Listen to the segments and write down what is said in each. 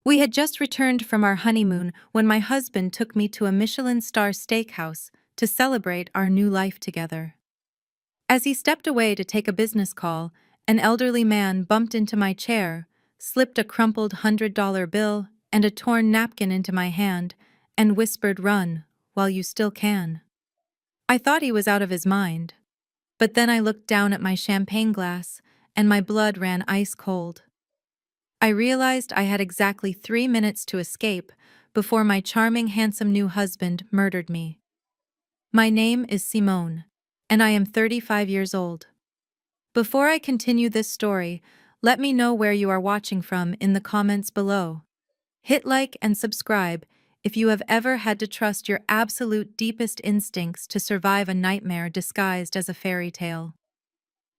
We had just returned from our honeymoon when my husband took me to a Michelin-star steakhouse to celebrate our new life together. As he stepped away to take a business call, an elderly man bumped into my chair, slipped a crumpled $100 bill and a torn napkin into my hand, and whispered, "Run, while you still can." I thought he was out of his mind, but then I looked down at my champagne glass, and my blood ran ice cold. I realized I had exactly 3 minutes to escape before my charming, handsome new husband murdered me. My name is Simone, and I am 35 years old. Before I continue this story, let me know where you are watching from in the comments below. Hit like and subscribe if you have ever had to trust your absolute deepest instincts to survive a nightmare disguised as a fairy tale.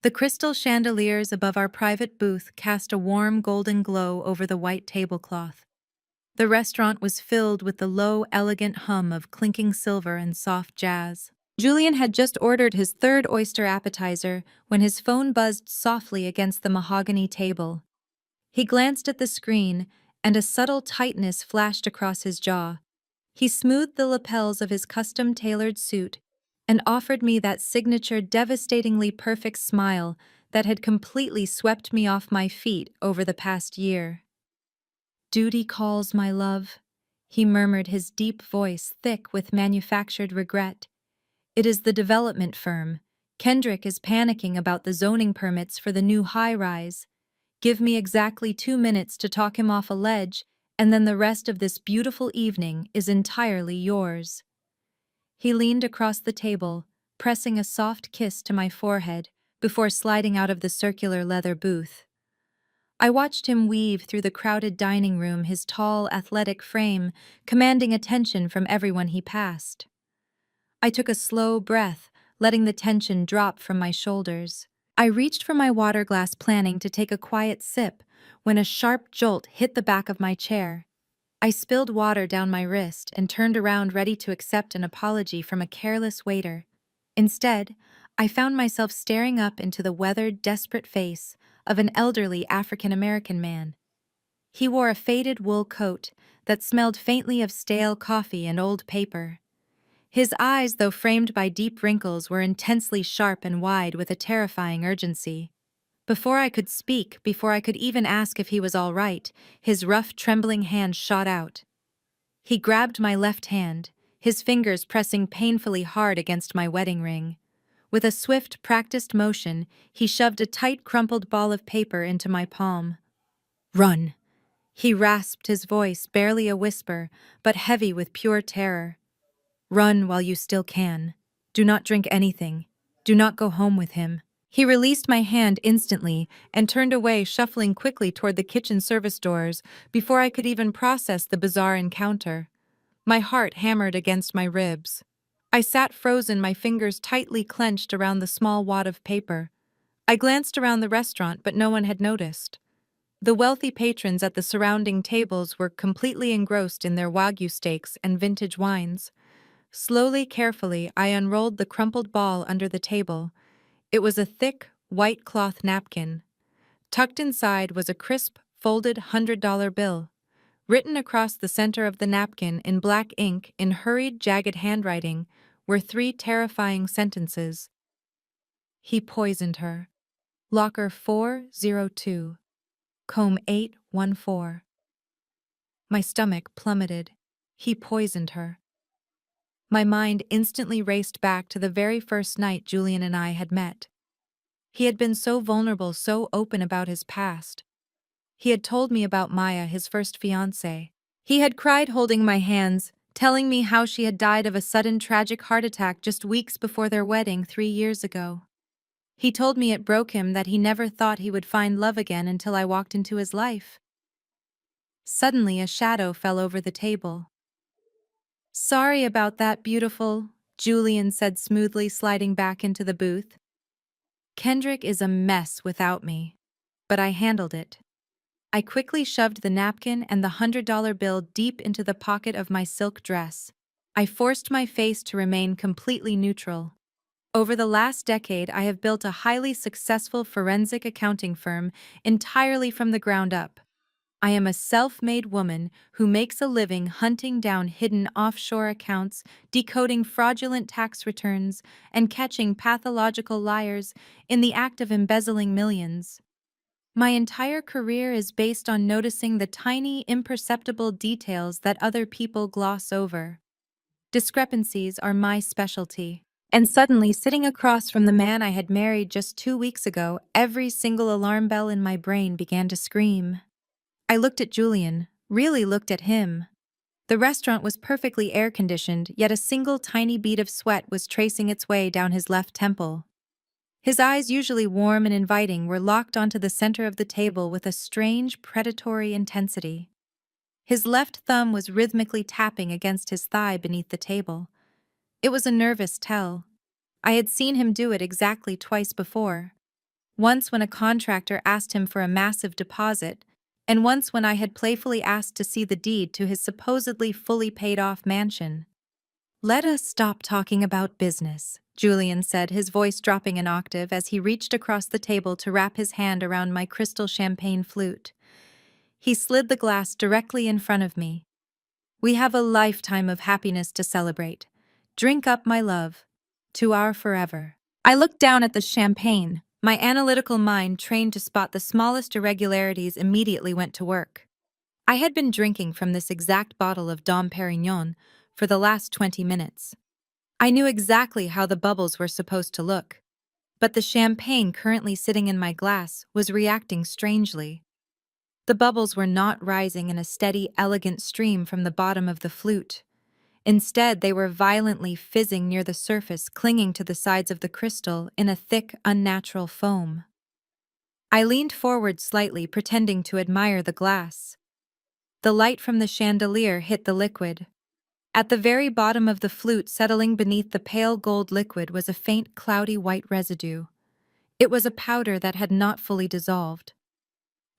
The crystal chandeliers above our private booth cast a warm golden glow over the white tablecloth. The restaurant was filled with the low, elegant hum of clinking silver and soft jazz. Julian had just ordered his third oyster appetizer when his phone buzzed softly against the mahogany table. He glanced at the screen, and a subtle tightness flashed across his jaw. He smoothed the lapels of his custom-tailored suit and offered me that signature devastatingly perfect smile that had completely swept me off my feet over the past year. "Duty calls, my love," he murmured, his deep voice thick with manufactured regret. "It is the development firm. Kendrick is panicking about the zoning permits for the new high-rise. Give me exactly 2 minutes to talk him off a ledge, and then the rest of this beautiful evening is entirely yours." He leaned across the table, pressing a soft kiss to my forehead before sliding out of the circular leather booth. I watched him weave through the crowded dining room, his tall, athletic frame commanding attention from everyone he passed. I took a slow breath, letting the tension drop from my shoulders. I reached for my water glass, planning to take a quiet sip, when a sharp jolt hit the back of my chair. I spilled water down my wrist and turned around, ready to accept an apology from a careless waiter. Instead, I found myself staring up into the weathered, desperate face of an elderly African-American man. He wore a faded wool coat that smelled faintly of stale coffee and old paper. His eyes, though framed by deep wrinkles, were intensely sharp and wide with a terrifying urgency. Before I could speak, before I could even ask if he was all right, his rough, trembling hand shot out. He grabbed my left hand, his fingers pressing painfully hard against my wedding ring. With a swift, practiced motion, he shoved a tight, crumpled ball of paper into my palm. "Run!" He rasped, his voice barely a whisper, but heavy with pure terror. "Run while you still can. Do not drink anything. Do not go home with him." He released my hand instantly and turned away, shuffling quickly toward the kitchen service doors before I could even process the bizarre encounter. My heart hammered against my ribs. I sat frozen, my fingers tightly clenched around the small wad of paper. I glanced around the restaurant, but no one had noticed. The wealthy patrons at the surrounding tables were completely engrossed in their Wagyu steaks and vintage wines. Slowly, carefully, I unrolled the crumpled ball under the table. It was a thick, white cloth napkin. Tucked inside was a crisp, folded $100 bill. Written across the center of the napkin in black ink in hurried, jagged handwriting were 3 terrifying sentences. "He poisoned her. Locker 402. Comb 814. My stomach plummeted. He poisoned her. My mind instantly raced back to the very first night Julian and I had met. He had been so vulnerable, so open about his past. He had told me about Maya, his first fiancée. He had cried holding my hands, telling me how she had died of a sudden tragic heart attack just weeks before their wedding 3 years ago. He told me it broke him, that he never thought he would find love again until I walked into his life. Suddenly, a shadow fell over the table. "Sorry about that, beautiful," Julian said smoothly, sliding back into the booth. "Kendrick is a mess without me, but I handled it." I quickly shoved the napkin and the $100 bill deep into the pocket of my silk dress. I forced my face to remain completely neutral. Over the last decade, I have built a highly successful forensic accounting firm entirely from the ground up. I am a self-made woman who makes a living hunting down hidden offshore accounts, decoding fraudulent tax returns, and catching pathological liars in the act of embezzling millions. My entire career is based on noticing the tiny, imperceptible details that other people gloss over. Discrepancies are my specialty. And suddenly, sitting across from the man I had married just 2 weeks ago, every single alarm bell in my brain began to scream. I looked at Julian, really looked at him. The restaurant was perfectly air-conditioned, yet a single tiny bead of sweat was tracing its way down his left temple. His eyes, usually warm and inviting, were locked onto the center of the table with a strange, predatory intensity. His left thumb was rhythmically tapping against his thigh beneath the table. It was a nervous tell. I had seen him do it exactly twice before. Once when a contractor asked him for a massive deposit, and once when I had playfully asked to see the deed to his supposedly fully paid-off mansion. "Let us stop talking about business," Julian said, his voice dropping an octave as he reached across the table to wrap his hand around my crystal champagne flute. He slid the glass directly in front of me. "We have a lifetime of happiness to celebrate. Drink up, my love. To our forever." I looked down at the champagne. My analytical mind, trained to spot the smallest irregularities, immediately went to work. I had been drinking from this exact bottle of Dom Perignon for the last 20 minutes. I knew exactly how the bubbles were supposed to look, but the champagne currently sitting in my glass was reacting strangely. The bubbles were not rising in a steady, elegant stream from the bottom of the flute. Instead, they were violently fizzing near the surface, clinging to the sides of the crystal in a thick, unnatural foam. I leaned forward slightly, pretending to admire the glass. The light from the chandelier hit the liquid. At the very bottom of the flute, settling beneath the pale gold liquid, was a faint, cloudy white residue. It was a powder that had not fully dissolved.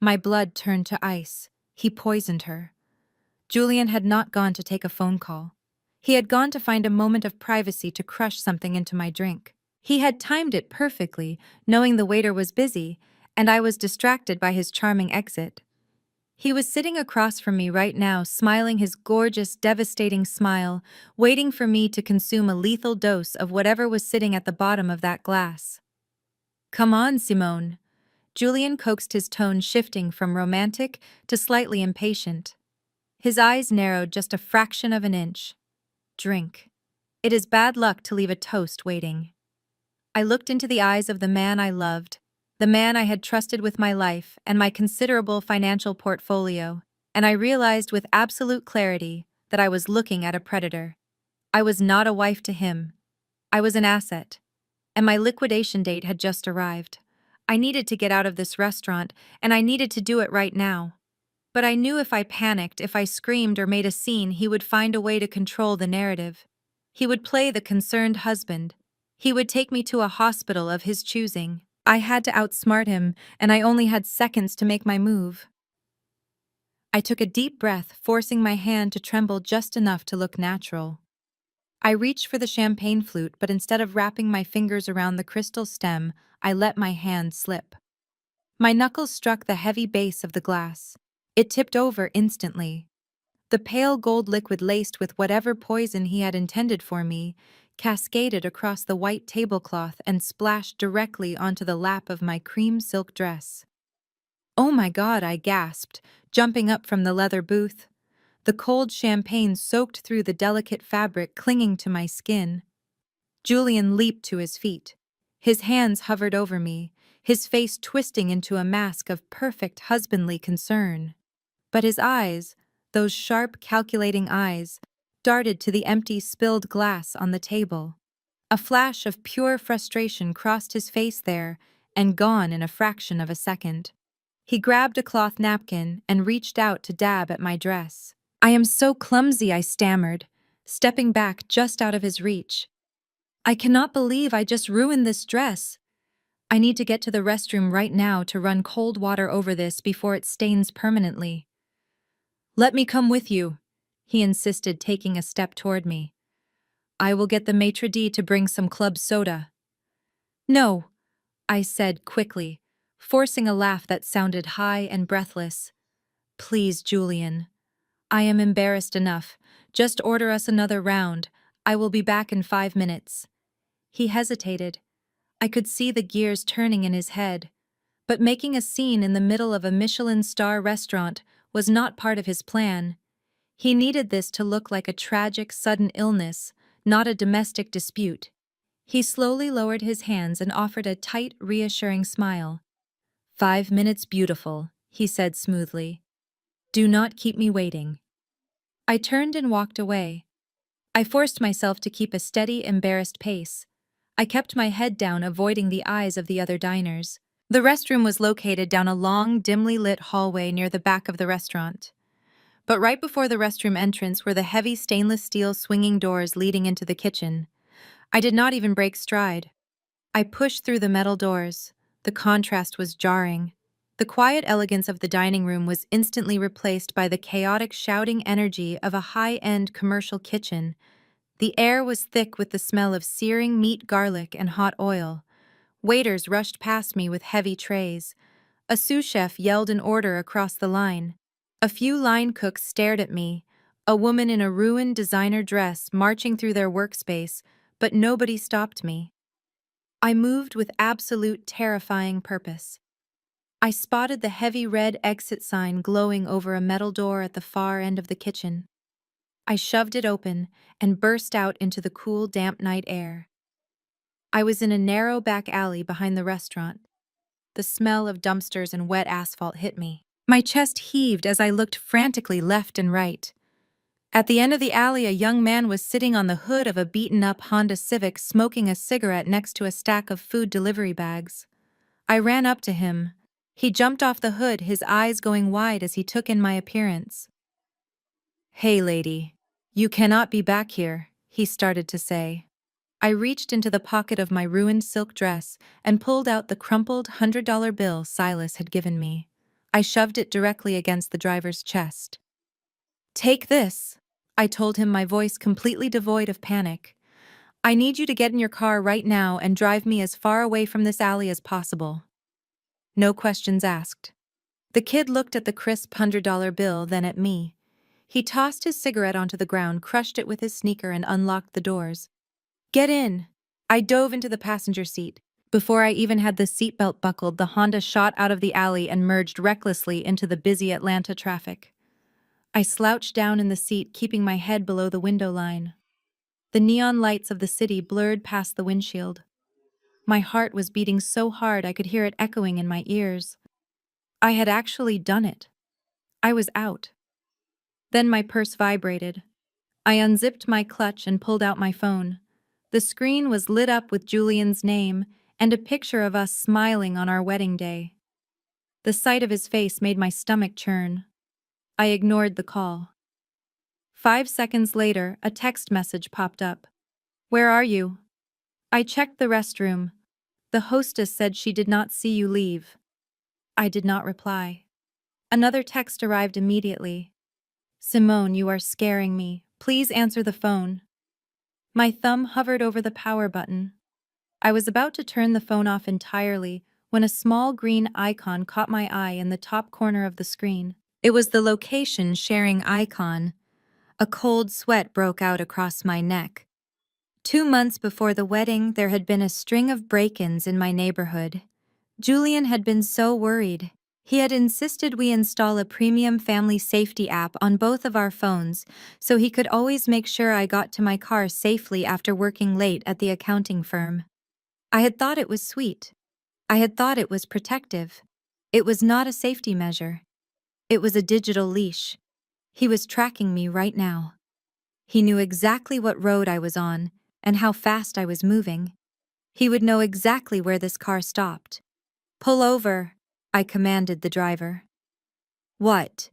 My blood turned to ice. He poisoned her. Julian had not gone to take a phone call. He had gone to find a moment of privacy to crush something into my drink. He had timed it perfectly, knowing the waiter was busy, and I was distracted by his charming exit. He was sitting across from me right now, smiling his gorgeous, devastating smile, waiting for me to consume a lethal dose of whatever was sitting at the bottom of that glass. "Come on, Simone." Julian coaxed, his tone shifting from romantic to slightly impatient. His eyes narrowed just a fraction of an inch. "Drink. It is bad luck to leave a toast waiting." I looked into the eyes of the man I loved, the man I had trusted with my life and my considerable financial portfolio, and I realized with absolute clarity that I was looking at a predator. I was not a wife to him. I was an asset, and my liquidation date had just arrived. I needed to get out of this restaurant, and I needed to do it right now. But I knew if I panicked, if I screamed or made a scene, he would find a way to control the narrative. He would play the concerned husband. He would take me to a hospital of his choosing. I had to outsmart him, and I only had seconds to make my move. I took a deep breath, forcing my hand to tremble just enough to look natural. I reached for the champagne flute, but instead of wrapping my fingers around the crystal stem, I let my hand slip. My knuckles struck the heavy base of the glass. It tipped over instantly. The pale gold liquid, laced with whatever poison he had intended for me, cascaded across the white tablecloth and splashed directly onto the lap of my cream silk dress. "Oh my God," I gasped, jumping up from the leather booth. The cold champagne soaked through the delicate fabric clinging to my skin. Julian leaped to his feet. His hands hovered over me, his face twisting into a mask of perfect husbandly concern. But his eyes, those sharp, calculating eyes, darted to the empty, spilled glass on the table. A flash of pure frustration crossed his face there, and gone in a fraction of a second. He grabbed a cloth napkin and reached out to dab at my dress. "I am so clumsy," I stammered, stepping back just out of his reach. "I cannot believe I just ruined this dress. I need to get to the restroom right now to run cold water over this before it stains permanently." "Let me come with you," he insisted, taking a step toward me. "I will get the maitre d' to bring some club soda." "No," I said quickly, forcing a laugh that sounded high and breathless. Please, Julian. I am embarrassed enough. Just order us another round. I will be back in 5 minutes. He hesitated. I could see the gears turning in his head. But making a scene in the middle of a Michelin-star restaurant was not part of his plan. He needed this to look like a tragic, sudden illness, not a domestic dispute. He slowly lowered his hands and offered a tight, reassuring smile. 5 minutes, beautiful, he said smoothly. Do not keep me waiting. I turned and walked away. I forced myself to keep a steady, embarrassed pace. I kept my head down, avoiding the eyes of the other diners. The restroom was located down a long, dimly lit hallway near the back of the restaurant. But right before the restroom entrance were the heavy stainless steel swinging doors leading into the kitchen. I did not even break stride. I pushed through the metal doors. The contrast was jarring. The quiet elegance of the dining room was instantly replaced by the chaotic shouting energy of a high-end commercial kitchen. The air was thick with the smell of searing meat, garlic, and hot oil. Waiters rushed past me with heavy trays. A sous chef yelled an order across the line. A few line cooks stared at me, a woman in a ruined designer dress marching through their workspace, but nobody stopped me. I moved with absolute terrifying purpose. I spotted the heavy red exit sign glowing over a metal door at the far end of the kitchen. I shoved it open and burst out into the cool, damp night air. I was in a narrow back alley behind the restaurant. The smell of dumpsters and wet asphalt hit me. My chest heaved as I looked frantically left and right. At the end of the alley, a young man was sitting on the hood of a beaten-up Honda Civic smoking a cigarette next to a stack of food delivery bags. I ran up to him. He jumped off the hood, his eyes going wide as he took in my appearance. "Hey, lady. You cannot be back here," he started to say. I reached into the pocket of my ruined silk dress and pulled out the crumpled $100 bill Silas had given me. I shoved it directly against the driver's chest. "Take this," I told him, my voice completely devoid of panic. "I need you to get in your car right now and drive me as far away from this alley as possible." No questions asked. The kid looked at the crisp $100 bill, then at me. He tossed his cigarette onto the ground, crushed it with his sneaker, and unlocked the doors. "Get in!" I dove into the passenger seat. Before I even had the seatbelt buckled, the Honda shot out of the alley and merged recklessly into the busy Atlanta traffic. I slouched down in the seat, keeping my head below the window line. The neon lights of the city blurred past the windshield. My heart was beating so hard I could hear it echoing in my ears. I had actually done it. I was out. Then my purse vibrated. I unzipped my clutch and pulled out my phone. The screen was lit up with Julian's name and a picture of us smiling on our wedding day. The sight of his face made my stomach churn. I ignored the call. 5 seconds later, a text message popped up. "Where are you?" I checked the restroom. The hostess said she did not see you leave. I did not reply. Another text arrived immediately. "Simone, you are scaring me. Please answer the phone." My thumb hovered over the power button. I was about to turn the phone off entirely when a small green icon caught my eye in the top corner of the screen. It was the location sharing icon. A cold sweat broke out across my neck. 2 months before the wedding, there had been a string of break-ins in my neighborhood. Julian had been so worried. He had insisted we install a premium family safety app on both of our phones so he could always make sure I got to my car safely after working late at the accounting firm. I had thought it was sweet. I had thought it was protective. It was not a safety measure. It was a digital leash. He was tracking me right now. He knew exactly what road I was on and how fast I was moving. He would know exactly where this car stopped. "Pull over," I commanded the driver. "What?"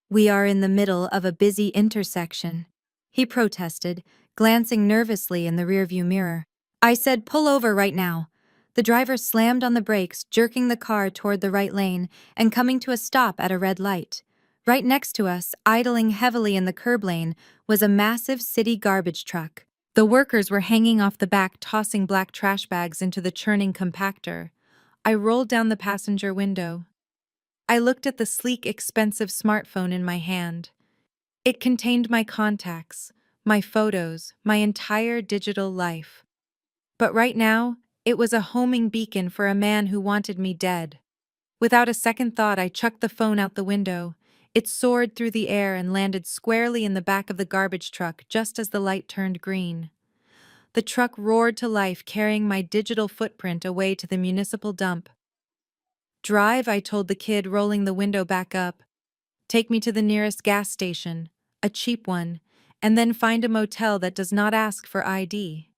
"We are in the middle of a busy intersection," he protested, glancing nervously in the rearview mirror. I said, "Pull over right now." The driver slammed on the brakes, jerking the car toward the right lane and coming to a stop at a red light. Right next to us, idling heavily in the curb lane, was a massive city garbage truck. The workers were hanging off the back, tossing black trash bags into the churning compactor. I rolled down the passenger window. I looked at the sleek, expensive smartphone in my hand. It contained my contacts, my photos, my entire digital life. But right now, it was a homing beacon for a man who wanted me dead. Without a second thought, I chucked the phone out the window. It soared through the air and landed squarely in the back of the garbage truck just as the light turned green. The truck roared to life, carrying my digital footprint away to the municipal dump. "Drive," I told the kid, rolling the window back up. "Take me to the nearest gas station, a cheap one, and then find a motel that does not ask for ID."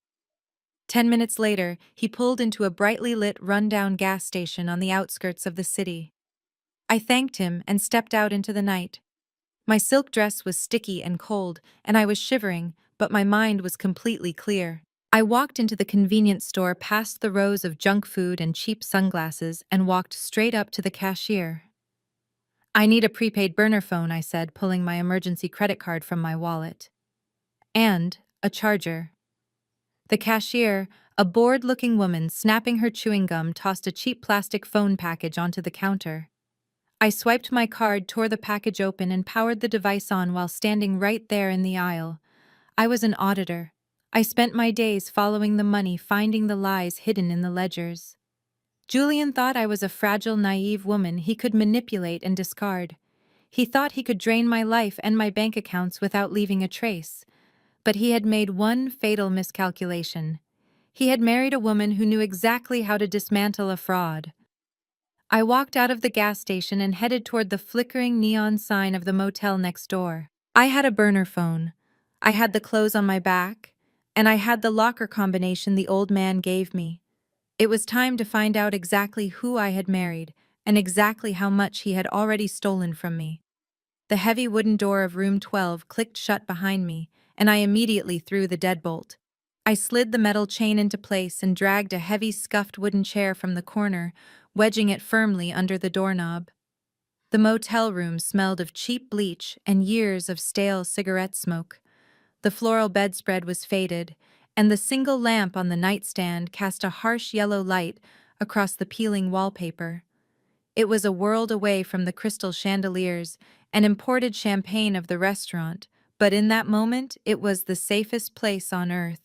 10 minutes later, he pulled into a brightly lit, rundown gas station on the outskirts of the city. I thanked him and stepped out into the night. My silk dress was sticky and cold, and I was shivering, but my mind was completely clear. I walked into the convenience store past the rows of junk food and cheap sunglasses and walked straight up to the cashier. "I need a prepaid burner phone," I said, pulling my emergency credit card from my wallet. "And a charger." The cashier, a bored-looking woman snapping her chewing gum, tossed a cheap plastic phone package onto the counter. I swiped my card, tore the package open, and powered the device on while standing right there in the aisle. I was an auditor. I spent my days following the money, finding the lies hidden in the ledgers. Julian thought I was a fragile, naive woman he could manipulate and discard. He thought he could drain my life and my bank accounts without leaving a trace. But he had made one fatal miscalculation. He had married a woman who knew exactly how to dismantle a fraud. I walked out of the gas station and headed toward the flickering neon sign of the motel next door. I had a burner phone. I had the clothes on my back, and I had the locker combination the old man gave me. It was time to find out exactly who I had married and exactly how much he had already stolen from me. The heavy wooden door of room 12 clicked shut behind me, and I immediately threw the deadbolt. I slid the metal chain into place and dragged a heavy, scuffed wooden chair from the corner, wedging it firmly under the doorknob. The motel room smelled of cheap bleach and years of stale cigarette smoke. The floral bedspread was faded, and the single lamp on the nightstand cast a harsh yellow light across the peeling wallpaper. It was a world away from the crystal chandeliers and imported champagne of the restaurant, but in that moment it was the safest place on earth.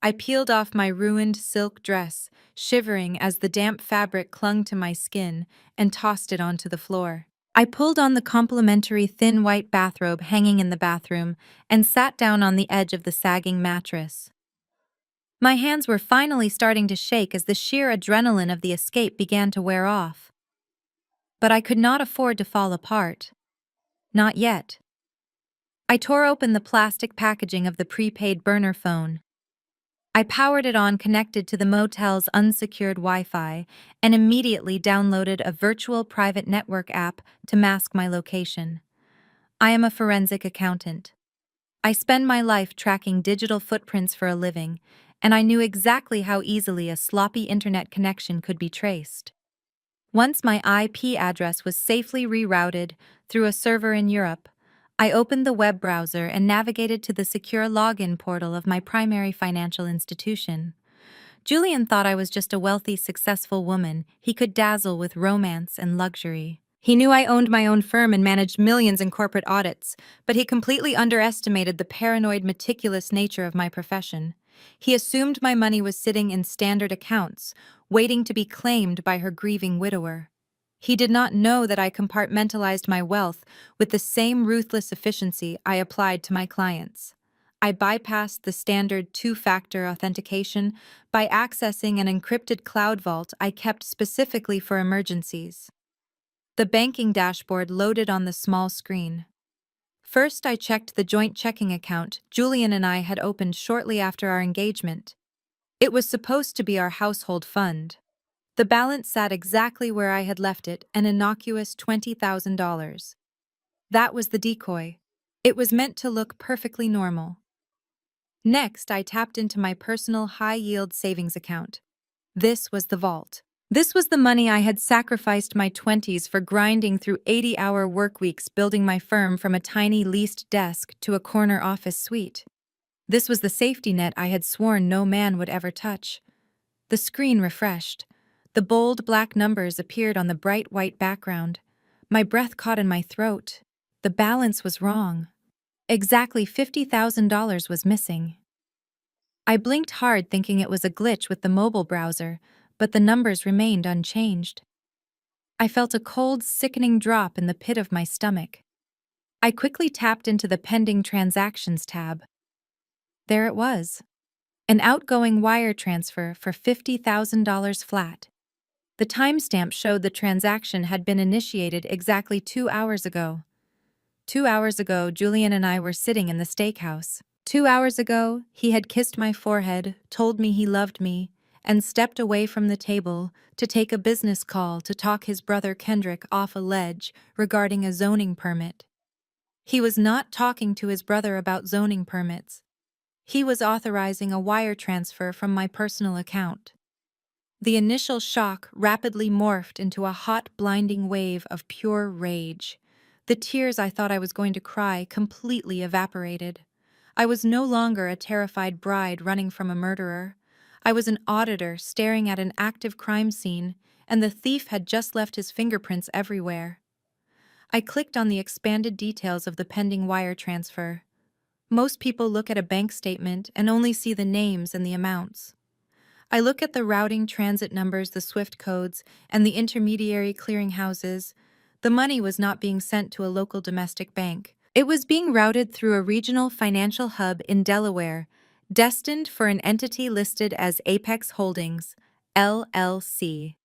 I peeled off my ruined silk dress, shivering as the damp fabric clung to my skin, and tossed it onto the floor. I pulled on the complimentary thin white bathrobe hanging in the bathroom and sat down on the edge of the sagging mattress. My hands were finally starting to shake as the sheer adrenaline of the escape began to wear off. But I could not afford to fall apart. Not yet. I tore open the plastic packaging of the prepaid burner phone. I powered it on, connected to the motel's unsecured Wi-Fi, and immediately downloaded a virtual private network app to mask my location. I am a forensic accountant. I spend my life tracking digital footprints for a living, and I knew exactly how easily a sloppy internet connection could be traced. Once my IP address was safely rerouted through a server in Europe, I opened the web browser and navigated to the secure login portal of my primary financial institution. Julian thought I was just a wealthy, successful woman he could dazzle with romance and luxury. He knew I owned my own firm and managed millions in corporate audits, but he completely underestimated the paranoid, meticulous nature of my profession. He assumed my money was sitting in standard accounts, waiting to be claimed by her grieving widower. He did not know that I compartmentalized my wealth with the same ruthless efficiency I applied to my clients. I bypassed the standard two-factor authentication by accessing an encrypted cloud vault I kept specifically for emergencies. The banking dashboard loaded on the small screen. First, I checked the joint checking account Julian and I had opened shortly after our engagement. It was supposed to be our household fund. The balance sat exactly where I had left it, an innocuous $20,000. That was the decoy. It was meant to look perfectly normal. Next, I tapped into my personal high-yield savings account. This was the vault. This was the money I had sacrificed my 20s for, grinding through 80-hour work weeks building my firm from a tiny leased desk to a corner office suite. This was the safety net I had sworn no man would ever touch. The screen refreshed. The bold black numbers appeared on the bright white background. My breath caught in my throat. The balance was wrong. Exactly $50,000 was missing. I blinked hard thinking it was a glitch with the mobile browser, but the numbers remained unchanged. I felt a cold, sickening drop in the pit of my stomach. I quickly tapped into the pending transactions tab. There it was. An outgoing wire transfer for $50,000 flat. The timestamp showed the transaction had been initiated exactly 2 hours ago. 2 hours ago, Julian and I were sitting in the steakhouse. 2 hours ago, he had kissed my forehead, told me he loved me, and stepped away from the table to take a business call to talk his brother Kendrick off a ledge regarding a zoning permit. He was not talking to his brother about zoning permits. He was authorizing a wire transfer from my personal account. The initial shock rapidly morphed into a hot, blinding wave of pure rage. The tears I thought I was going to cry completely evaporated. I was no longer a terrified bride running from a murderer. I was an auditor staring at an active crime scene, and the thief had just left his fingerprints everywhere. I clicked on the expanded details of the pending wire transfer. Most people look at a bank statement and only see the names and the amounts. I look at the routing transit numbers, the SWIFT codes, and the intermediary clearinghouses. The money was not being sent to a local domestic bank. It was being routed through a regional financial hub in Delaware, destined for an entity listed as Apex Holdings, LLC.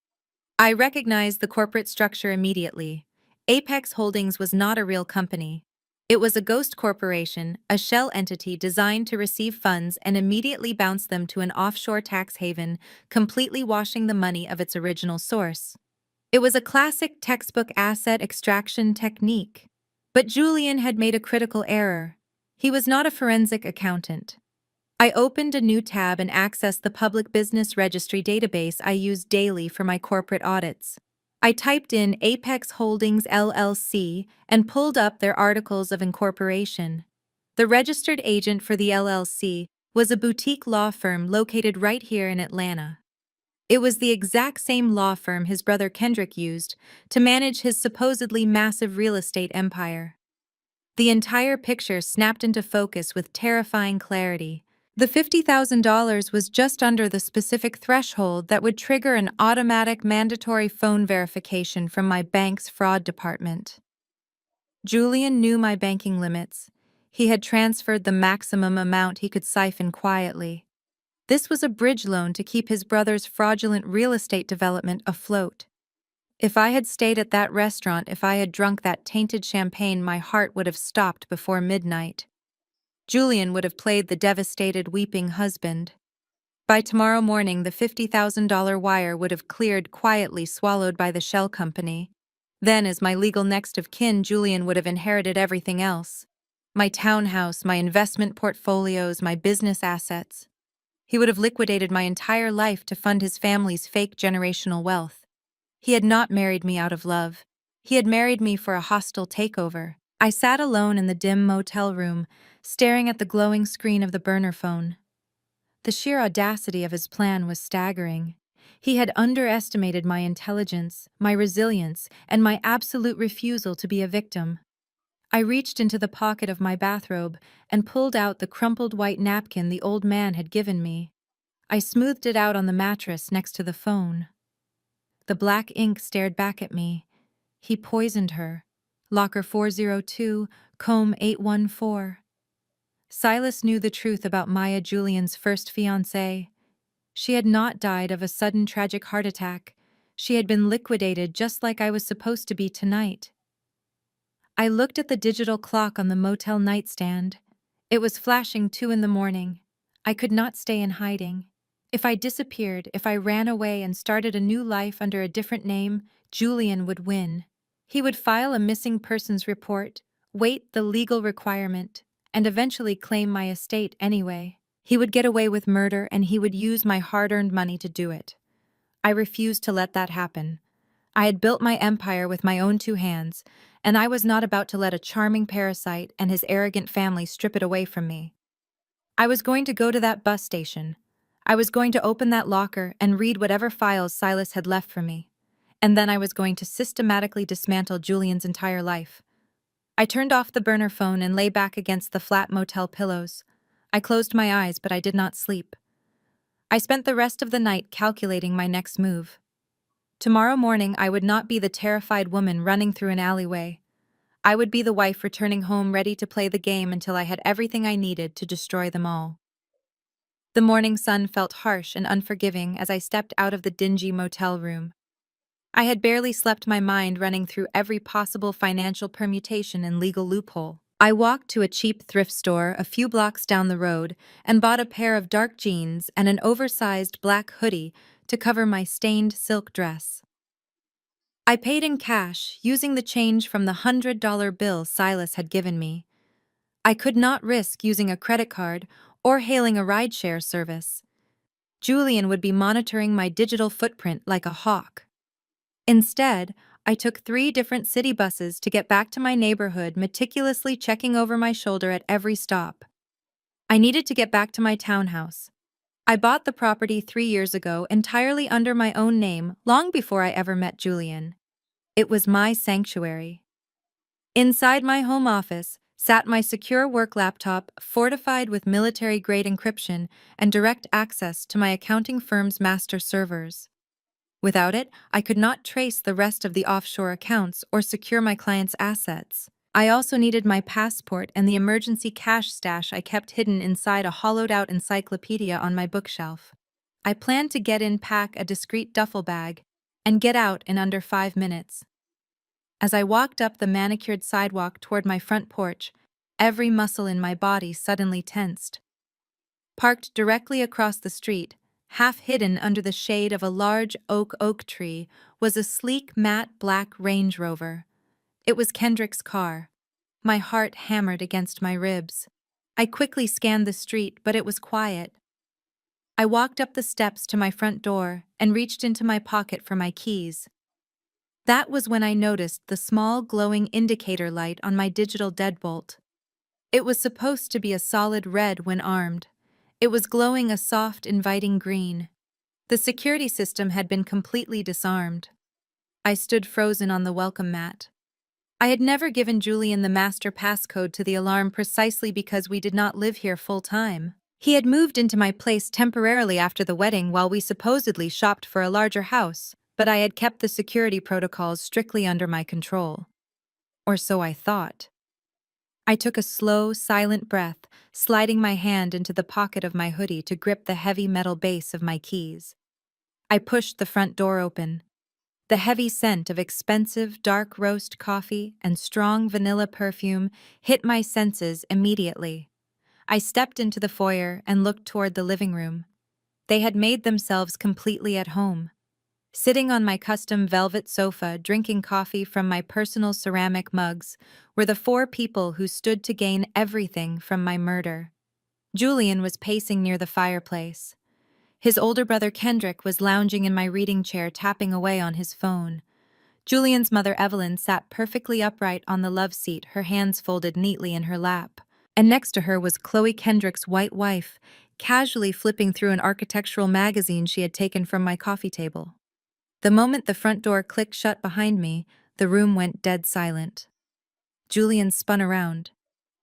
I recognized the corporate structure immediately. Apex Holdings was not a real company. It was a ghost corporation, a shell entity designed to receive funds and immediately bounce them to an offshore tax haven, completely washing the money of its original source. It was a classic textbook asset extraction technique. But Julian had made a critical error. He was not a forensic accountant. I opened a new tab and accessed the public business registry database I use daily for my corporate audits. I typed in Apex Holdings LLC and pulled up their articles of incorporation. The registered agent for the LLC was a boutique law firm located right here in Atlanta. It was the exact same law firm his brother Kendrick used to manage his supposedly massive real estate empire. The entire picture snapped into focus with terrifying clarity. The $50,000 was just under the specific threshold that would trigger an automatic mandatory phone verification from my bank's fraud department. Julian knew my banking limits. He had transferred the maximum amount he could siphon quietly. This was a bridge loan to keep his brother's fraudulent real estate development afloat. If I had stayed at that restaurant, if I had drunk that tainted champagne, my heart would have stopped before midnight. Julian would have played the devastated, weeping husband. By tomorrow morning, the $50,000 wire would have cleared quietly, swallowed by the shell company. Then, as my legal next of kin, Julian would have inherited everything else. My townhouse, my investment portfolios, my business assets. He would have liquidated my entire life to fund his family's fake generational wealth. He had not married me out of love. He had married me for a hostile takeover. I sat alone in the dim motel room, staring at the glowing screen of the burner phone. The sheer audacity of his plan was staggering. He had underestimated my intelligence, my resilience, and my absolute refusal to be a victim. I reached into the pocket of my bathrobe and pulled out the crumpled white napkin the old man had given me. I smoothed it out on the mattress next to the phone. The black ink stared back at me. He poisoned her. Locker 402, comb 814. Silas knew the truth about Maya, Julian's first fiancée. She had not died of a sudden tragic heart attack. She had been liquidated just like I was supposed to be tonight. I looked at the digital clock on the motel nightstand. It was flashing 2 in the morning. I could not stay in hiding. If I disappeared, if I ran away and started a new life under a different name, Julian would win. He would file a missing persons report, wait the legal requirement, and eventually claim my estate anyway. He would get away with murder, and he would use my hard-earned money to do it. I refused to let that happen. I had built my empire with my own 2 hands, and I was not about to let a charming parasite and his arrogant family strip it away from me. I was going to go to that bus station. I was going to open that locker and read whatever files Silas had left for me. and then I was going to systematically dismantle Julian's entire life. I turned off the burner phone and lay back against the flat motel pillows. I closed my eyes, but I did not sleep. I spent the rest of the night calculating my next move. Tomorrow morning, I would not be the terrified woman running through an alleyway. I would be the wife returning home ready to play the game until I had everything I needed to destroy them all. The morning sun felt harsh and unforgiving as I stepped out of the dingy motel room. I had barely slept, my mind running through every possible financial permutation and legal loophole. I walked to a cheap thrift store a few blocks down the road and bought a pair of dark jeans and an oversized black hoodie to cover my stained silk dress. I paid in cash, using the change from the $100 bill Silas had given me. I could not risk using a credit card or hailing a rideshare service. Julian would be monitoring my digital footprint like a hawk. Instead, I took 3 different city buses to get back to my neighborhood, meticulously checking over my shoulder at every stop. I needed to get back to my townhouse. I bought the property 3 years ago entirely under my own name, long before I ever met Julian. It was my sanctuary. Inside my home office sat my secure work laptop, fortified with military-grade encryption and direct access to my accounting firm's master servers. Without it, I could not trace the rest of the offshore accounts or secure my clients' assets. I also needed my passport and the emergency cash stash I kept hidden inside a hollowed-out encyclopedia on my bookshelf. I planned to get in, pack a discreet duffel bag, and get out in under 5 minutes. As I walked up the manicured sidewalk toward my front porch, every muscle in my body suddenly tensed. Parked directly across the street, half hidden under the shade of a large oak tree, was a sleek matte black Range Rover. It was Kendrick's car. My heart hammered against my ribs. I quickly scanned the street, but it was quiet. I walked up the steps to my front door and reached into my pocket for my keys. That was when I noticed the small glowing indicator light on my digital deadbolt. It was supposed to be a solid red when armed. It was glowing a soft, inviting green. The security system had been completely disarmed. I stood frozen on the welcome mat. I had never given Julian the master passcode to the alarm precisely because we did not live here full-time. He had moved into my place temporarily after the wedding while we supposedly shopped for a larger house, but I had kept the security protocols strictly under my control. Or so I thought. I took a slow, silent breath, sliding my hand into the pocket of my hoodie to grip the heavy metal base of my keys. I pushed the front door open. The heavy scent of expensive dark roast coffee and strong vanilla perfume hit my senses immediately. I stepped into the foyer and looked toward the living room. They had made themselves completely at home. Sitting on my custom velvet sofa, drinking coffee from my personal ceramic mugs, were the 4 people who stood to gain everything from my murder. Julian was pacing near the fireplace. His older brother Kendrick was lounging in my reading chair, tapping away on his phone. Julian's mother Evelyn sat perfectly upright on the love seat, her hands folded neatly in her lap. And next to her was Chloe, Kendrick's white wife, casually flipping through an architectural magazine she had taken from my coffee table. The moment the front door clicked shut behind me, the room went dead silent. Julian spun around.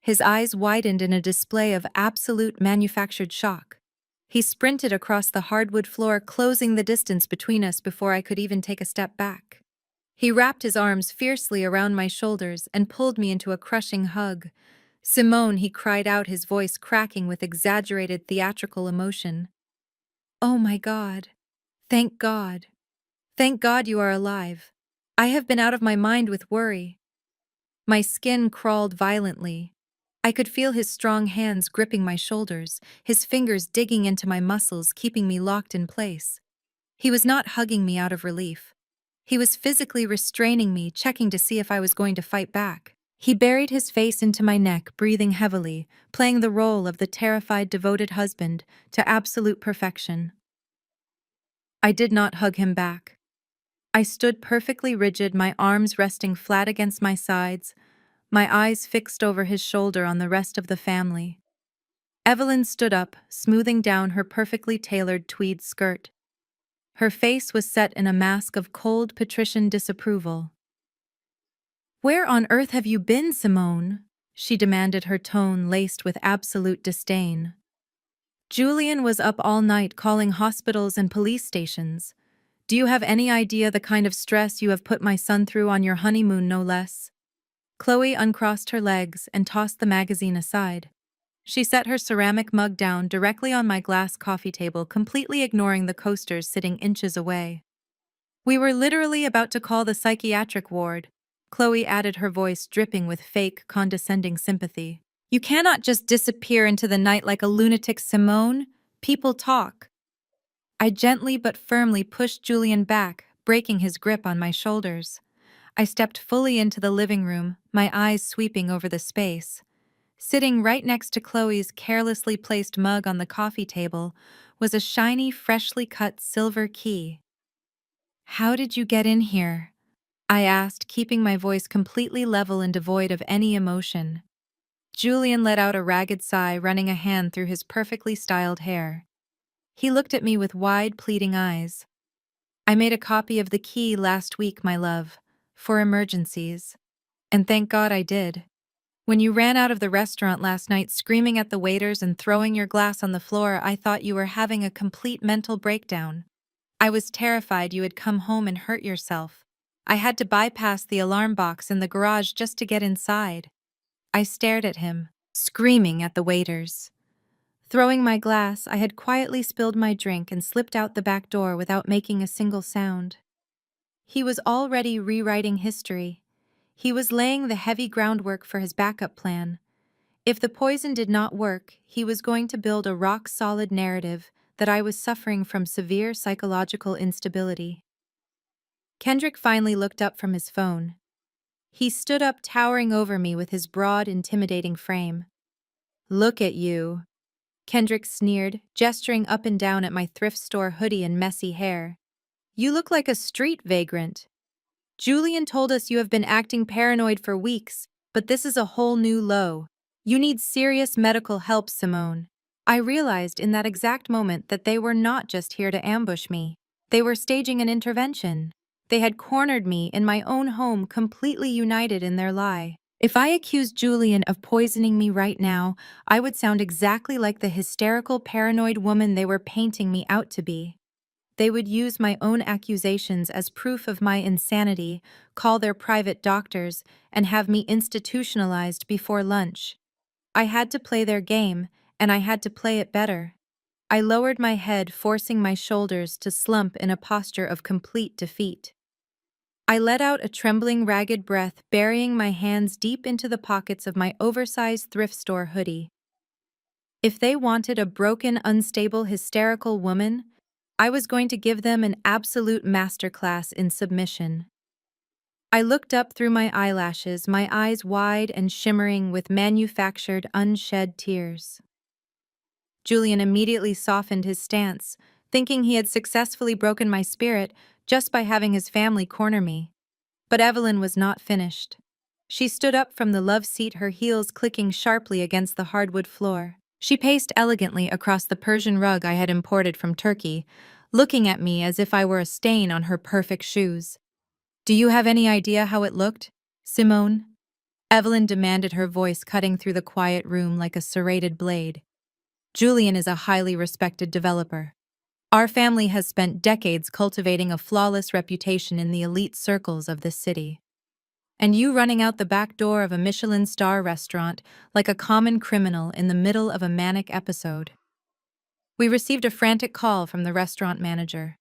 His eyes widened in a display of absolute manufactured shock. He sprinted across the hardwood floor, closing the distance between us before I could even take a step back. He wrapped his arms fiercely around my shoulders and pulled me into a crushing hug. "Simone," he cried out, his voice cracking with exaggerated theatrical emotion. "Oh my God. Thank God. Thank God you are alive. I have been out of my mind with worry." My skin crawled violently. I could feel his strong hands gripping my shoulders, his fingers digging into my muscles, keeping me locked in place. He was not hugging me out of relief. He was physically restraining me, checking to see if I was going to fight back. He buried his face into my neck, breathing heavily, playing the role of the terrified, devoted husband to absolute perfection. I did not hug him back. I stood perfectly rigid, my arms resting flat against my sides, my eyes fixed over his shoulder on the rest of the family. Evelyn stood up, smoothing down her perfectly tailored tweed skirt. Her face was set in a mask of cold patrician disapproval. "Where on earth have you been, Simone?" she demanded, her tone laced with absolute disdain. "Julian was up all night calling hospitals and police stations. Do you have any idea the kind of stress you have put my son through on your honeymoon, no less?" Chloe uncrossed her legs and tossed the magazine aside. She set her ceramic mug down directly on my glass coffee table, completely ignoring the coasters sitting inches away. "We were literally about to call the psychiatric ward," Chloe added, her voice dripping with fake, condescending sympathy. "You cannot just disappear into the night like a lunatic, Simone. People talk." I gently but firmly pushed Julian back, breaking his grip on my shoulders. I stepped fully into the living room, my eyes sweeping over the space. Sitting right next to Chloe's carelessly placed mug on the coffee table was a shiny, freshly cut silver key. "How did you get in here?" I asked, keeping my voice completely level and devoid of any emotion. Julian let out a ragged sigh, running a hand through his perfectly styled hair. He looked at me with wide, pleading eyes. "I made a copy of the key last week, my love, for emergencies. And thank God I did. When you ran out of the restaurant last night screaming at the waiters and throwing your glass on the floor, I thought you were having a complete mental breakdown. I was terrified you had come home and hurt yourself. I had to bypass the alarm box in the garage just to get inside." I stared at him, screaming at the waiters. Throwing my glass, I had quietly spilled my drink and slipped out the back door without making a single sound. He was already rewriting history. He was laying the heavy groundwork for his backup plan. If the poison did not work, he was going to build a rock-solid narrative that I was suffering from severe psychological instability. Kendrick finally looked up from his phone. He stood up, towering over me with his broad, intimidating frame. "Look at you," Kendrick sneered, gesturing up and down at my thrift store hoodie and messy hair. "You look like a street vagrant. Julian told us you have been acting paranoid for weeks, but this is a whole new low. You need serious medical help, Simone." I realized in that exact moment that they were not just here to ambush me. They were staging an intervention. They had cornered me in my own home, completely united in their lie. If I accused Julian of poisoning me right now, I would sound exactly like the hysterical, paranoid woman they were painting me out to be. They would use my own accusations as proof of my insanity, call their private doctors, and have me institutionalized before lunch. I had to play their game, and I had to play it better. I lowered my head, forcing my shoulders to slump in a posture of complete defeat. I let out a trembling, ragged breath, burying my hands deep into the pockets of my oversized thrift store hoodie. If they wanted a broken, unstable, hysterical woman, I was going to give them an absolute masterclass in submission. I looked up through my eyelashes, my eyes wide and shimmering with manufactured, unshed tears. Julian immediately softened his stance, thinking he had successfully broken my spirit just by having his family corner me. But Evelyn was not finished. She stood up from the love seat, her heels clicking sharply against the hardwood floor. She paced elegantly across the Persian rug I had imported from Turkey, looking at me as if I were a stain on her perfect shoes. "Do you have any idea how it looked, Simone?" Evelyn demanded, her voice cutting through the quiet room like a serrated blade. "Julian is a highly respected developer. Our family has spent decades cultivating a flawless reputation in the elite circles of this city. And you running out the back door of a Michelin star restaurant like a common criminal in the middle of a manic episode." We received a frantic call from the restaurant manager.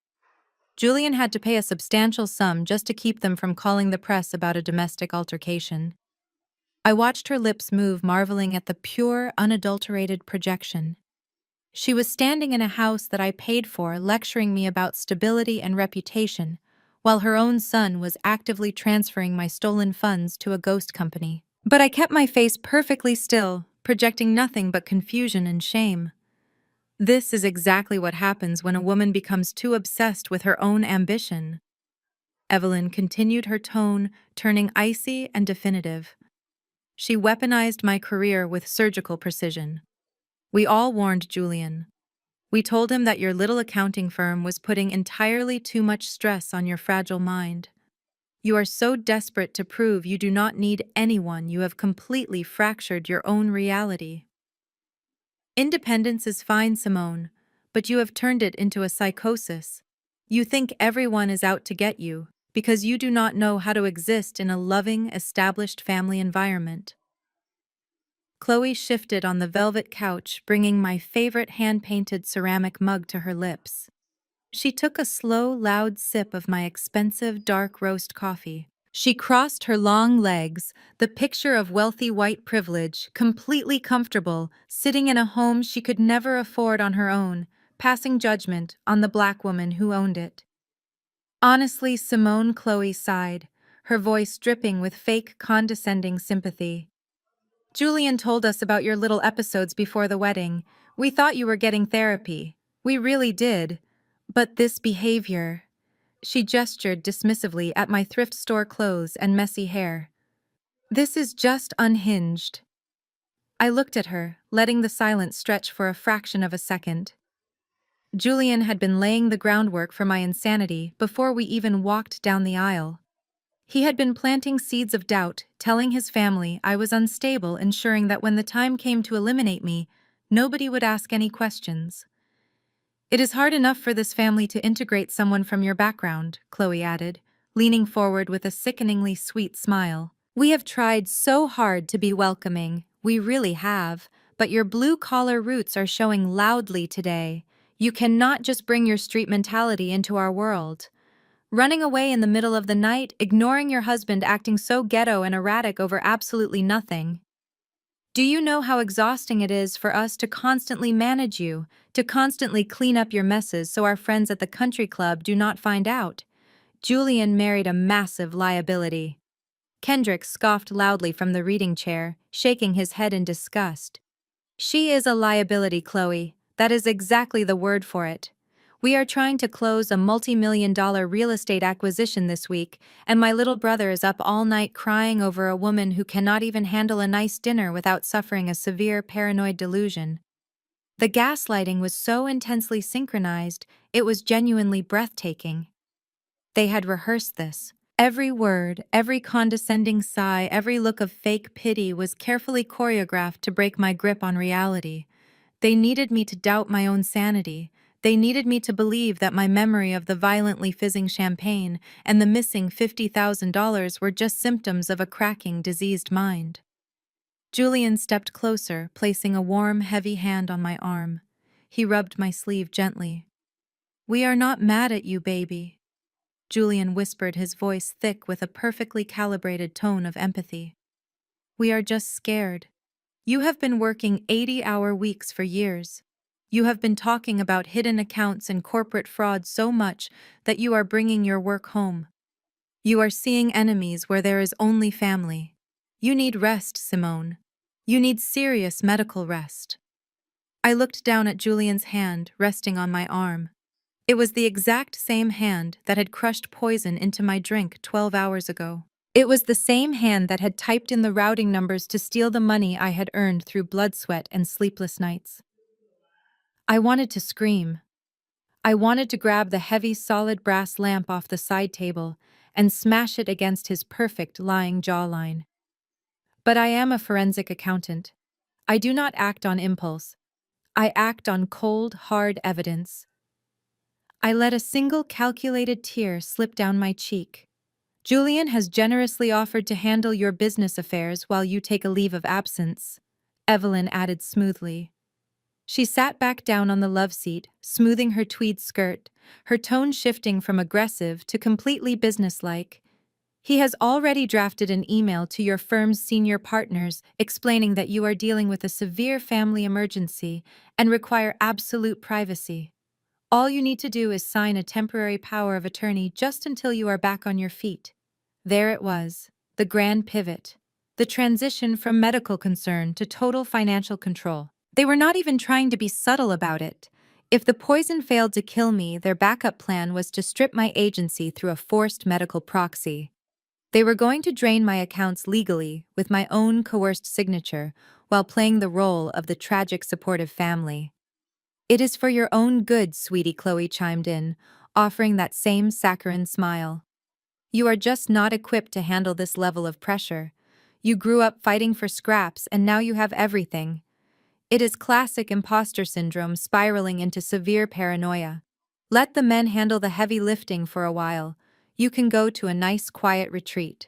Julian had to pay a substantial sum just to keep them from calling the press about a domestic altercation. I watched her lips move, marveling at the pure, unadulterated projection. She was standing in a house that I paid for, lecturing me about stability and reputation, while her own son was actively transferring my stolen funds to a ghost company. But I kept my face perfectly still, projecting nothing but confusion and shame. This is exactly what happens when a woman becomes too obsessed with her own ambition. Evelyn continued, her tone turning icy and definitive. She weaponized my career with surgical precision. "We all warned Julian. We told him that your little accounting firm was putting entirely too much stress on your fragile mind. You are so desperate to prove you do not need anyone, you have completely fractured your own reality. Independence is fine, Simone, but you have turned it into a psychosis. You think everyone is out to get you because you do not know how to exist in a loving, established family environment. Chloe shifted on the velvet couch, bringing my favorite hand-painted ceramic mug to her lips. She took a slow, loud sip of my expensive dark roast coffee. She crossed her long legs, the picture of wealthy white privilege, completely comfortable, sitting in a home she could never afford on her own, passing judgment on the black woman who owned it. Honestly, Simone, Chloe sighed, her voice dripping with fake condescending sympathy. Julian told us about your little episodes before the wedding. We thought you were getting therapy. We really did. But this behavior... She gestured dismissively at my thrift store clothes and messy hair. This is just unhinged. I looked at her, letting the silence stretch for a fraction of a second. Julian had been laying the groundwork for my insanity before we even walked down the aisle. He had been planting seeds of doubt, telling his family I was unstable, ensuring that when the time came to eliminate me, nobody would ask any questions. It is hard enough for this family to integrate someone from your background, Chloe added, leaning forward with a sickeningly sweet smile. We have tried so hard to be welcoming, we really have, but your blue-collar roots are showing loudly today. You cannot just bring your street mentality into our world. Running away in the middle of the night, ignoring your husband acting so ghetto and erratic over absolutely nothing. Do you know how exhausting it is for us to constantly manage you, to constantly clean up your messes so our friends at the country club do not find out? Julian married a massive liability. Kendrick scoffed loudly from the reading chair, shaking his head in disgust. She is a liability, Chloe. That is exactly the word for it. We are trying to close a multi-million-dollar real estate acquisition this week, and my little brother is up all night crying over a woman who cannot even handle a nice dinner without suffering a severe paranoid delusion. The gaslighting was so intensely synchronized, it was genuinely breathtaking. They had rehearsed this. Every word, every condescending sigh, every look of fake pity was carefully choreographed to break my grip on reality. They needed me to doubt my own sanity. They needed me to believe that my memory of the violently fizzing champagne and the missing $50,000 were just symptoms of a cracking, diseased mind. Julian stepped closer, placing a warm, heavy hand on my arm. He rubbed my sleeve gently. "We are not mad at you, baby," Julian whispered, his voice thick with a perfectly calibrated tone of empathy. "We are just scared. You have been working 80-hour weeks for years. You have been talking about hidden accounts and corporate fraud so much that you are bringing your work home. You are seeing enemies where there is only family. You need rest, Simone. You need serious medical rest." I looked down at Julian's hand resting on my arm. It was the exact same hand that had crushed poison into my drink 12 hours ago. It was the same hand that had typed in the routing numbers to steal the money I had earned through blood, sweat, and sleepless nights. I wanted to scream. I wanted to grab the heavy, solid brass lamp off the side table and smash it against his perfect, lying jawline. But I am a forensic accountant. I do not act on impulse. I act on cold, hard evidence. I let a single calculated tear slip down my cheek. Julian has generously offered to handle your business affairs while you take a leave of absence, Evelyn added smoothly. She sat back down on the love seat, smoothing her tweed skirt, her tone shifting from aggressive to completely businesslike. He has already drafted an email to your firm's senior partners explaining that you are dealing with a severe family emergency and require absolute privacy. All you need to do is sign a temporary power of attorney just until you are back on your feet. There it was, the grand pivot, the transition from medical concern to total financial control. They were not even trying to be subtle about it. If the poison failed to kill me, their backup plan was to strip my agency through a forced medical proxy. They were going to drain my accounts legally with my own coerced signature while playing the role of the tragic supportive family. It is for your own good, sweetie, Chloe chimed in, offering that same saccharine smile. You are just not equipped to handle this level of pressure. You grew up fighting for scraps and now you have everything. It is classic imposter syndrome spiraling into severe paranoia. Let the men handle the heavy lifting for a while. You can go to a nice quiet retreat.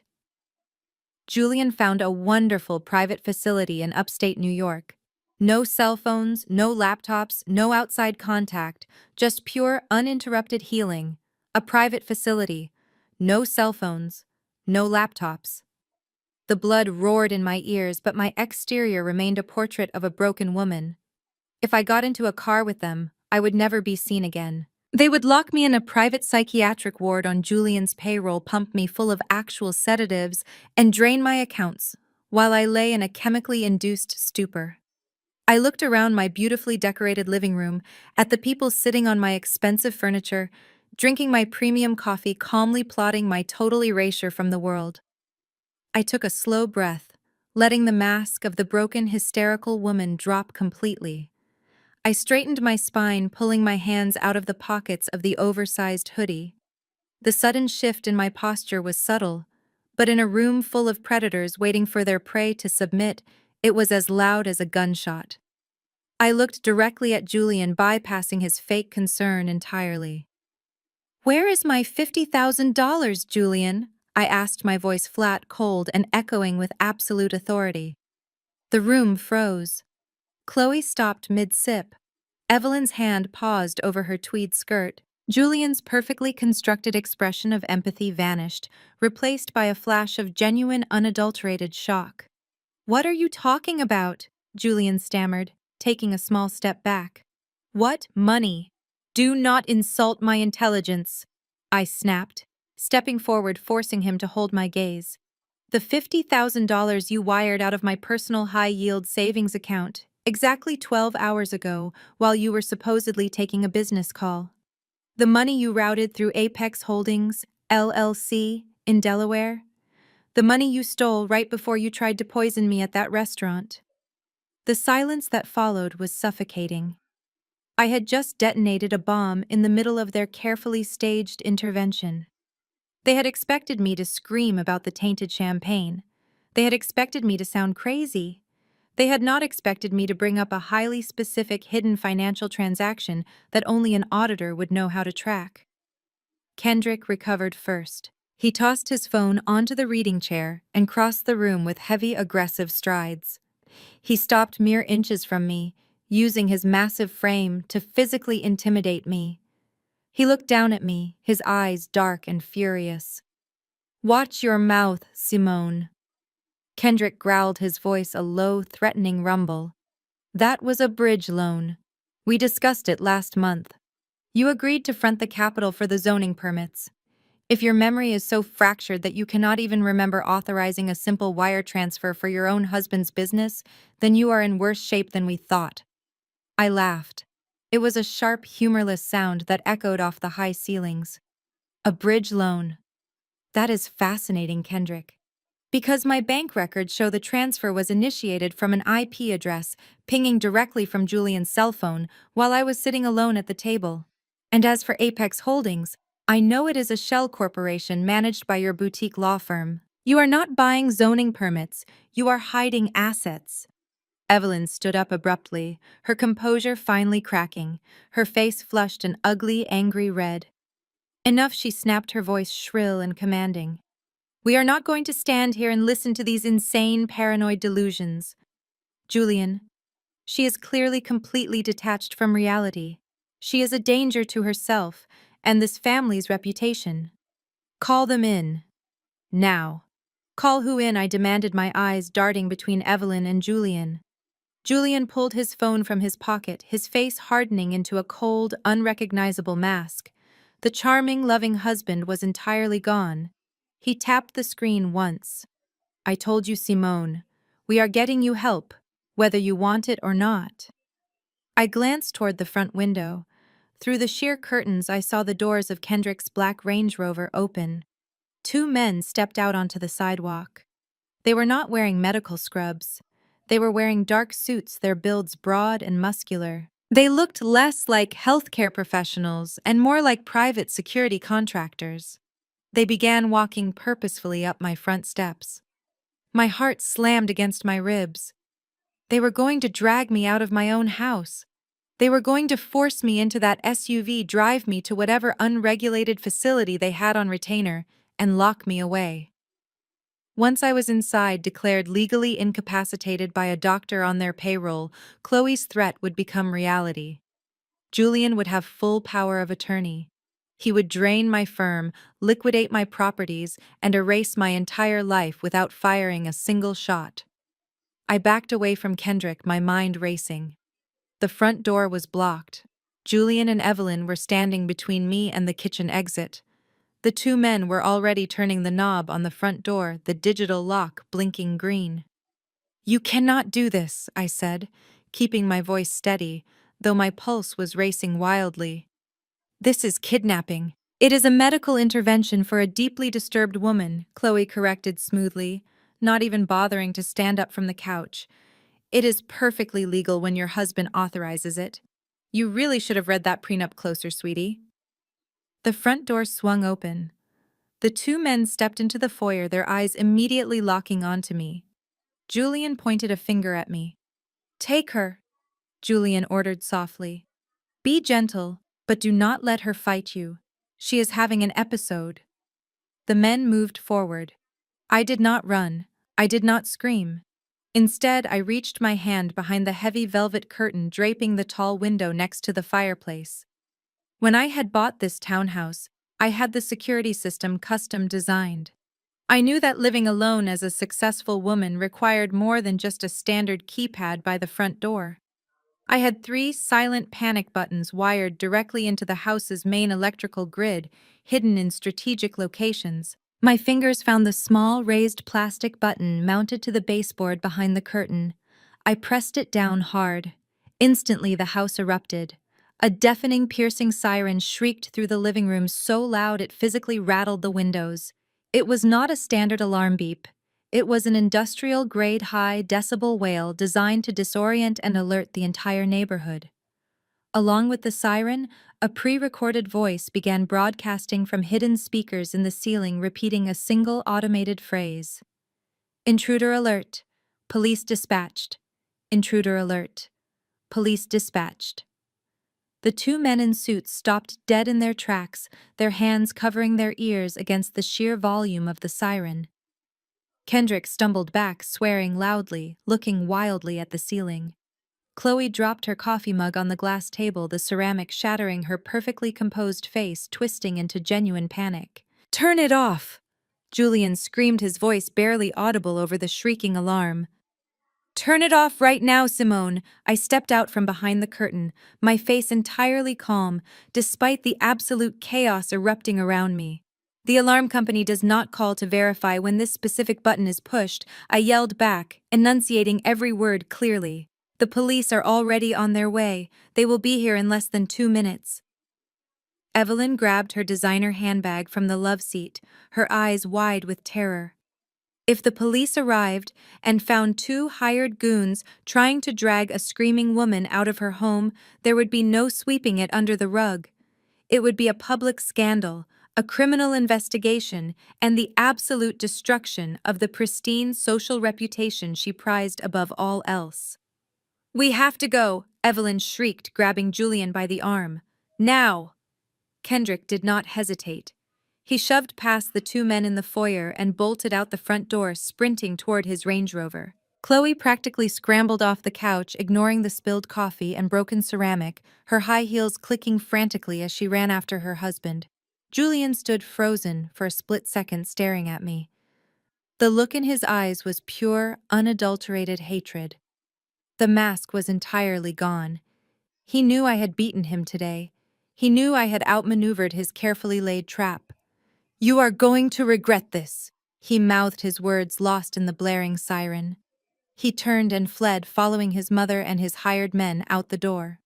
Julian found a wonderful private facility in upstate New York. No cell phones, no laptops, no outside contact, just pure, uninterrupted healing. A private facility. No cell phones, no laptops. The blood roared in my ears, but my exterior remained a portrait of a broken woman. If I got into a car with them, I would never be seen again. They would lock me in a private psychiatric ward on Julian's payroll, pump me full of actual sedatives, and drain my accounts, while I lay in a chemically induced stupor. I looked around my beautifully decorated living room, at the people sitting on my expensive furniture, drinking my premium coffee, calmly plotting my total erasure from the world. I took a slow breath, letting the mask of the broken, hysterical woman drop completely. I straightened my spine, pulling my hands out of the pockets of the oversized hoodie. The sudden shift in my posture was subtle, but in a room full of predators waiting for their prey to submit, it was as loud as a gunshot. I looked directly at Julian, bypassing his fake concern entirely. "Where is my $50,000, Julian?" I asked, my voice flat, cold, and echoing with absolute authority. The room froze. Chloe stopped mid-sip. Evelyn's hand paused over her tweed skirt. Julian's perfectly constructed expression of empathy vanished, replaced by a flash of genuine, unadulterated shock. "What are you talking about?" Julian stammered, taking a small step back. "What money? Do not insult my intelligence," I snapped, stepping forward, forcing him to hold my gaze. "The $50,000 you wired out of my personal high-yield savings account, exactly 12 hours ago, while you were supposedly taking a business call. The money you routed through Apex Holdings, LLC, in Delaware. The money you stole right before you tried to poison me at that restaurant." The silence that followed was suffocating. I had just detonated a bomb in the middle of their carefully staged intervention. They had expected me to scream about the tainted champagne. They had expected me to sound crazy. They had not expected me to bring up a highly specific hidden financial transaction that only an auditor would know how to track. Kendrick recovered first. He tossed his phone onto the reading chair and crossed the room with heavy, aggressive strides. He stopped mere inches from me, using his massive frame to physically intimidate me. He looked down at me, his eyes dark and furious. "Watch your mouth, Simone." Kendrick growled, his voice a low, threatening rumble. "That was a bridge loan. We discussed it last month. You agreed to front the capital for the zoning permits. If your memory is so fractured that you cannot even remember authorizing a simple wire transfer for your own husband's business, then you are in worse shape than we thought." I laughed. It was a sharp, humorless sound that echoed off the high ceilings. "A bridge loan. That is fascinating, Kendrick. Because my bank records show the transfer was initiated from an IP address, pinging directly from Julian's cell phone while I was sitting alone at the table. And as for Apex Holdings, I know it is a shell corporation managed by your boutique law firm. You are not buying zoning permits, you are hiding assets." Evelyn stood up abruptly, her composure finally cracking, her face flushed an ugly, angry red. "Enough," she snapped, her voice shrill and commanding. "We are not going to stand here and listen to these insane, paranoid delusions. Julian, she is clearly completely detached from reality. She is a danger to herself and this family's reputation. Call them in. Now." "Call who in?" I demanded, my eyes darting between Evelyn and Julian. Julian pulled his phone from his pocket, his face hardening into a cold, unrecognizable mask. The charming, loving husband was entirely gone. He tapped the screen once. "I told you, Simone. We are getting you help, whether you want it or not." I glanced toward the front window. Through the sheer curtains, I saw the doors of Kendrick's black Range Rover open. Two men stepped out onto the sidewalk. They were not wearing medical scrubs. They were wearing dark suits, their builds broad and muscular. They looked less like healthcare professionals and more like private security contractors. They began walking purposefully up my front steps. My heart slammed against my ribs. They were going to drag me out of my own house. They were going to force me into that SUV, drive me to whatever unregulated facility they had on retainer, and lock me away. Once I was inside, declared legally incapacitated by a doctor on their payroll, Chloe's threat would become reality. Julian would have full power of attorney. He would drain my firm, liquidate my properties, and erase my entire life without firing a single shot. I backed away from Kendrick, my mind racing. The front door was blocked. Julian and Evelyn were standing between me and the kitchen exit. The two men were already turning the knob on the front door, the digital lock blinking green. "You cannot do this," I said, keeping my voice steady, though my pulse was racing wildly. "This is kidnapping." "It is a medical intervention for a deeply disturbed woman," Chloe corrected smoothly, not even bothering to stand up from the couch. "It is perfectly legal when your husband authorizes it. You really should have read that prenup closer, sweetie." The front door swung open. The two men stepped into the foyer, their eyes immediately locking onto me. Julian pointed a finger at me. "Take her," Julian ordered softly. "Be gentle, but do not let her fight you. She is having an episode." The men moved forward. I did not run. I did not scream. Instead, I reached my hand behind the heavy velvet curtain draping the tall window next to the fireplace. When I had bought this townhouse, I had the security system custom designed. I knew that living alone as a successful woman required more than just a standard keypad by the front door. I had 3 silent panic buttons wired directly into the house's main electrical grid, hidden in strategic locations. My fingers found the small, raised plastic button mounted to the baseboard behind the curtain. I pressed it down hard. Instantly, the house erupted. A deafening, piercing siren shrieked through the living room so loud it physically rattled the windows. It was not a standard alarm beep. It was an industrial-grade high-decibel wail designed to disorient and alert the entire neighborhood. Along with the siren, a pre-recorded voice began broadcasting from hidden speakers in the ceiling, repeating a single automated phrase. "Intruder alert. Police dispatched. Intruder alert. Police dispatched." The two men in suits stopped dead in their tracks, their hands covering their ears against the sheer volume of the siren. Kendrick stumbled back, swearing loudly, looking wildly at the ceiling. Chloe dropped her coffee mug on the glass table, the ceramic shattering her perfectly composed face, twisting into genuine panic. "Turn it off!" Julian screamed, his voice barely audible over the shrieking alarm. "Turn it off right now, Simone!" I stepped out from behind the curtain, my face entirely calm, despite the absolute chaos erupting around me. "The alarm company does not call to verify when this specific button is pushed," I yelled back, enunciating every word clearly. "The police are already on their way. They will be here in less than 2 minutes." Evelyn grabbed her designer handbag from the love seat, her eyes wide with terror. If the police arrived and found 2 hired goons trying to drag a screaming woman out of her home, there would be no sweeping it under the rug. It would be a public scandal, a criminal investigation, and the absolute destruction of the pristine social reputation she prized above all else. "We have to go," Evelyn shrieked, grabbing Julian by the arm. "Now!" Kendrick did not hesitate. He shoved past the 2 men in the foyer and bolted out the front door, sprinting toward his Range Rover. Chloe practically scrambled off the couch, ignoring the spilled coffee and broken ceramic, her high heels clicking frantically as she ran after her husband. Julian stood frozen for a split second, staring at me. The look in his eyes was pure, unadulterated hatred. The mask was entirely gone. He knew I had beaten him today. He knew I had outmaneuvered his carefully laid trap. "You are going to regret this," he mouthed, his words lost in the blaring siren. He turned and fled, following his mother and his hired men out the door.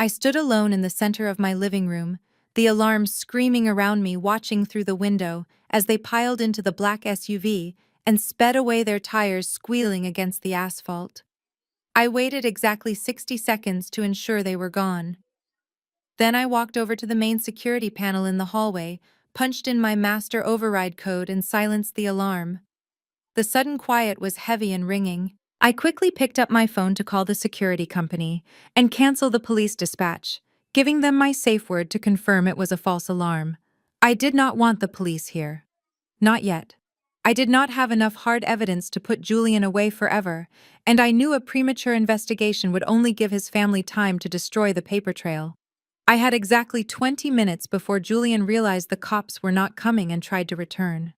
I stood alone in the center of my living room, the alarms screaming around me, watching through the window as they piled into the black SUV and sped away, their tires squealing against the asphalt. I waited exactly 60 seconds to ensure they were gone. Then I walked over to the main security panel in the hallway, punched in my master override code, and silenced the alarm. The sudden quiet was heavy and ringing. I quickly picked up my phone to call the security company and cancel the police dispatch, giving them my safe word to confirm it was a false alarm. I did not want the police here. Not yet. I did not have enough hard evidence to put Julian away forever, and I knew a premature investigation would only give his family time to destroy the paper trail. I had exactly 20 minutes before Julian realized the cops were not coming and tried to return.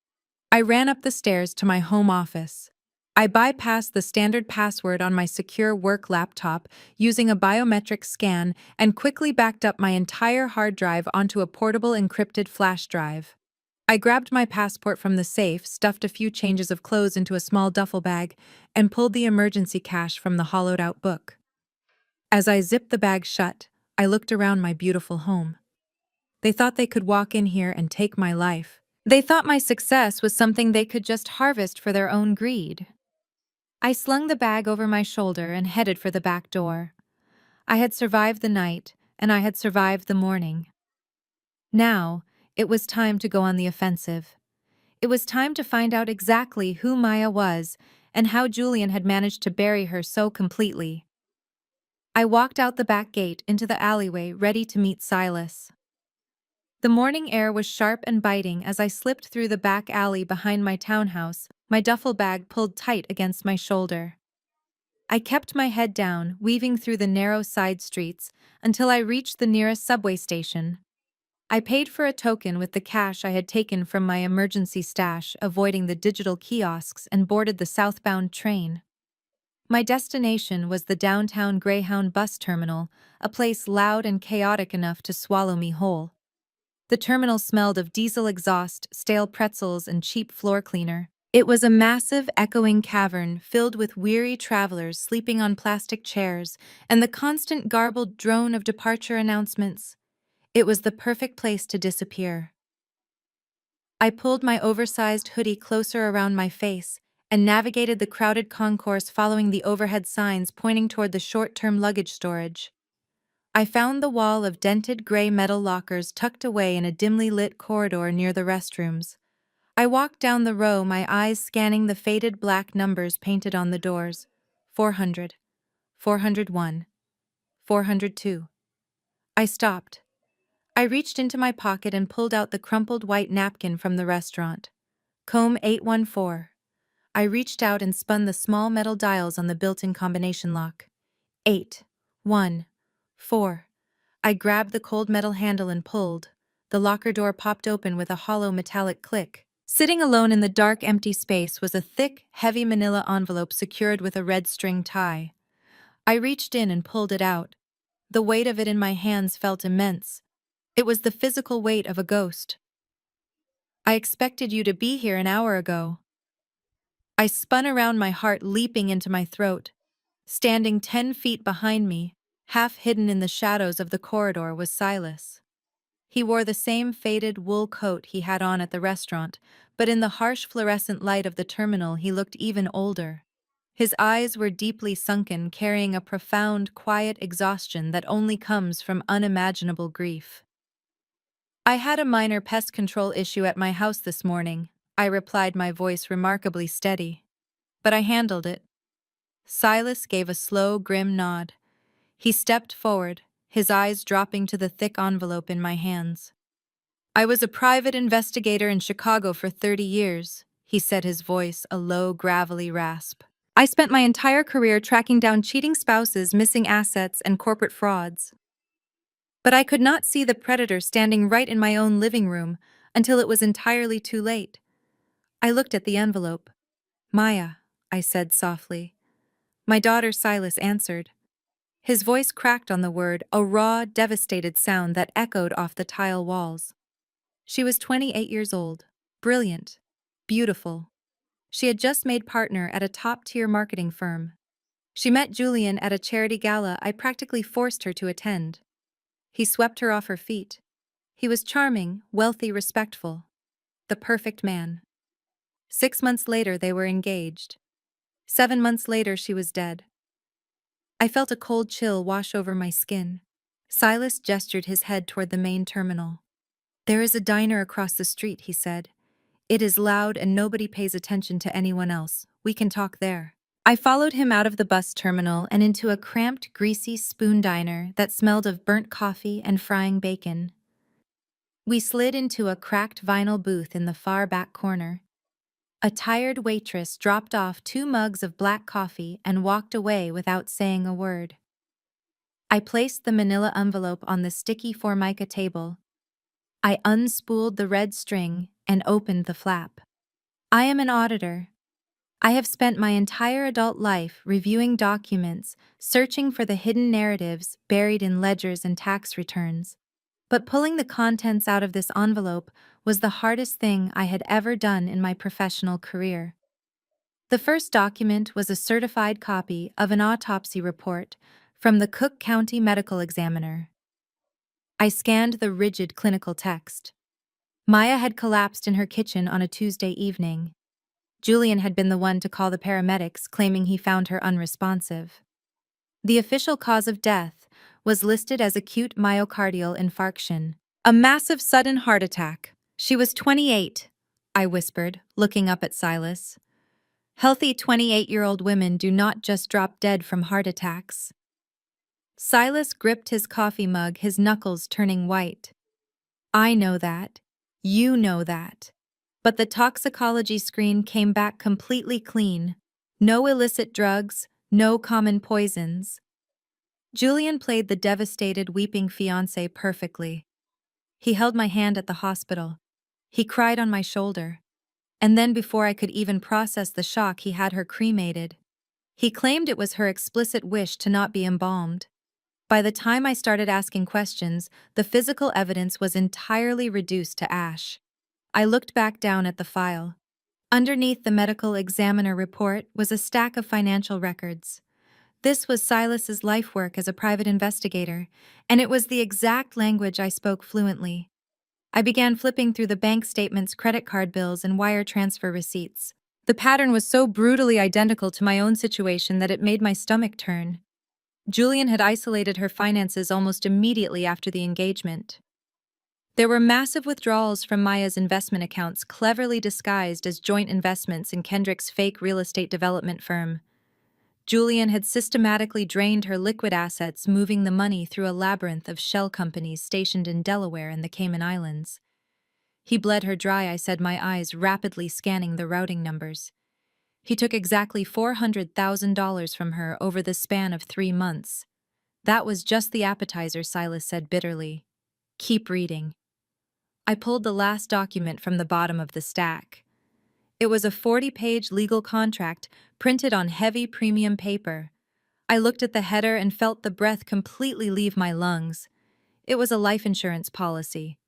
I ran up the stairs to my home office. I bypassed the standard password on my secure work laptop using a biometric scan and quickly backed up my entire hard drive onto a portable encrypted flash drive. I grabbed my passport from the safe, stuffed a few changes of clothes into a small duffel bag, and pulled the emergency cache from the hollowed-out book. As I zipped the bag shut, I looked around my beautiful home. They thought they could walk in here and take my life. They thought my success was something they could just harvest for their own greed. I slung the bag over my shoulder and headed for the back door. I had survived the night, and I had survived the morning. Now, it was time to go on the offensive. It was time to find out exactly who Maya was and how Julian had managed to bury her so completely. I walked out the back gate into the alleyway, ready to meet Silas. The morning air was sharp and biting as I slipped through the back alley behind my townhouse, my duffel bag pulled tight against my shoulder. I kept my head down, weaving through the narrow side streets, until I reached the nearest subway station. I paid for a token with the cash I had taken from my emergency stash, avoiding the digital kiosks, and boarded the southbound train. My destination was the downtown Greyhound bus terminal, a place loud and chaotic enough to swallow me whole. The terminal smelled of diesel exhaust, stale pretzels, and cheap floor cleaner. It was a massive, echoing cavern filled with weary travelers sleeping on plastic chairs and the constant garbled drone of departure announcements. It was the perfect place to disappear. I pulled my oversized hoodie closer around my face and navigated the crowded concourse following the overhead signs pointing toward the short-term luggage storage. I found the wall of dented gray metal lockers tucked away in a dimly lit corridor near the restrooms. I walked down the row, my eyes scanning the faded black numbers painted on the doors. 400, 401, 402. I stopped. I reached into my pocket and pulled out the crumpled white napkin from the restaurant. Comb 814. I reached out and spun the small metal dials on the built-in combination lock. 8, 1, 4. I grabbed the cold metal handle and pulled. The locker door popped open with a hollow metallic click. Sitting alone in the dark, empty space was a thick, heavy manila envelope secured with a red string tie. I reached in and pulled it out. The weight of it in my hands felt immense. It was the physical weight of a ghost. I expected you to be here an hour ago. I spun around, my heart leaping into my throat. Standing 10 feet behind me, half hidden in the shadows of the corridor, was Silas. He wore the same faded wool coat he had on at the restaurant, but in the harsh fluorescent light of the terminal he looked even older. His eyes were deeply sunken, carrying a profound, quiet exhaustion that only comes from unimaginable grief. "I had a minor pest control issue at my house this morning," I replied, my voice remarkably steady. "But I handled it." Silas gave a slow, grim nod. He stepped forward, his eyes dropping to the thick envelope in my hands. "I was a private investigator in Chicago for 30 years, he said, his voice a low, gravelly rasp. "I spent my entire career tracking down cheating spouses, missing assets, and corporate frauds. But I could not see the predator standing right in my own living room until it was entirely too late. I looked at the envelope. 'Maya,' I said softly. My daughter Silas answered. His voice cracked on the word, a raw, devastated sound that echoed off the tile walls. She was 28 years old, brilliant, beautiful. She had just made partner at a top-tier marketing firm. She met Julian at a charity gala I practically forced her to attend. He swept her off her feet. He was charming, wealthy, respectful. The perfect man. 6 months later, they were engaged. 7 months later, she was dead. I felt a cold chill wash over my skin. Silas gestured his head toward the main terminal. "There is a diner across the street," he said. "It is loud and nobody pays attention to anyone else. We can talk there." I followed him out of the bus terminal and into a cramped, greasy spoon diner that smelled of burnt coffee and frying bacon. We slid into a cracked vinyl booth in the far back corner. A tired waitress dropped off 2 mugs of black coffee and walked away without saying a word. I placed the manila envelope on the sticky Formica table. I unspooled the red string and opened the flap. "I am an auditor. I have spent my entire adult life reviewing documents, searching for the hidden narratives buried in ledgers and tax returns. But pulling the contents out of this envelope was the hardest thing I had ever done in my professional career." The first document was a certified copy of an autopsy report from the Cook County Medical Examiner. I scanned the rigid clinical text. Maya had collapsed in her kitchen on a Tuesday evening. Julian had been the one to call the paramedics, claiming he found her unresponsive. The official cause of death was listed as acute myocardial infarction, a massive sudden heart attack. "She was 28, I whispered, looking up at Silas. "Healthy 28-year-old women do not just drop dead from heart attacks." Silas gripped his coffee mug, his knuckles turning white. "I know that. You know that." But the toxicology screen came back completely clean. No illicit drugs, no common poisons. Julian played the devastated, weeping fiancé perfectly. He held my hand at the hospital. He cried on my shoulder. And then, before I could even process the shock, he had her cremated. He claimed it was her explicit wish to not be embalmed. By the time I started asking questions, the physical evidence was entirely reduced to ash. I looked back down at the file. Underneath the medical examiner report was a stack of financial records. This was Silas's life work as a private investigator, and it was the exact language I spoke fluently. I began flipping through the bank statements, credit card bills, and wire transfer receipts. The pattern was so brutally identical to my own situation that it made my stomach turn. Julian had isolated her finances almost immediately after the engagement. There were massive withdrawals from Maya's investment accounts, cleverly disguised as joint investments in Kendrick's fake real estate development firm. Julian had systematically drained her liquid assets, moving the money through a labyrinth of shell companies stationed in Delaware and the Cayman Islands. "He bled her dry," I said, my eyes rapidly scanning the routing numbers. "He took exactly $400,000 from her over the span of 3 months. That was just the appetizer," Silas said bitterly. "Keep reading." I pulled the last document from the bottom of the stack. It was a 40-page legal contract printed on heavy premium paper. I looked at the header and felt the breath completely leave my lungs. It was a life insurance policy.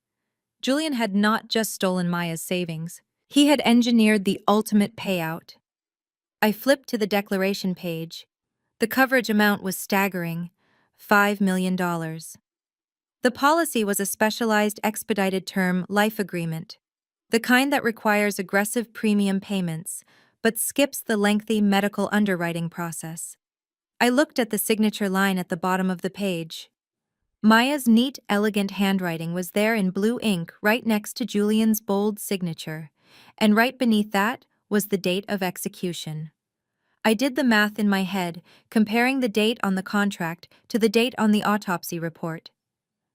Julian had not just stolen Maya's savings. He had engineered the ultimate payout. I flipped to the declaration page. The coverage amount was staggering: $5 million. The policy was a specialized expedited term life agreement, the kind that requires aggressive premium payments, but skips the lengthy medical underwriting process. I looked at the signature line at the bottom of the page. Maya's neat, elegant handwriting was there in blue ink right next to Julian's bold signature, and right beneath that was the date of execution. I did the math in my head, comparing the date on the contract to the date on the autopsy report.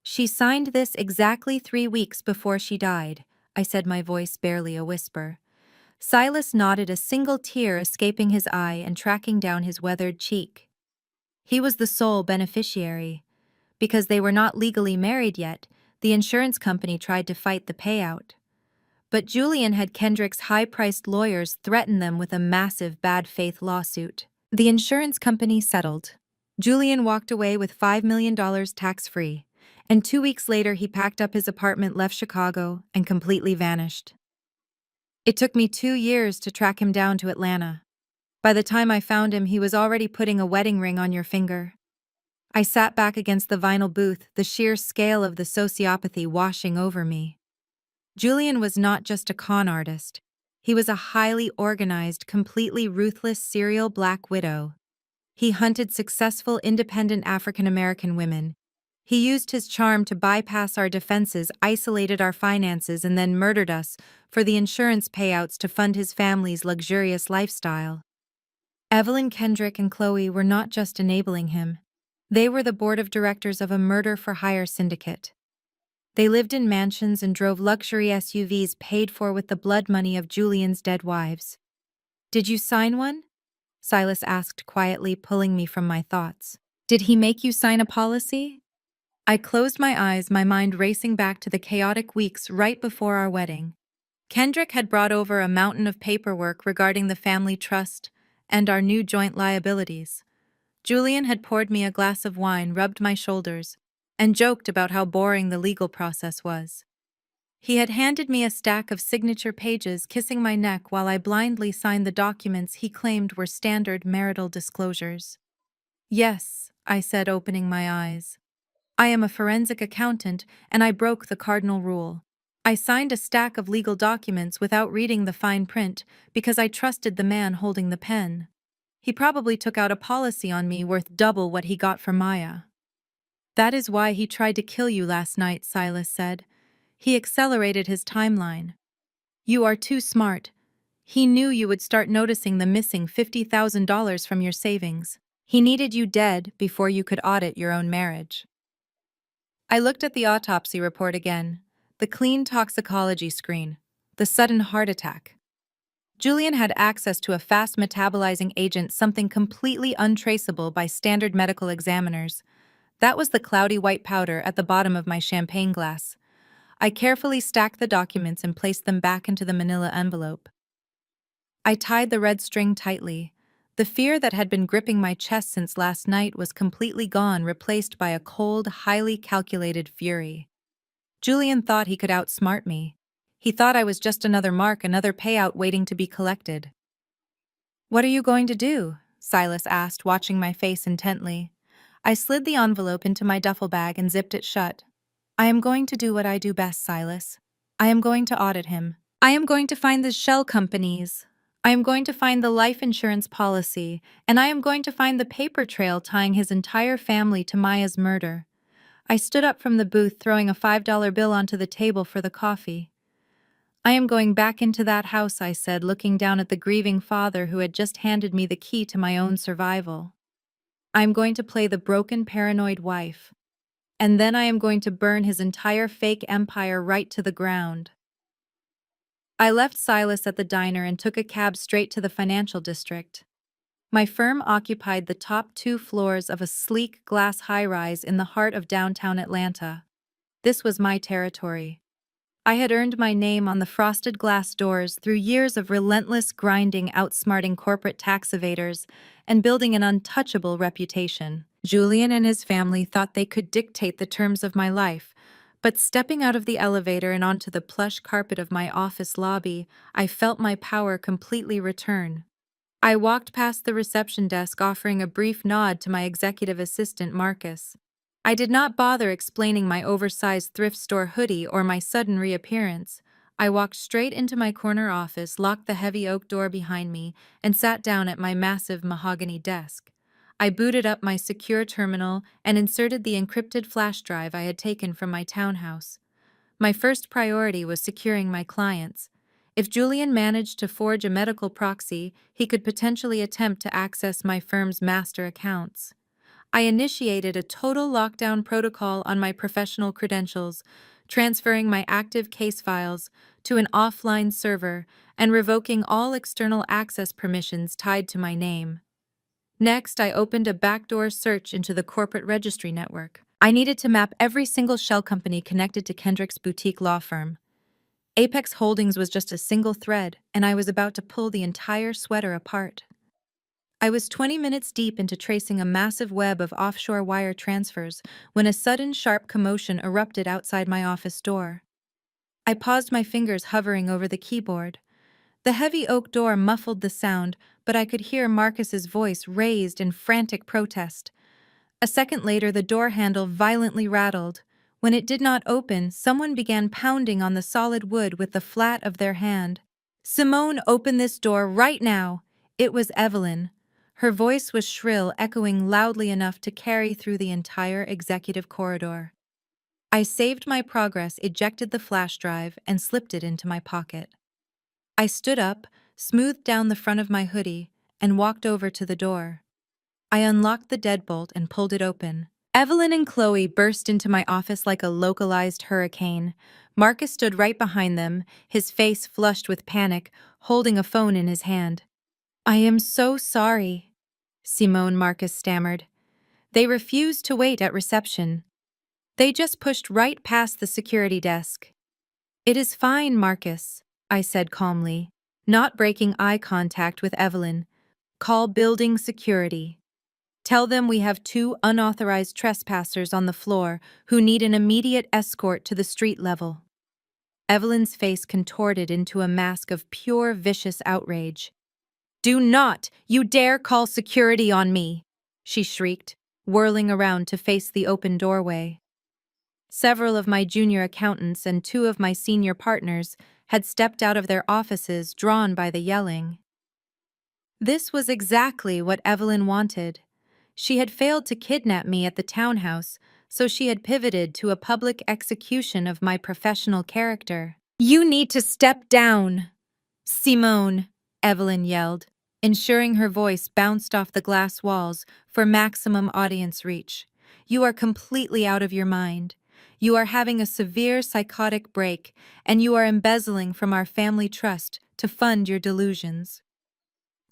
"She signed this exactly 3 weeks before she died," I said, my voice barely a whisper. Silas nodded, a single tear escaping his eye and tracking down his weathered cheek. He was the sole beneficiary. Because they were not legally married yet, the insurance company tried to fight the payout. But Julian had Kendrick's high-priced lawyers threaten them with a massive bad faith lawsuit. The insurance company settled. Julian walked away with $5 million tax-free, and 2 weeks later he packed up his apartment, left Chicago, and completely vanished. It took me 2 years to track him down to Atlanta. By the time I found him, he was already putting a wedding ring on your finger. I sat back against the vinyl booth, the sheer scale of the sociopathy washing over me. Julian was not just a con artist. He was a highly organized, completely ruthless serial black widow. He hunted successful independent African American women. He used his charm to bypass our defenses, isolated our finances, and then murdered us for the insurance payouts to fund his family's luxurious lifestyle. Evelyn Kendrick and Chloe were not just enabling him. They were the board of directors of a murder-for-hire syndicate. They lived in mansions and drove luxury SUVs paid for with the blood money of Julian's dead wives. "Did you sign one?" Silas asked quietly, pulling me from my thoughts. "Did he make you sign a policy?" I closed my eyes, my mind racing back to the chaotic weeks right before our wedding. Kendrick had brought over a mountain of paperwork regarding the family trust and our new joint liabilities. Julian had poured me a glass of wine, rubbed my shoulders, and joked about how boring the legal process was. He had handed me a stack of signature pages, kissing my neck while I blindly signed the documents he claimed were standard marital disclosures. "Yes," I said, opening my eyes. "I am a forensic accountant, and I broke the cardinal rule. I signed a stack of legal documents without reading the fine print because I trusted the man holding the pen. He probably took out a policy on me worth double what he got for Maya." "That is why he tried to kill you last night," Silas said. "He accelerated his timeline. You are too smart. He knew you would start noticing the missing $50,000 from your savings. He needed you dead before you could audit your own marriage." I looked at the autopsy report again, the clean toxicology screen, the sudden heart attack. Julian had access to a fast metabolizing agent, something completely untraceable by standard medical examiners. That was the cloudy white powder at the bottom of my champagne glass. I carefully stacked the documents and placed them back into the manila envelope. I tied the red string tightly. The fear that had been gripping my chest since last night was completely gone, replaced by a cold, highly calculated fury. Julian thought he could outsmart me. He thought I was just another mark, another payout waiting to be collected. "What are you going to do?" Silas asked, watching my face intently. I slid the envelope into my duffel bag and zipped it shut. "I am going to do what I do best, Silas. I am going to audit him. I am going to find the shell companies. I am going to find the life insurance policy, and I am going to find the paper trail tying his entire family to Maya's murder." I stood up from the booth, throwing a $5 bill onto the table for the coffee. "I am going back into that house," I said, looking down at the grieving father who had just handed me the key to my own survival. "I am going to play the broken, paranoid wife. And then I am going to burn his entire fake empire right to the ground." I left Silas at the diner and took a cab straight to the financial district. My firm occupied the top 2 floors of a sleek glass high-rise in the heart of downtown Atlanta. This was my territory. I had earned my name on the frosted glass doors through years of relentless grinding, outsmarting corporate tax evaders, and building an untouchable reputation. Julian and his family thought they could dictate the terms of my life, but stepping out of the elevator and onto the plush carpet of my office lobby, I felt my power completely return. I walked past the reception desk, offering a brief nod to my executive assistant, Marcus. I did not bother explaining my oversized thrift store hoodie or my sudden reappearance. I walked straight into my corner office, locked the heavy oak door behind me, and sat down at my massive mahogany desk. I booted up my secure terminal and inserted the encrypted flash drive I had taken from my townhouse. My first priority was securing my clients. If Julian managed to forge a medical proxy, he could potentially attempt to access my firm's master accounts. I initiated a total lockdown protocol on my professional credentials, transferring my active case files to an offline server and revoking all external access permissions tied to my name. Next, I opened a backdoor search into the corporate registry network. I needed to map every single shell company connected to Kendrick's boutique law firm. Apex Holdings was just a single thread, and I was about to pull the entire sweater apart. I was 20 minutes deep into tracing a massive web of offshore wire transfers when a sudden sharp commotion erupted outside my office door. I paused, my fingers hovering over the keyboard. The heavy oak door muffled the sound, but I could hear Marcus's voice raised in frantic protest. A second later, the door handle violently rattled. When it did not open, someone began pounding on the solid wood with the flat of their hand. "Simone, open this door right now!" It was Evelyn. Her voice was shrill, echoing loudly enough to carry through the entire executive corridor. I saved my progress, ejected the flash drive, and slipped it into my pocket. I stood up, smoothed down the front of my hoodie, and walked over to the door. I unlocked the deadbolt and pulled it open. Evelyn and Chloe burst into my office like a localized hurricane. Marcus stood right behind them, his face flushed with panic, holding a phone in his hand. "I am so sorry," Simone Marcus stammered. "They refused to wait at reception. They just pushed right past the security desk." "It is fine, Marcus," I said calmly, not breaking eye contact with Evelyn. "Call building security. Tell them we have 2 unauthorized trespassers on the floor who need an immediate escort to the street level." Evelyn's face contorted into a mask of pure vicious outrage. "Do not, you dare call security on me!" she shrieked, whirling around to face the open doorway. Several of my junior accountants and 2 of my senior partners had stepped out of their offices, drawn by the yelling. This was exactly what Evelyn wanted. She had failed to kidnap me at the townhouse, so she had pivoted to a public execution of my professional character. "You need to step down, Simone," Evelyn yelled, ensuring her voice bounced off the glass walls for maximum audience reach. "You are completely out of your mind. You are having a severe psychotic break, and you are embezzling from our family trust to fund your delusions."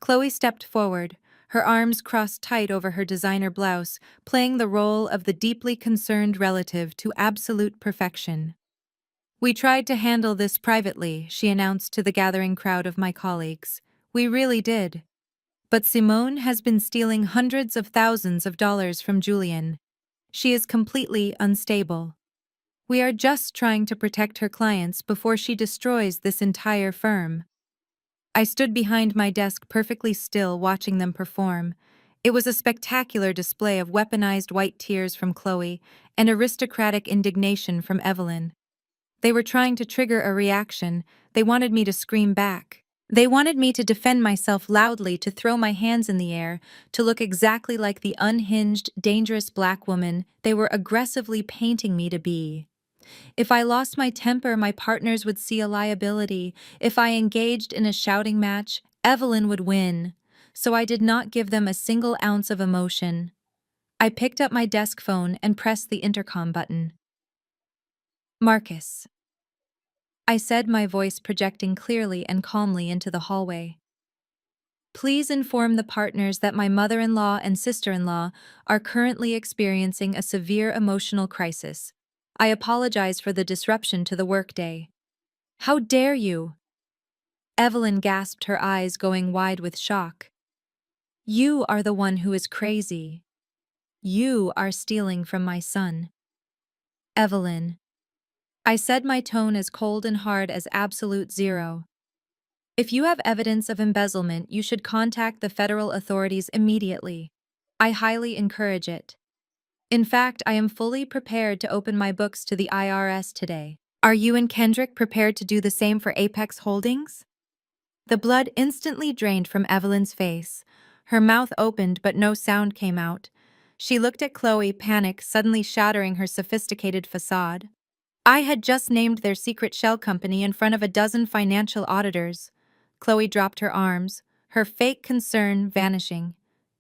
Chloe stepped forward, her arms crossed tight over her designer blouse, playing the role of the deeply concerned relative to absolute perfection. "We tried to handle this privately," she announced to the gathering crowd of my colleagues. "We really did. But Simone has been stealing hundreds of thousands of dollars from Julian. She is completely unstable. We are just trying to protect her clients before she destroys this entire firm." I stood behind my desk perfectly still, watching them perform. It was a spectacular display of weaponized white tears from Chloe and aristocratic indignation from Evelyn. They were trying to trigger a reaction. They wanted me to scream back. They wanted me to defend myself loudly, to throw my hands in the air, to look exactly like the unhinged, dangerous black woman they were aggressively painting me to be. If I lost my temper, my partners would see a liability. If I engaged in a shouting match, Evelyn would win. So I did not give them a single ounce of emotion. I picked up my desk phone and pressed the intercom button. "Marcus," I said, my voice projecting clearly and calmly into the hallway. "Please inform the partners that my mother-in-law and sister-in-law are currently experiencing a severe emotional crisis. I apologize for the disruption to the workday." "How dare you?" Evelyn gasped, her eyes going wide with shock. "You are the one who is crazy. You are stealing from my son." "Evelyn," I said, my tone as cold and hard as absolute zero. "If you have evidence of embezzlement, you should contact the federal authorities immediately. I highly encourage it. In fact, I am fully prepared to open my books to the IRS today. Are you and Kendrick prepared to do the same for Apex Holdings?" The blood instantly drained from Evelyn's face. Her mouth opened, but no sound came out. She looked at Chloe, panic suddenly shattering her sophisticated facade. I had just named their secret shell company in front of a dozen financial auditors. Chloe dropped her arms, her fake concern vanishing.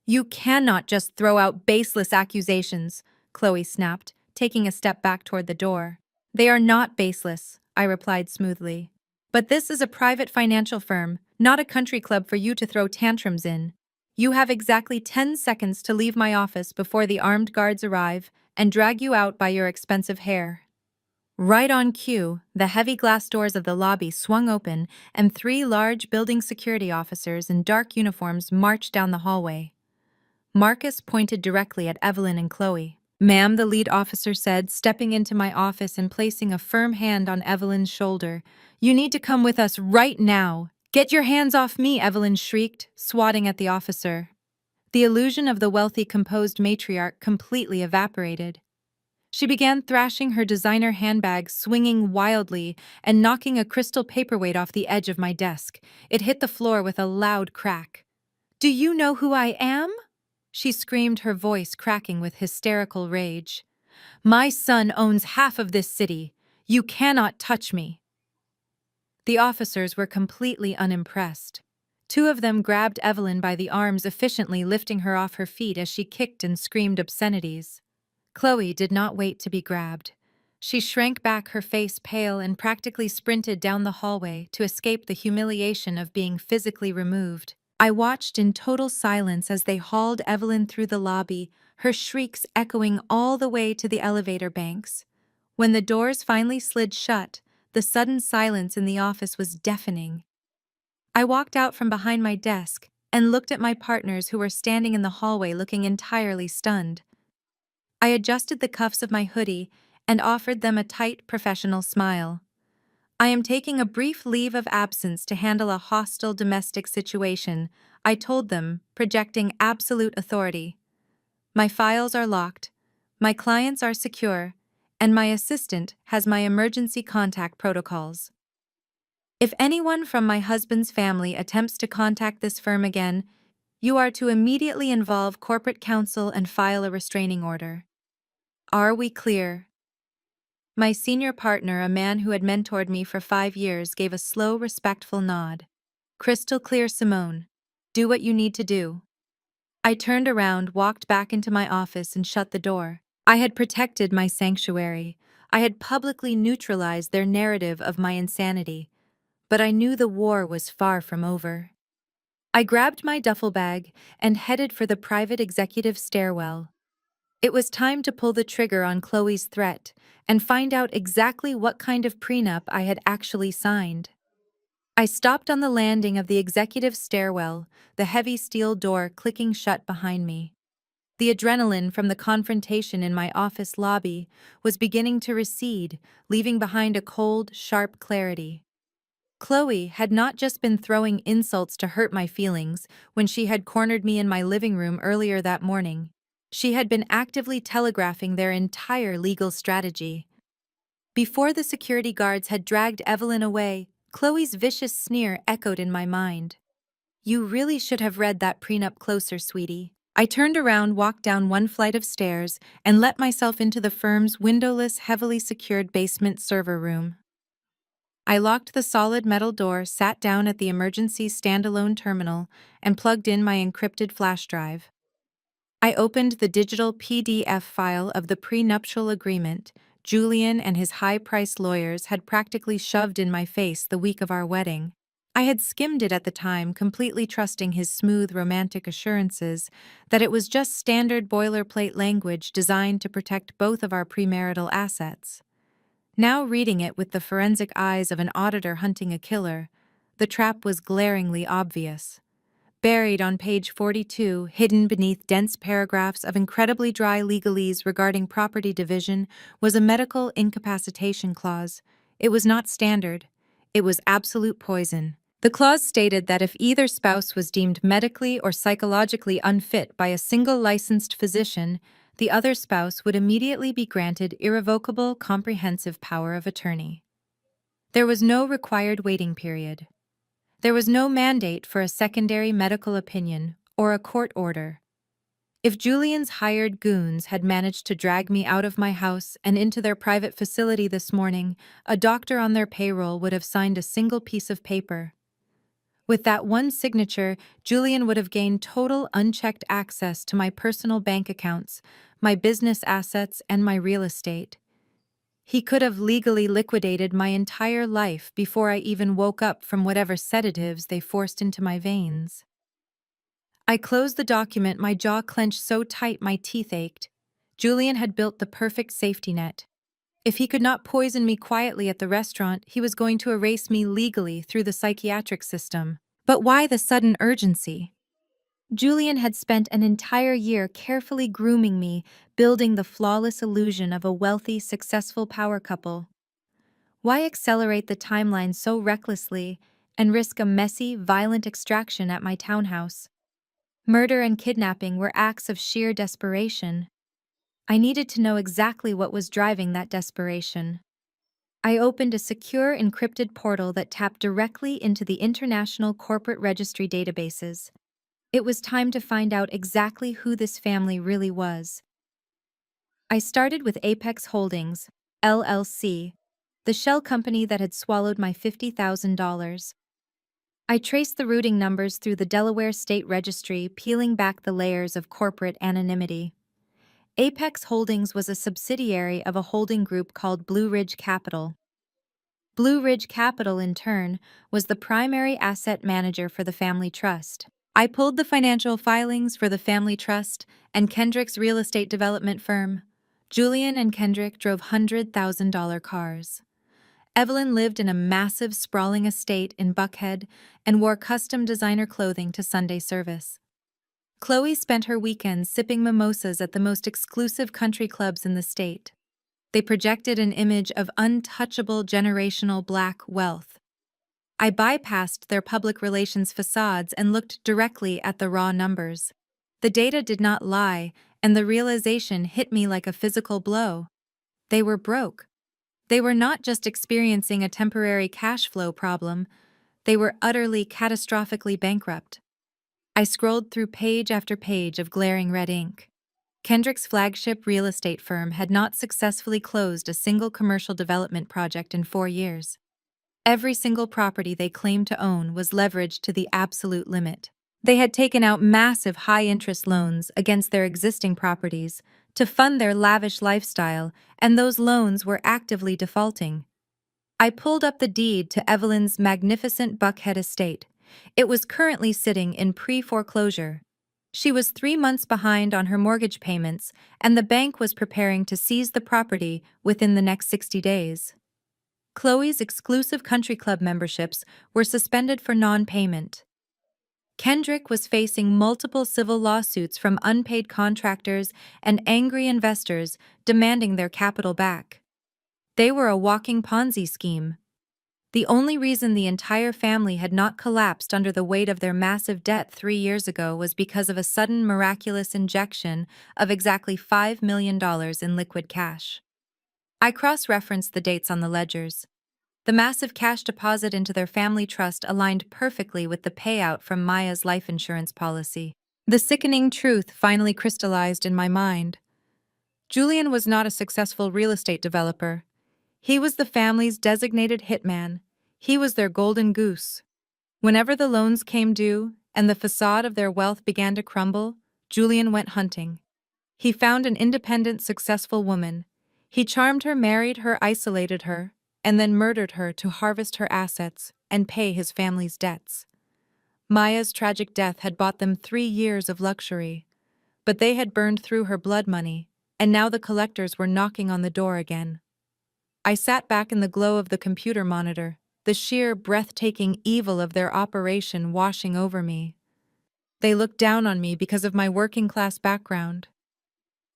"You cannot just throw out baseless accusations," Chloe snapped, taking a step back toward the door. "They are not baseless," I replied smoothly. "But this is a private financial firm, not a country club for you to throw tantrums in. You have exactly 10 seconds to leave my office before the armed guards arrive and drag you out by your expensive hair." Right on cue, the heavy glass doors of the lobby swung open and 3 large building security officers in dark uniforms marched down the hallway. Marcus pointed directly at Evelyn and Chloe. "Ma'am," the lead officer said, stepping into my office and placing a firm hand on Evelyn's shoulder. "You need to come with us right now." "Get your hands off me," Evelyn shrieked, swatting at the officer. The illusion of the wealthy, composed matriarch completely evaporated. She began thrashing her designer handbag, swinging wildly and knocking a crystal paperweight off the edge of my desk. It hit the floor with a loud crack. Do you know who I am? She screamed, her voice cracking with hysterical rage. My son owns half of this city. You cannot touch me. The officers were completely unimpressed. Two of them grabbed Evelyn by the arms, efficiently lifting her off her feet as she kicked and screamed obscenities. Chloe did not wait to be grabbed. She shrank back, her face pale, and practically sprinted down the hallway to escape the humiliation of being physically removed. I watched in total silence as they hauled Evelyn through the lobby, her shrieks echoing all the way to the elevator banks. When the doors finally slid shut, the sudden silence in the office was deafening. I walked out from behind my desk and looked at my partners who were standing in the hallway looking entirely stunned. I adjusted the cuffs of my hoodie and offered them a tight, professional smile. I am taking a brief leave of absence to handle a hostile domestic situation, I told them, projecting absolute authority. My files are locked, my clients are secure, and my assistant has my emergency contact protocols. If anyone from my husband's family attempts to contact this firm again, you are to immediately involve corporate counsel and file a restraining order. Are we clear? My senior partner, a man who had mentored me for 5 years, gave a slow, respectful nod. Crystal clear, Simone. Do what you need to do. I turned around, walked back into my office, and shut the door. I had protected my sanctuary. I had publicly neutralized their narrative of my insanity. But I knew the war was far from over. I grabbed my duffel bag and headed for the private executive stairwell. It was time to pull the trigger on Chloe's threat and find out exactly what kind of prenup I had actually signed. I stopped on the landing of the executive stairwell, the heavy steel door clicking shut behind me. The adrenaline from the confrontation in my office lobby was beginning to recede, leaving behind a cold, sharp clarity. Chloe had not just been throwing insults to hurt my feelings when she had cornered me in my living room earlier that morning. She had been actively telegraphing their entire legal strategy. Before the security guards had dragged Evelyn away, Chloe's vicious sneer echoed in my mind. You really should have read that prenup closer, sweetie. I turned around, walked down one flight of stairs, and let myself into the firm's windowless, heavily secured basement server room. I locked the solid metal door, sat down at the emergency standalone terminal, and plugged in my encrypted flash drive. I opened the digital PDF file of the prenuptial agreement Julian and his high-priced lawyers had practically shoved in my face the week of our wedding. I had skimmed it at the time, completely trusting his smooth, romantic assurances that it was just standard boilerplate language designed to protect both of our premarital assets. Now reading it with the forensic eyes of an auditor hunting a killer, the trap was glaringly obvious. Buried on page 42, hidden beneath dense paragraphs of incredibly dry legalese regarding property division, was a medical incapacitation clause. It was not standard. It was absolute poison. The clause stated that if either spouse was deemed medically or psychologically unfit by a single licensed physician, the other spouse would immediately be granted irrevocable comprehensive power of attorney. There was no required waiting period. There was no mandate for a secondary medical opinion or a court order. If Julian's hired goons had managed to drag me out of my house and into their private facility this morning, a doctor on their payroll would have signed a single piece of paper. With that one signature, Julian would have gained total unchecked access to my personal bank accounts, my business assets, and my real estate. He could have legally liquidated my entire life before I even woke up from whatever sedatives they forced into my veins. I closed the document, my jaw clenched so tight my teeth ached. Julian had built the perfect safety net. If he could not poison me quietly at the restaurant, he was going to erase me legally through the psychiatric system. But why the sudden urgency? Julian had spent an entire year carefully grooming me, building the flawless illusion of a wealthy, successful power couple. Why accelerate the timeline so recklessly and risk a messy, violent extraction at my townhouse? Murder and kidnapping were acts of sheer desperation. I needed to know exactly what was driving that desperation. I opened a secure, encrypted portal that tapped directly into the international corporate registry databases. It was time to find out exactly who this family really was. I started with Apex Holdings, LLC, the shell company that had swallowed my $50,000. I traced the routing numbers through the Delaware State Registry, peeling back the layers of corporate anonymity. Apex Holdings was a subsidiary of a holding group called Blue Ridge Capital. Blue Ridge Capital, in turn, was the primary asset manager for the family trust. I pulled the financial filings for the family trust and Kendrick's real estate development firm. Julian and Kendrick drove $100,000 cars. Evelyn lived in a massive, sprawling estate in Buckhead and wore custom designer clothing to Sunday service. Chloe spent her weekends sipping mimosas at the most exclusive country clubs in the state. They projected an image of untouchable generational Black wealth. I bypassed their public relations facades and looked directly at the raw numbers. The data did not lie, and the realization hit me like a physical blow. They were broke. They were not just experiencing a temporary cash flow problem, they were utterly, catastrophically bankrupt. I scrolled through page after page of glaring red ink. Kendrick's flagship real estate firm had not successfully closed a single commercial development project in 4 years. Every single property they claimed to own was leveraged to the absolute limit. They had taken out massive high-interest loans against their existing properties to fund their lavish lifestyle, and those loans were actively defaulting. I pulled up the deed to Evelyn's magnificent Buckhead estate. It was currently sitting in pre-foreclosure. She was 3 months behind on her mortgage payments, and the bank was preparing to seize the property within the next 60 days. Chloe's exclusive country club memberships were suspended for non-payment. Kendrick was facing multiple civil lawsuits from unpaid contractors and angry investors demanding their capital back. They were a walking Ponzi scheme. The only reason the entire family had not collapsed under the weight of their massive debt 3 years ago was because of a sudden miraculous injection of exactly $5 million in liquid cash. I cross-referenced the dates on the ledgers. The massive cash deposit into their family trust aligned perfectly with the payout from Maya's life insurance policy. The sickening truth finally crystallized in my mind. Julian was not a successful real estate developer. He was the family's designated hitman. He was their golden goose. Whenever the loans came due and the facade of their wealth began to crumble, Julian went hunting. He found an independent, successful woman. He charmed her, married her, isolated her, and then murdered her to harvest her assets and pay his family's debts. Maya's tragic death had bought them 3 years of luxury, but they had burned through her blood money, and now the collectors were knocking on the door again. I sat back in the glow of the computer monitor, the sheer, breathtaking evil of their operation washing over me. They looked down on me because of my working-class background.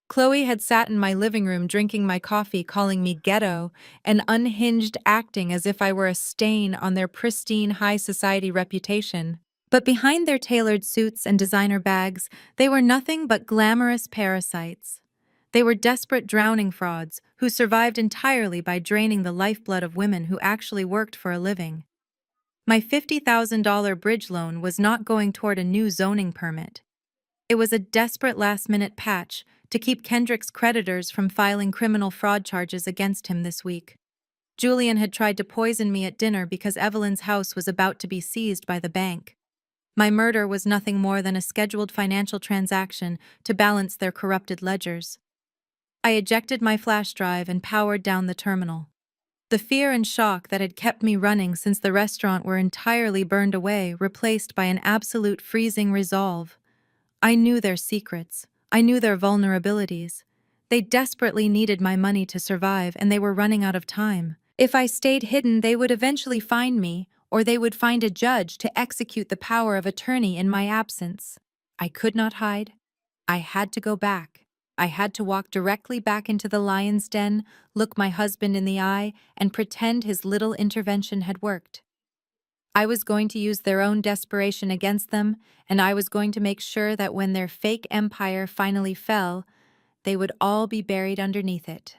Chloe had sat in my living room drinking my coffee, calling me ghetto and unhinged, acting as if I were a stain on their pristine high society reputation. But behind their tailored suits and designer bags, they were nothing but glamorous parasites. They were desperate drowning frauds who survived entirely by draining the lifeblood of women who actually worked for a living. My $50,000 bridge loan was not going toward a new zoning permit. It was a desperate last-minute patch to keep Kendrick's creditors from filing criminal fraud charges against him this week. Julian had tried to poison me at dinner because Evelyn's house was about to be seized by the bank. My murder was nothing more than a scheduled financial transaction to balance their corrupted ledgers. I ejected my flash drive and powered down the terminal. The fear and shock that had kept me running since the restaurant were entirely burned away, replaced by an absolute freezing resolve. I knew their secrets. I knew their vulnerabilities. They desperately needed my money to survive, and they were running out of time. If I stayed hidden, they would eventually find me, or they would find a judge to execute the power of attorney in my absence. I could not hide. I had to go back. I had to walk directly back into the lion's den, look my husband in the eye, and pretend his little intervention had worked. I was going to use their own desperation against them, and I was going to make sure that when their fake empire finally fell, they would all be buried underneath it.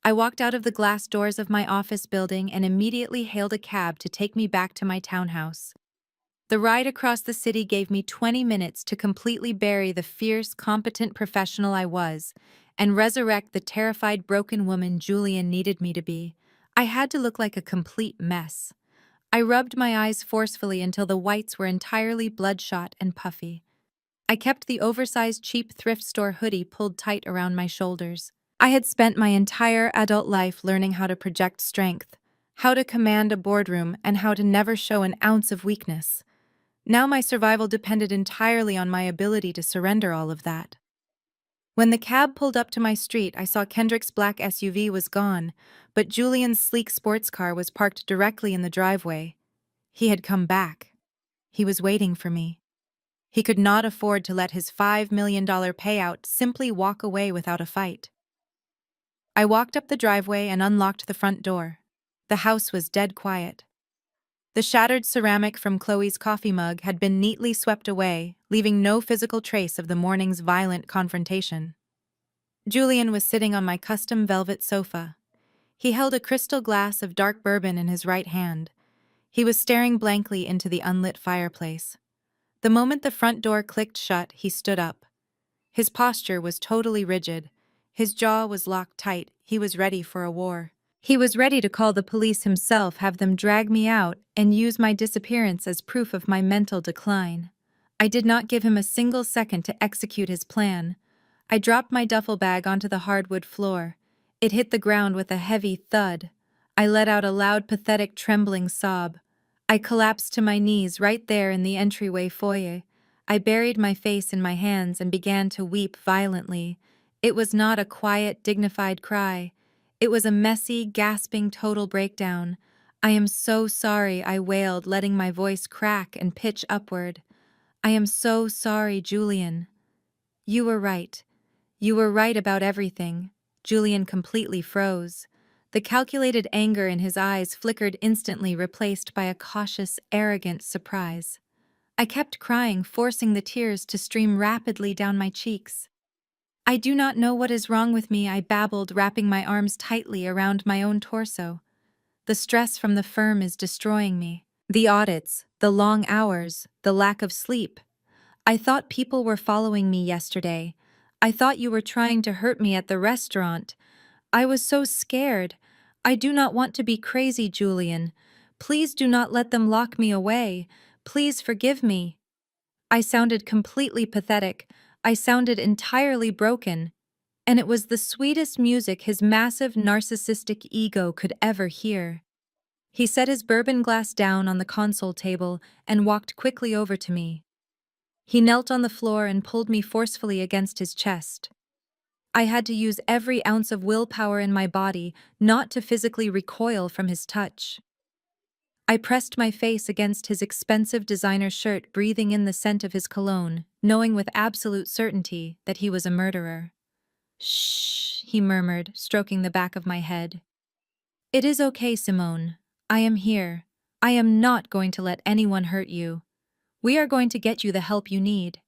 I walked out of the glass doors of my office building and immediately hailed a cab to take me back to my townhouse. The ride across the city gave me 20 minutes to completely bury the fierce, competent professional I was and resurrect the terrified, broken woman Julian needed me to be. I had to look like a complete mess. I rubbed my eyes forcefully until the whites were entirely bloodshot and puffy. I kept the oversized cheap thrift store hoodie pulled tight around my shoulders. I had spent my entire adult life learning how to project strength, how to command a boardroom, and how to never show an ounce of weakness. Now my survival depended entirely on my ability to surrender all of that. When the cab pulled up to my street, I saw Kendrick's black SUV was gone, but Julian's sleek sports car was parked directly in the driveway. He had come back. He was waiting for me. He could not afford to let his $5 million payout simply walk away without a fight. I walked up the driveway and unlocked the front door. The house was dead quiet. The shattered ceramic from Chloe's coffee mug had been neatly swept away, leaving no physical trace of the morning's violent confrontation. Julian was sitting on my custom velvet sofa. He held a crystal glass of dark bourbon in his right hand. He was staring blankly into the unlit fireplace. The moment the front door clicked shut, he stood up. His posture was totally rigid. His jaw was locked tight. He was ready for a war. He was ready to call the police himself, have them drag me out, and use my disappearance as proof of my mental decline. I did not give him a single second to execute his plan. I dropped my duffel bag onto the hardwood floor. It hit the ground with a heavy thud. I let out a loud, pathetic, trembling sob. I collapsed to my knees right there in the entryway foyer. I buried my face in my hands and began to weep violently. It was not a quiet, dignified cry. It was a messy, gasping, total breakdown. "I am so sorry," I wailed, letting my voice crack and pitch upward. "I am so sorry, Julian." "You were right. You were right about everything." Julian completely froze. The calculated anger in his eyes flickered instantly, replaced by a cautious, arrogant surprise. I kept crying, forcing the tears to stream rapidly down my cheeks. "I do not know what is wrong with me," I babbled, wrapping my arms tightly around my own torso. "The stress from the firm is destroying me. The audits, the long hours, the lack of sleep. I thought people were following me yesterday. I thought you were trying to hurt me at the restaurant. I was so scared. I do not want to be crazy, Julian. Please do not let them lock me away. Please forgive me." I sounded completely pathetic. I sounded entirely broken. And it was the sweetest music his massive narcissistic ego could ever hear. He set his bourbon glass down on the console table and walked quickly over to me. He knelt on the floor and pulled me forcefully against his chest. I had to use every ounce of willpower in my body not to physically recoil from his touch. I pressed my face against his expensive designer shirt, breathing in the scent of his cologne, knowing with absolute certainty that he was a murderer. "Shh," he murmured, stroking the back of my head. "It is okay, Simone. I am here. I am not going to let anyone hurt you. We are going to get you the help you need."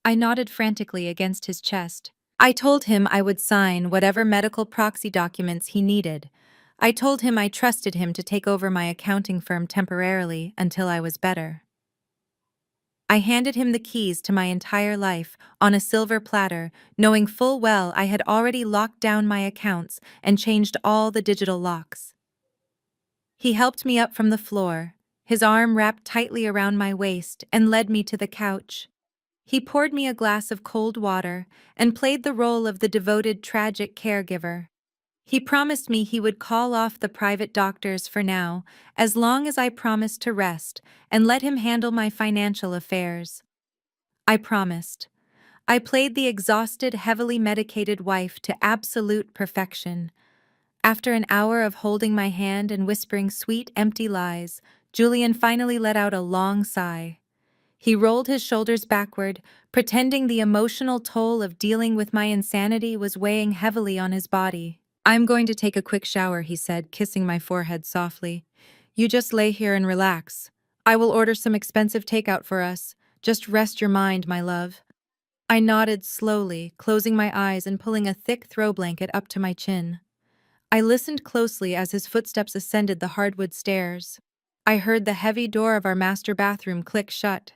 I nodded frantically against his chest. I told him I would sign whatever medical proxy documents he needed. I told him I trusted him to take over my accounting firm temporarily until I was better. I handed him the keys to my entire life on a silver platter, knowing full well I had already locked down my accounts and changed all the digital locks. He helped me up from the floor, his arm wrapped tightly around my waist, and led me to the couch. He poured me a glass of cold water and played the role of the devoted, tragic caregiver. He promised me he would call off the private doctors for now, as long as I promised to rest and let him handle my financial affairs. I promised. I played the exhausted, heavily medicated wife to absolute perfection. After an hour of holding my hand and whispering sweet, empty lies, Julian finally let out a long sigh. He rolled his shoulders backward, pretending the emotional toll of dealing with my insanity was weighing heavily on his body. "I'm going to take a quick shower," he said, kissing my forehead softly. "You just lay here and relax. I will order some expensive takeout for us. Just rest your mind, my love." I nodded slowly, closing my eyes and pulling a thick throw blanket up to my chin. I listened closely as his footsteps ascended the hardwood stairs. I heard the heavy door of our master bathroom click shut.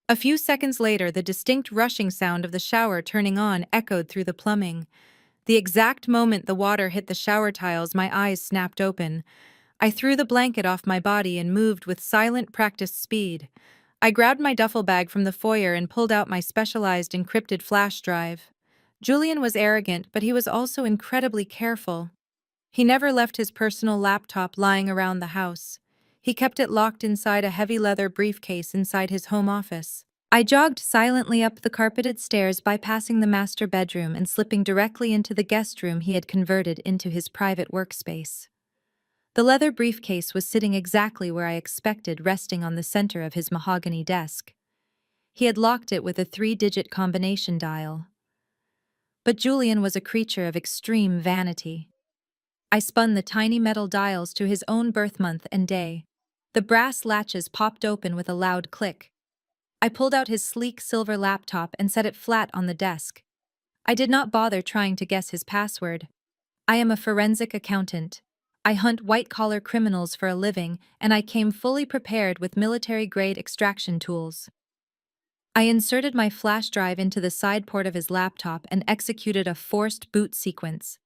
A few seconds later, the distinct rushing sound of the shower turning on echoed through the plumbing. The exact moment the water hit the shower tiles, my eyes snapped open. I threw the blanket off my body and moved with silent, practiced speed. I grabbed my duffel bag from the foyer and pulled out my specialized encrypted flash drive. Julian was arrogant, but he was also incredibly careful. He never left his personal laptop lying around the house. He kept it locked inside a heavy leather briefcase inside his home office. I jogged silently up the carpeted stairs, bypassing the master bedroom and slipping directly into the guest room he had converted into his private workspace. The leather briefcase was sitting exactly where I expected, resting on the center of his mahogany desk. He had locked it with a 3-digit combination dial. But Julian was a creature of extreme vanity. I spun the tiny metal dials to his own birth month and day. The brass latches popped open with a loud click. I pulled out his sleek silver laptop and set it flat on the desk. I did not bother trying to guess his password. I am a forensic accountant. I hunt white-collar criminals for a living, and I came fully prepared with military-grade extraction tools. I inserted my flash drive into the side port of his laptop and executed a forced boot sequence.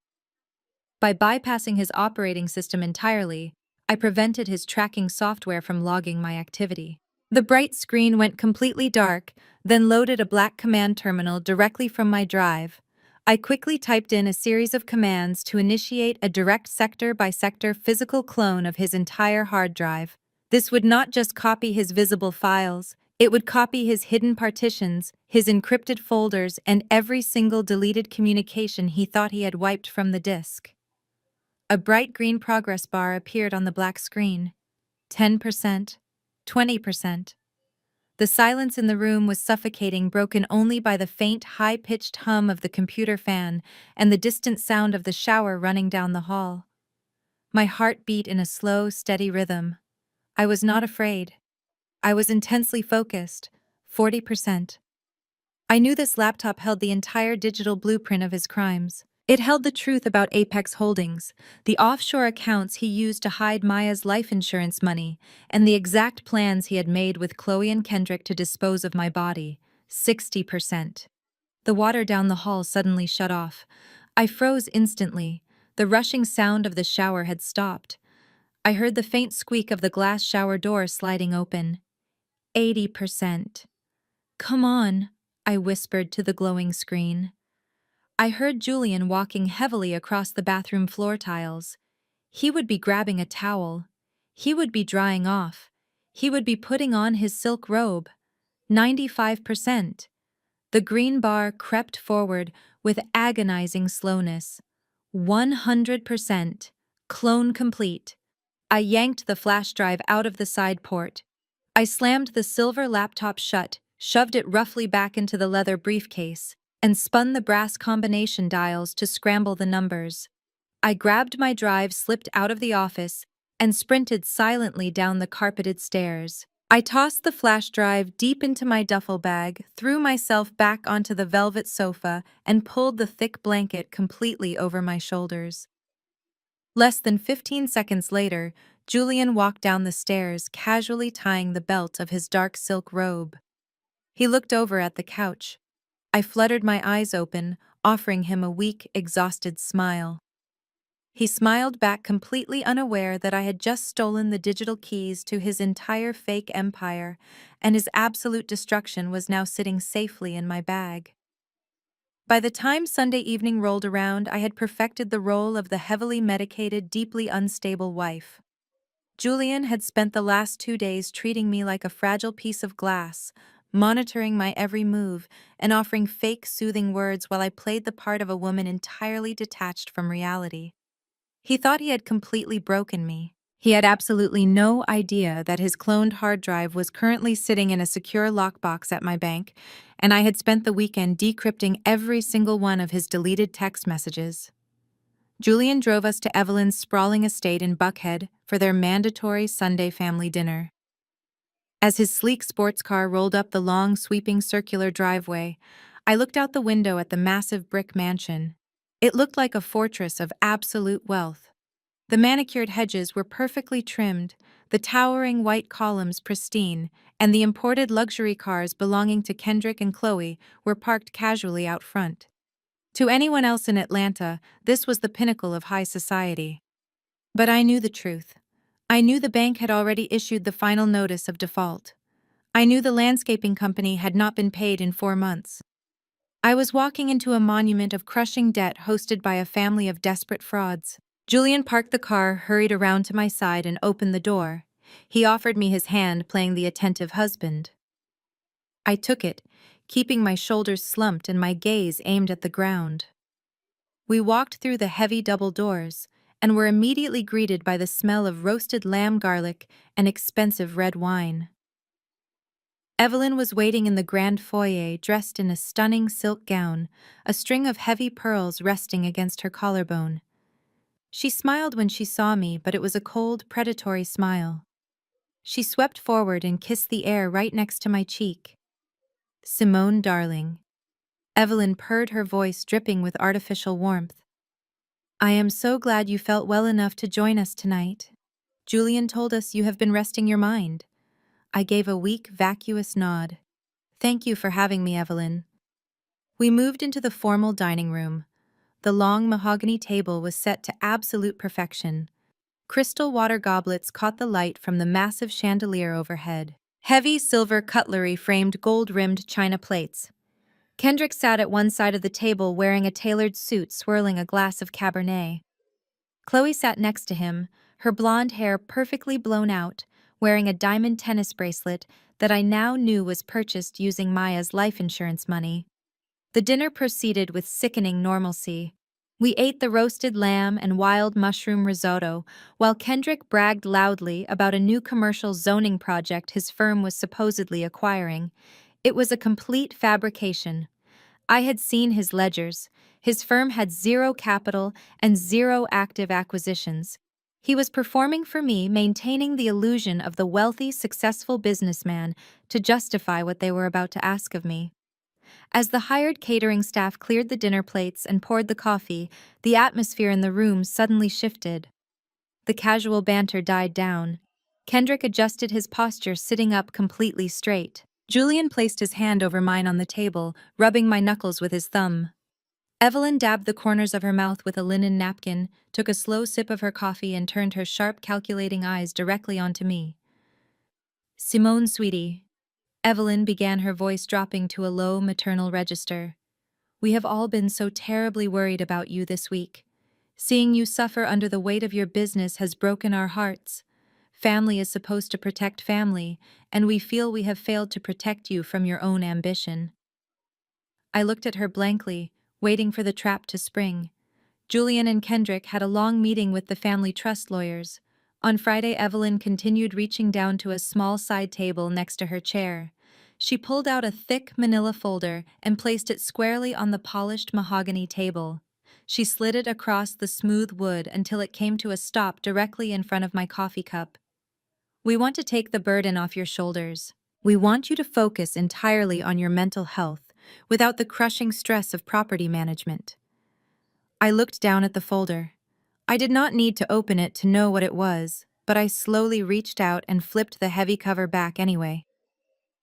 By bypassing his operating system entirely, I prevented his tracking software from logging my activity. The bright screen went completely dark, then loaded a black command terminal directly from my drive. I quickly typed in a series of commands to initiate a direct sector-by-sector physical clone of his entire hard drive. This would not just copy his visible files, it would copy his hidden partitions, his encrypted folders, and every single deleted communication he thought he had wiped from the disk. A bright green progress bar appeared on the black screen. 10%, 20%. The silence in the room was suffocating, broken only by the faint, high-pitched hum of the computer fan and the distant sound of the shower running down the hall. My heart beat in a slow, steady rhythm. I was not afraid. I was intensely focused. 40%. I knew this laptop held the entire digital blueprint of his crimes. It held the truth about Apex Holdings, the offshore accounts he used to hide Maya's life insurance money, and the exact plans he had made with Chloe and Kendrick to dispose of my body. 60%. The water down the hall suddenly shut off. I froze instantly. The rushing sound of the shower had stopped. I heard the faint squeak of the glass shower door sliding open. 80%. Come on, I whispered to the glowing screen. I heard Julian walking heavily across the bathroom floor tiles. He would be grabbing a towel. He would be drying off. He would be putting on his silk robe. 95%. The green bar crept forward with agonizing slowness. 100%. Clone complete. I yanked the flash drive out of the side port. I slammed the silver laptop shut, shoved it roughly back into the leather briefcase, and spun the brass combination dials to scramble the numbers. I grabbed my drive, slipped out of the office, and sprinted silently down the carpeted stairs. I tossed the flash drive deep into my duffel bag, threw myself back onto the velvet sofa, and pulled the thick blanket completely over my shoulders. Less than 15 seconds later, Julian walked down the stairs, casually tying the belt of his dark silk robe. He looked over at the couch. I fluttered my eyes open, offering him a weak, exhausted smile. He smiled back, completely unaware that I had just stolen the digital keys to his entire fake empire, and his absolute destruction was now sitting safely in my bag. By the time Sunday evening rolled around, I had perfected the role of the heavily medicated, deeply unstable wife. Julian had spent the last 2 days treating me like a fragile piece of glass, monitoring my every move and offering fake, soothing words while I played the part of a woman entirely detached from reality. He thought he had completely broken me. He had absolutely no idea that his cloned hard drive was currently sitting in a secure lockbox at my bank, and I had spent the weekend decrypting every single one of his deleted text messages. Julian drove us to Evelyn's sprawling estate in Buckhead for their mandatory Sunday family dinner. As his sleek sports car rolled up the long, sweeping circular driveway, I looked out the window at the massive brick mansion. It looked like a fortress of absolute wealth. The manicured hedges were perfectly trimmed, the towering white columns pristine, and the imported luxury cars belonging to Kendrick and Chloe were parked casually out front. To anyone else in Atlanta, this was the pinnacle of high society. But I knew the truth. I knew the bank had already issued the final notice of default. I knew the landscaping company had not been paid in 4 months. I was walking into a monument of crushing debt hosted by a family of desperate frauds. Julian parked the car, hurried around to my side, and opened the door. He offered me his hand, playing the attentive husband. I took it, keeping my shoulders slumped and my gaze aimed at the ground. We walked through the heavy double doors and were immediately greeted by the smell of roasted lamb garlic and expensive red wine. Evelyn was waiting in the grand foyer, dressed in a stunning silk gown, a string of heavy pearls resting against her collarbone. She smiled when she saw me, but it was a cold, predatory smile. She swept forward and kissed the air right next to my cheek. "Simone, darling." Evelyn purred, her voice dripping with artificial warmth. "I am so glad you felt well enough to join us tonight. Julian told us you have been resting your mind." I gave a weak, vacuous nod. "Thank you for having me, Evelyn." We moved into the formal dining room. The long mahogany table was set to absolute perfection. Crystal water goblets caught the light from the massive chandelier overhead. Heavy silver cutlery framed gold-rimmed china plates. Kendrick sat at one side of the table wearing a tailored suit, swirling a glass of Cabernet. Chloe sat next to him, her blonde hair perfectly blown out, wearing a diamond tennis bracelet that I now knew was purchased using Maya's life insurance money. The dinner proceeded with sickening normalcy. We ate the roasted lamb and wild mushroom risotto, while Kendrick bragged loudly about a new commercial zoning project his firm was supposedly acquiring. It was a complete fabrication. I had seen his ledgers. His firm had zero capital and zero active acquisitions. He was performing for me, maintaining the illusion of the wealthy, successful businessman to justify what they were about to ask of me. As the hired catering staff cleared the dinner plates and poured the coffee, the atmosphere in the room suddenly shifted. The casual banter died down. Kendrick adjusted his posture, sitting up completely straight. Julian placed his hand over mine on the table, rubbing my knuckles with his thumb. Evelyn dabbed the corners of her mouth with a linen napkin, took a slow sip of her coffee, and turned her sharp, calculating eyes directly onto me. "Simone, sweetie," Evelyn began, her voice dropping to a low, maternal register. "We have all been so terribly worried about you this week. Seeing you suffer under the weight of your business has broken our hearts. Family is supposed to protect family, and we feel we have failed to protect you from your own ambition." I looked at her blankly, waiting for the trap to spring. Julian and Kendrick had a long meeting with the family trust lawyers. On Friday, Evelyn continued, reaching down to a small side table next to her chair. She pulled out a thick manila folder and placed it squarely on the polished mahogany table. She slid it across the smooth wood until it came to a stop directly in front of my coffee cup. "We want to take the burden off your shoulders. We want you to focus entirely on your mental health, without the crushing stress of property management." I looked down at the folder. I did not need to open it to know what it was, but I slowly reached out and flipped the heavy cover back anyway.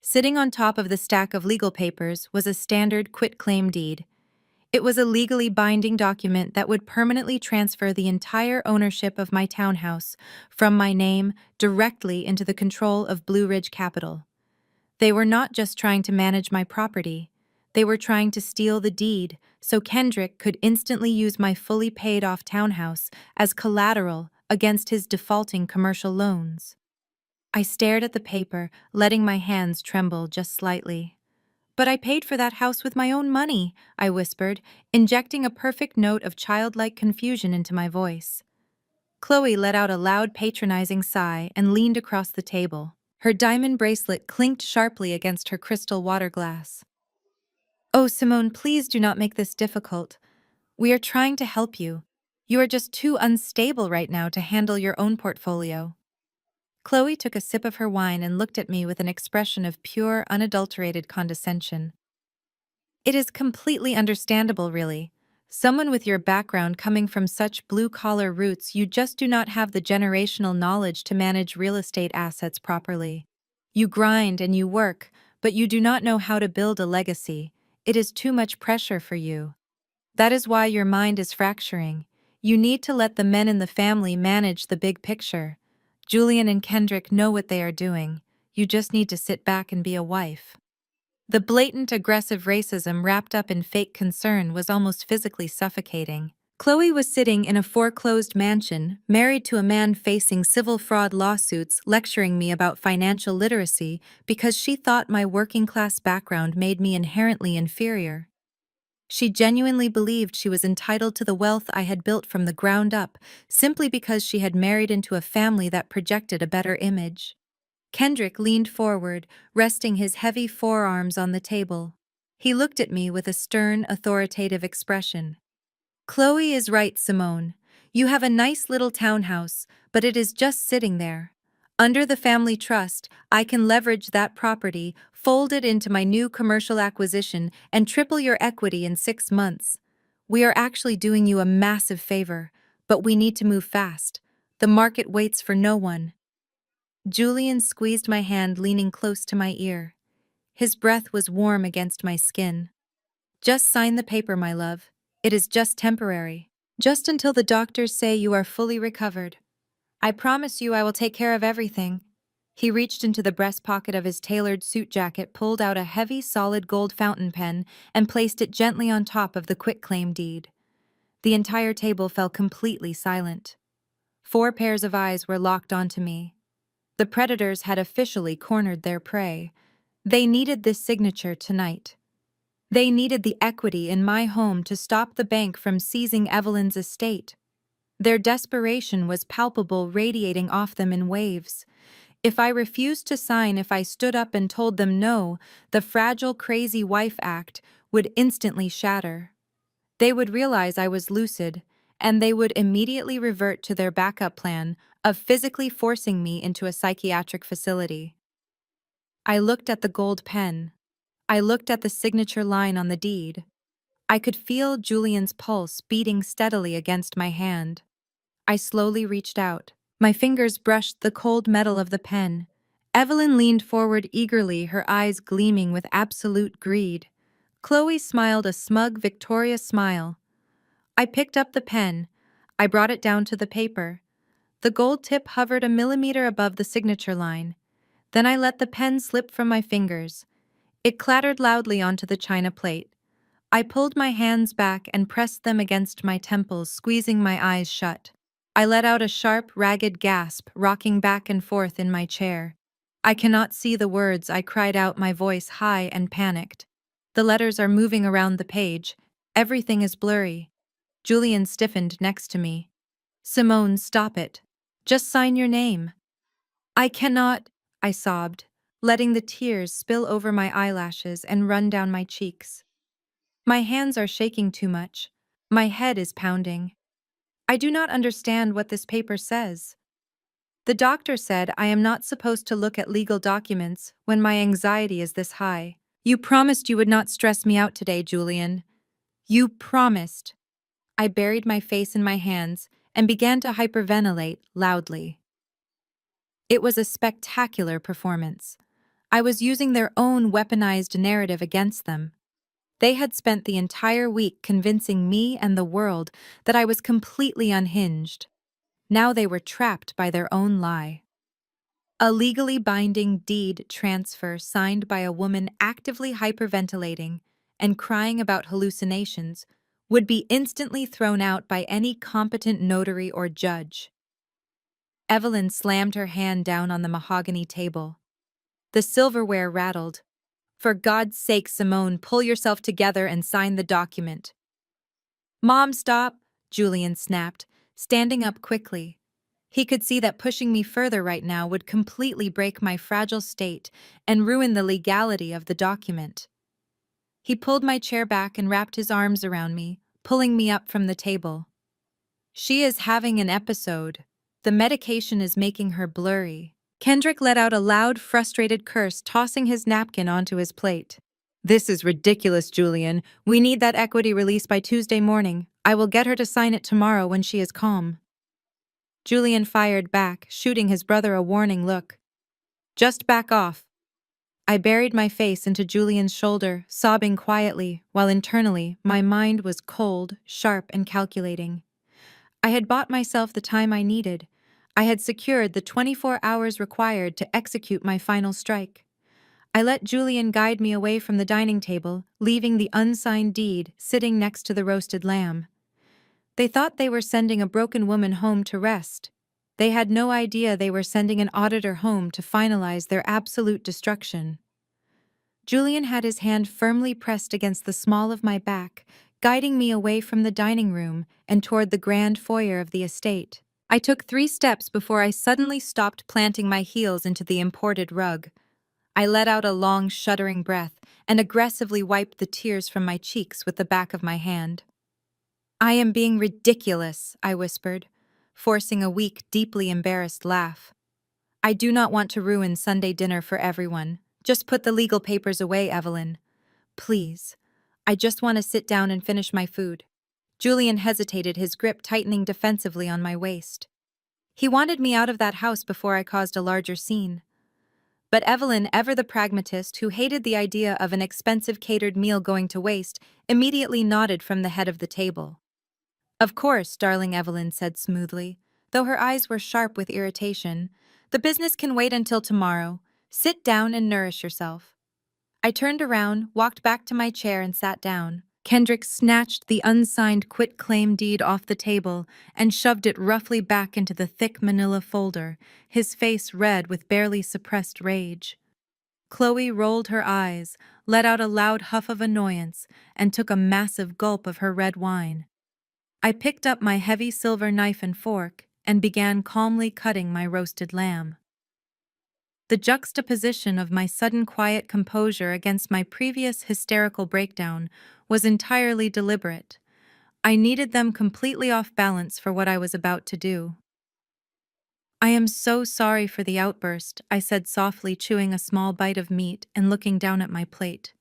Sitting on top of the stack of legal papers was a standard quitclaim deed. It was a legally binding document that would permanently transfer the entire ownership of my townhouse from my name directly into the control of Blue Ridge Capital. They were not just trying to manage my property. They were trying to steal the deed so Kendrick could instantly use my fully paid-off townhouse as collateral against his defaulting commercial loans. I stared at the paper, letting my hands tremble just slightly. "But I paid for that house with my own money," I whispered, injecting a perfect note of childlike confusion into my voice. Chloe let out a loud, patronizing sigh and leaned across the table. Her diamond bracelet clinked sharply against her crystal water glass. "Oh, Simone, please do not make this difficult. We are trying to help you. You are just too unstable right now to handle your own portfolio." Chloe took a sip of her wine and looked at me with an expression of pure, unadulterated condescension. "It is completely understandable, really. Someone with your background coming from such blue-collar roots, you just do not have the generational knowledge to manage real estate assets properly. You grind and you work, but you do not know how to build a legacy. It is too much pressure for you. That is why your mind is fracturing. You need to let the men in the family manage the big picture. Julian and Kendrick know what they are doing. You just need to sit back and be a wife. The blatant aggressive racism wrapped up in fake concern was almost physically suffocating. Chloe was sitting in a foreclosed mansion, married to a man facing civil fraud lawsuits, lecturing me about financial literacy because she thought my working-class background made me inherently inferior. She genuinely believed she was entitled to the wealth I had built from the ground up, simply because she had married into a family that projected a better image. Kendrick leaned forward, resting his heavy forearms on the table. He looked at me with a stern, authoritative expression. Chloe is right, Simone. You have a nice little townhouse, but it is just sitting there. Under the family trust, I can leverage that property, fold it into my new commercial acquisition, and triple your equity in 6 months. We are actually doing you a massive favor, but we need to move fast. The market waits for no one. Julian squeezed my hand, leaning close to my ear. His breath was warm against my skin. Just sign the paper, my love. It is just temporary. Just until the doctors say you are fully recovered. I promise you I will take care of everything. He reached into the breast pocket of his tailored suit jacket, pulled out a heavy, solid gold fountain pen, and placed it gently on top of the quitclaim deed. The entire table fell completely silent. 4 pairs of eyes were locked onto me. The predators had officially cornered their prey. They needed this signature tonight. They needed the equity in my home to stop the bank from seizing Evelyn's estate. Their desperation was palpable, radiating off them in waves. If I refused to sign, if I stood up and told them no, the fragile, crazy wife act would instantly shatter. They would realize I was lucid, and they would immediately revert to their backup plan of physically forcing me into a psychiatric facility. I looked at the gold pen. I looked at the signature line on the deed. I could feel Julian's pulse beating steadily against my hand. I slowly reached out. My fingers brushed the cold metal of the pen. Evelyn leaned forward eagerly, her eyes gleaming with absolute greed. Chloe smiled a smug, victorious smile. I picked up the pen. I brought it down to the paper. The gold tip hovered a millimeter above the signature line. Then I let the pen slip from my fingers. It clattered loudly onto the china plate. I pulled my hands back and pressed them against my temples, squeezing my eyes shut. I let out a sharp, ragged gasp, rocking back and forth in my chair. I cannot see the words, I cried out, my voice high and panicked. The letters are moving around the page. Everything is blurry. Julian stiffened next to me. Simone, stop it. Just sign your name. I cannot, I sobbed, letting the tears spill over my eyelashes and run down my cheeks. My hands are shaking too much. My head is pounding. I do not understand what this paper says. The doctor said I am not supposed to look at legal documents when my anxiety is this high. You promised you would not stress me out today, Julian. You promised. I buried my face in my hands and began to hyperventilate loudly. It was a spectacular performance. I was using their own weaponized narrative against them. They had spent the entire week convincing me and the world that I was completely unhinged. Now they were trapped by their own lie. A legally binding deed transfer signed by a woman actively hyperventilating and crying about hallucinations would be instantly thrown out by any competent notary or judge. Evelyn slammed her hand down on the mahogany table. The silverware rattled. For God's sake, Simone, pull yourself together and sign the document. Mom, stop, Julian snapped, standing up quickly. He could see that pushing me further right now would completely break my fragile state and ruin the legality of the document. He pulled my chair back and wrapped his arms around me, pulling me up from the table. She is having an episode. The medication is making her blurry. Kendrick let out a loud, frustrated curse, tossing his napkin onto his plate. This is ridiculous, Julian. We need that equity release by Tuesday morning. I will get her to sign it tomorrow when she is calm. Julian fired back, shooting his brother a warning look. Just back off. I buried my face into Julian's shoulder, sobbing quietly, while internally my mind was cold, sharp, and calculating. I had bought myself the time I needed. I had secured the 24 hours required to execute my final strike. I let Julian guide me away from the dining table, leaving the unsigned deed sitting next to the roasted lamb. They thought they were sending a broken woman home to rest. They had no idea they were sending an auditor home to finalize their absolute destruction. Julian had his hand firmly pressed against the small of my back, guiding me away from the dining room and toward the grand foyer of the estate. I took 3 steps before I suddenly stopped planting my heels into the imported rug. I let out a long, shuddering breath and aggressively wiped the tears from my cheeks with the back of my hand. I am being ridiculous, I whispered, forcing a weak, deeply embarrassed laugh. I do not want to ruin Sunday dinner for everyone. Just put the legal papers away, Evelyn. Please. I just want to sit down and finish my food. Julian hesitated, his grip tightening defensively on my waist. He wanted me out of that house before I caused a larger scene. But Evelyn, ever the pragmatist who hated the idea of an expensive catered meal going to waste, immediately nodded from the head of the table. Of course, darling, Evelyn said smoothly, though her eyes were sharp with irritation. The business can wait until tomorrow. Sit down and nourish yourself. I turned around, walked back to my chair and sat down. Kendrick snatched the unsigned quitclaim deed off the table and shoved it roughly back into the thick manila folder, his face red with barely suppressed rage. Chloe rolled her eyes, let out a loud huff of annoyance, and took a massive gulp of her red wine. I picked up my heavy silver knife and fork and began calmly cutting my roasted lamb. The juxtaposition of my sudden quiet composure against my previous hysterical breakdown was entirely deliberate. I needed them completely off balance for what I was about to do. I am so sorry for the outburst, I said softly, chewing a small bite of meat and looking down at my plate.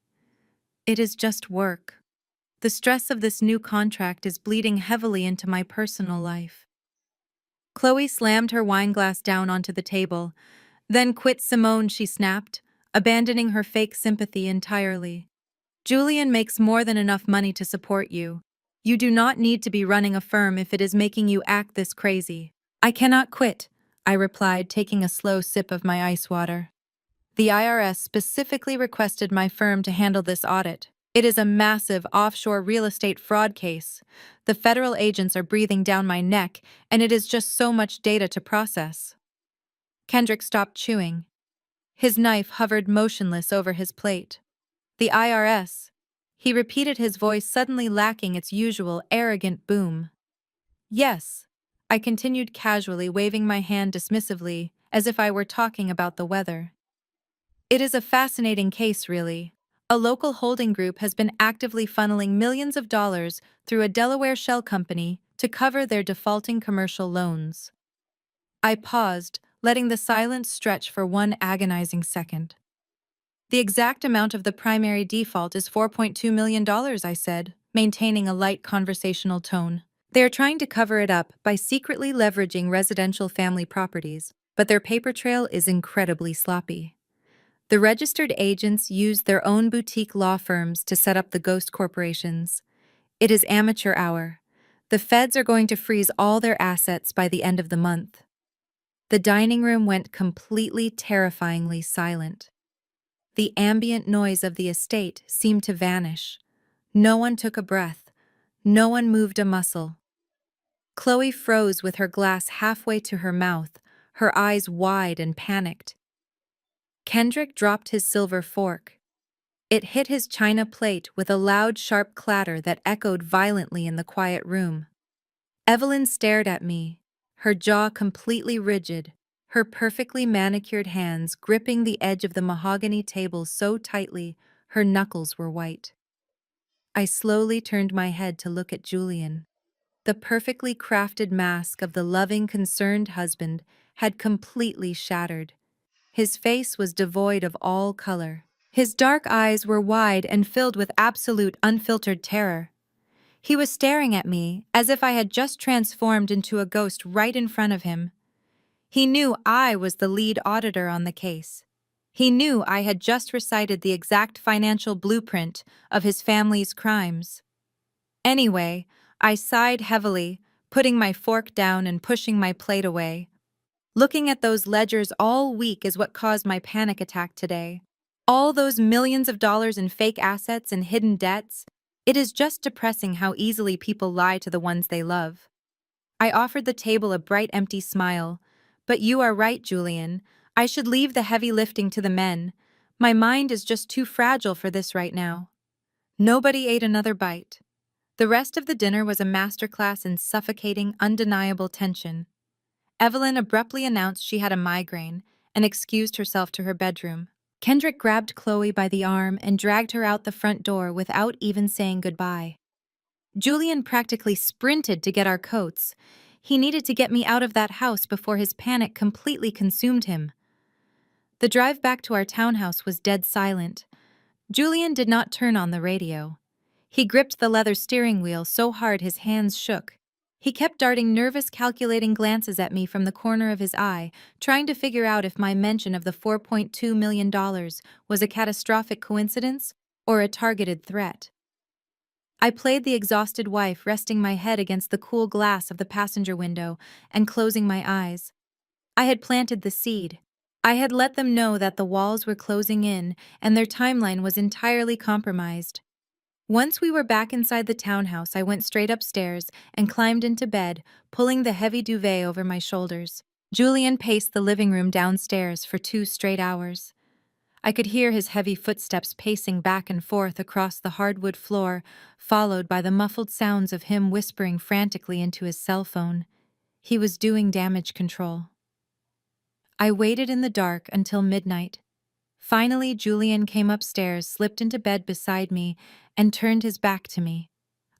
It is just work. The stress of this new contract is bleeding heavily into my personal life. Chloe slammed her wineglass down onto the table. Then quit, Simone, she snapped, abandoning her fake sympathy entirely. Julian makes more than enough money to support you. You do not need to be running a firm if it is making you act this crazy. I cannot quit, I replied, taking a slow sip of my ice water. The IRS specifically requested my firm to handle this audit. It is a massive offshore real estate fraud case. The federal agents are breathing down my neck, and it is just so much data to process. Kendrick stopped chewing. His knife hovered motionless over his plate. The IRS. He repeated, his voice suddenly lacking its usual arrogant boom. Yes, I continued casually, waving my hand dismissively, as if I were talking about the weather. It is a fascinating case, really. A local holding group has been actively funneling millions of dollars through a Delaware shell company to cover their defaulting commercial loans. I paused, letting the silence stretch for one agonizing second. The exact amount of the primary default is $4.2 million, I said, maintaining a light conversational tone. They are trying to cover it up by secretly leveraging residential family properties, but their paper trail is incredibly sloppy. The registered agents use their own boutique law firms to set up the ghost corporations. It is amateur hour. The feds are going to freeze all their assets by the end of the month. The dining room went completely terrifyingly silent. The ambient noise of the estate seemed to vanish. No one took a breath. No one moved a muscle. Chloe froze with her glass halfway to her mouth, her eyes wide and panicked. Kendrick dropped his silver fork. It hit his china plate with a loud, sharp clatter that echoed violently in the quiet room. Evelyn stared at me, her jaw completely rigid, her perfectly manicured hands gripping the edge of the mahogany table so tightly her knuckles were white. I slowly turned my head to look at Julian. The perfectly crafted mask of the loving, concerned husband had completely shattered. His face was devoid of all color, His dark eyes were wide and filled with absolute unfiltered terror. He was staring at me as if I had just transformed into a ghost right in front of him. He knew I was the lead auditor on the case. He knew I had just recited the exact financial blueprint of his family's crimes. Anyway, I sighed heavily, putting my fork down and pushing my plate away. Looking at those ledgers all week is what caused my panic attack today. All those millions of dollars in fake assets and hidden debts. It is just depressing how easily people lie to the ones they love. I offered the table a bright, empty smile. But you are right, Julian. I should leave the heavy lifting to the men. My mind is just too fragile for this right now. Nobody ate another bite. The rest of the dinner was a masterclass in suffocating, undeniable tension. Evelyn abruptly announced she had a migraine and excused herself to her bedroom. Kendrick grabbed Chloe by the arm and dragged her out the front door without even saying goodbye. Julian practically sprinted to get our coats. He needed to get me out of that house before his panic completely consumed him. The drive back to our townhouse was dead silent. Julian did not turn on the radio. He gripped the leather steering wheel so hard his hands shook. He kept darting nervous, calculating glances at me from the corner of his eye, trying to figure out if my mention of the $4.2 million was a catastrophic coincidence or a targeted threat. I played the exhausted wife, resting my head against the cool glass of the passenger window and closing my eyes. I had planted the seed. I had let them know that the walls were closing in and their timeline was entirely compromised. Once we were back inside the townhouse, I went straight upstairs and climbed into bed, pulling the heavy duvet over my shoulders. Julian paced the living room downstairs for 2 straight hours. I could hear his heavy footsteps pacing back and forth across the hardwood floor, followed by the muffled sounds of him whispering frantically into his cell phone. He was doing damage control. I waited in the dark until midnight. Finally, Julian came upstairs, slipped into bed beside me, and turned his back to me.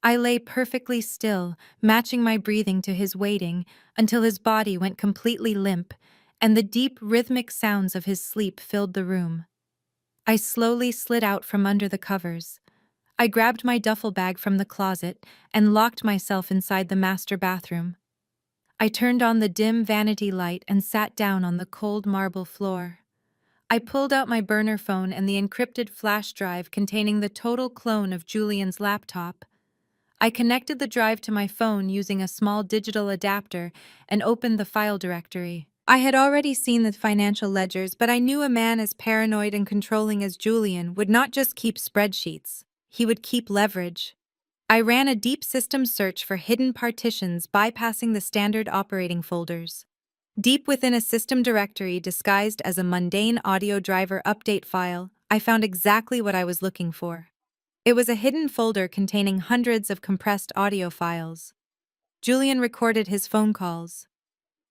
I lay perfectly still, matching my breathing to his waiting, until his body went completely limp, and the deep, rhythmic sounds of his sleep filled the room. I slowly slid out from under the covers. I grabbed my duffel bag from the closet and locked myself inside the master bathroom. I turned on the dim vanity light and sat down on the cold marble floor. I pulled out my burner phone and the encrypted flash drive containing the total clone of Julian's laptop. I connected the drive to my phone using a small digital adapter and opened the file directory. I had already seen the financial ledgers, but I knew a man as paranoid and controlling as Julian would not just keep spreadsheets. He would keep leverage. I ran a deep system search for hidden partitions, bypassing the standard operating folders. Deep within a system directory disguised as a mundane audio driver update file, I found exactly what I was looking for. It was a hidden folder containing hundreds of compressed audio files. Julian recorded his phone calls.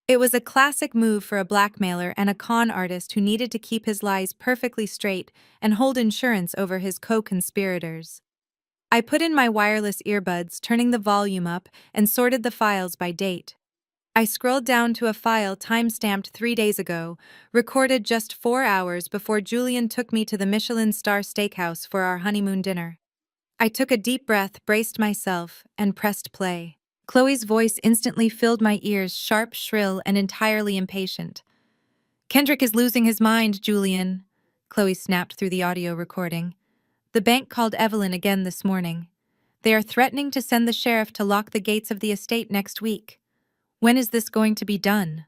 It was a classic move for a blackmailer and a con artist who needed to keep his lies perfectly straight and hold insurance over his co-conspirators. I put in my wireless earbuds, turning the volume up, and sorted the files by date. I scrolled down to a file time-stamped 3 days ago, recorded just 4 hours before Julian took me to the Michelin star steakhouse for our honeymoon dinner. I took a deep breath, braced myself, and pressed play. Chloe's voice instantly filled my ears, sharp, shrill, and entirely impatient. "Kendrick is losing his mind, Julian," Chloe snapped through the audio recording. "The bank called Evelyn again this morning. They are threatening to send the sheriff to lock the gates of the estate next week. When is this going to be done?"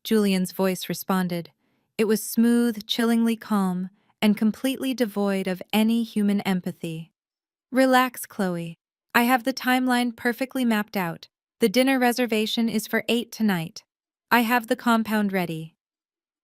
Julian's voice responded. It was smooth, chillingly calm, and completely devoid of any human empathy. "Relax, Chloe. I have the timeline perfectly mapped out. The dinner reservation is for 8 tonight. I have the compound ready."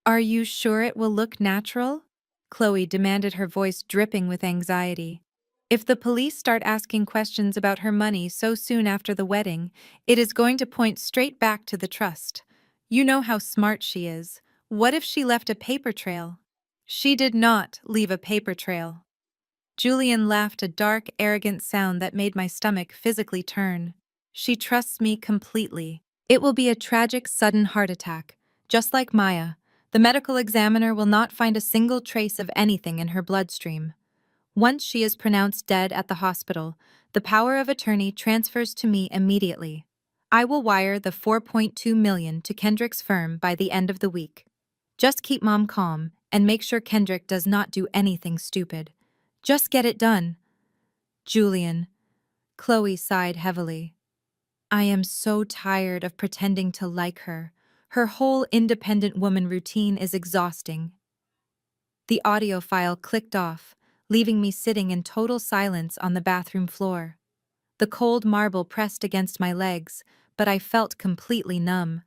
"Are you sure it will look natural?" Chloe demanded, her voice dripping with anxiety. "If the police start asking questions about her money so soon after the wedding, it is going to point straight back to the trust. You know how smart she is. What if she left a paper trail?" "She did not leave a paper trail." Julian laughed, a dark, arrogant sound that made my stomach physically turn. "She trusts me completely. It will be a tragic, sudden heart attack, just like Maya, The medical examiner will not find a single trace of anything in her bloodstream. Once she is pronounced dead at the hospital, the power of attorney transfers to me immediately. I will wire the 4.2 million to Kendrick's firm by the end of the week. Just keep Mom calm and make sure Kendrick does not do anything stupid. Just get it done. Julian. Chloe sighed heavily. I am so tired of pretending to like her. Her whole independent woman routine is exhausting. The audio file clicked off, leaving me sitting in total silence on the bathroom floor. The cold marble pressed against my legs, but I felt completely numb.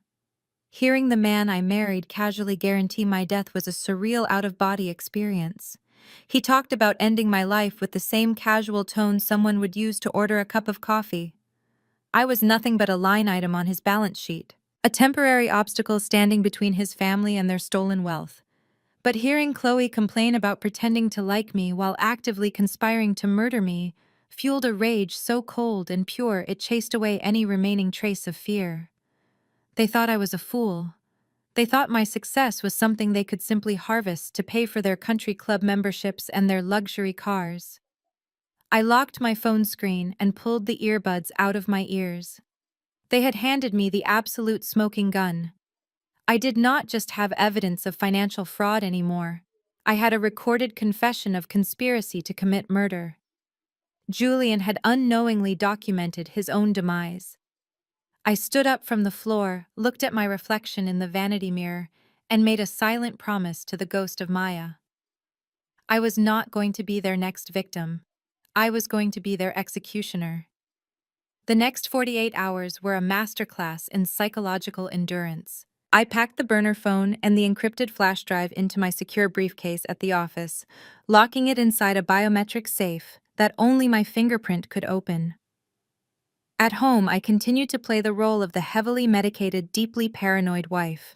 Hearing the man I married casually guarantee my death was a surreal out-of-body experience. He talked about ending my life with the same casual tone someone would use to order a cup of coffee. I was nothing but a line item on his balance sheet, a temporary obstacle standing between his family and their stolen wealth. But hearing Chloe complain about pretending to like me while actively conspiring to murder me fueled a rage so cold and pure it chased away any remaining trace of fear. They thought I was a fool. They thought my success was something they could simply harvest to pay for their country club memberships and their luxury cars. I locked my phone screen and pulled the earbuds out of my ears. They had handed me the absolute smoking gun. I did not just have evidence of financial fraud anymore. I had a recorded confession of conspiracy to commit murder. Julian had unknowingly documented his own demise. I stood up from the floor, looked at my reflection in the vanity mirror, and made a silent promise to the ghost of Maya. I was not going to be their next victim. I was going to be their executioner. The next 48 hours were a masterclass in psychological endurance. I packed the burner phone and the encrypted flash drive into my secure briefcase at the office, locking it inside a biometric safe that only my fingerprint could open. At home, I continued to play the role of the heavily medicated, deeply paranoid wife.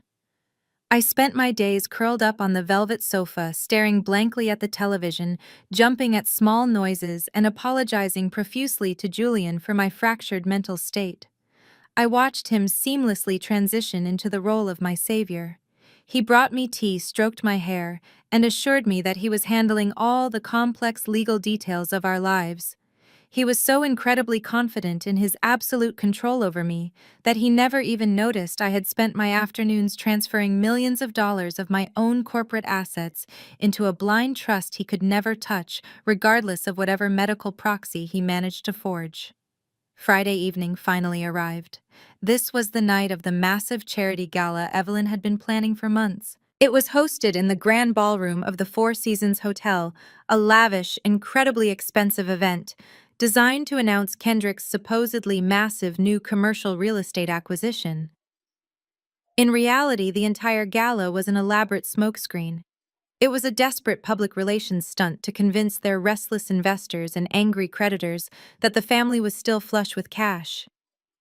I spent my days curled up on the velvet sofa, staring blankly at the television, jumping at small noises, and apologizing profusely to Julian for my fractured mental state. I watched him seamlessly transition into the role of my savior. He brought me tea, stroked my hair, and assured me that he was handling all the complex legal details of our lives. He was so incredibly confident in his absolute control over me that he never even noticed I had spent my afternoons transferring millions of dollars of my own corporate assets into a blind trust he could never touch, regardless of whatever medical proxy he managed to forge. Friday evening finally arrived. This was the night of the massive charity gala Evelyn had been planning for months. It was hosted in the grand ballroom of the Four Seasons Hotel, a lavish, incredibly expensive event designed to announce Kendrick's supposedly massive new commercial real estate acquisition. In reality, the entire gala was an elaborate smokescreen. It was a desperate public relations stunt to convince their restless investors and angry creditors that the family was still flush with cash.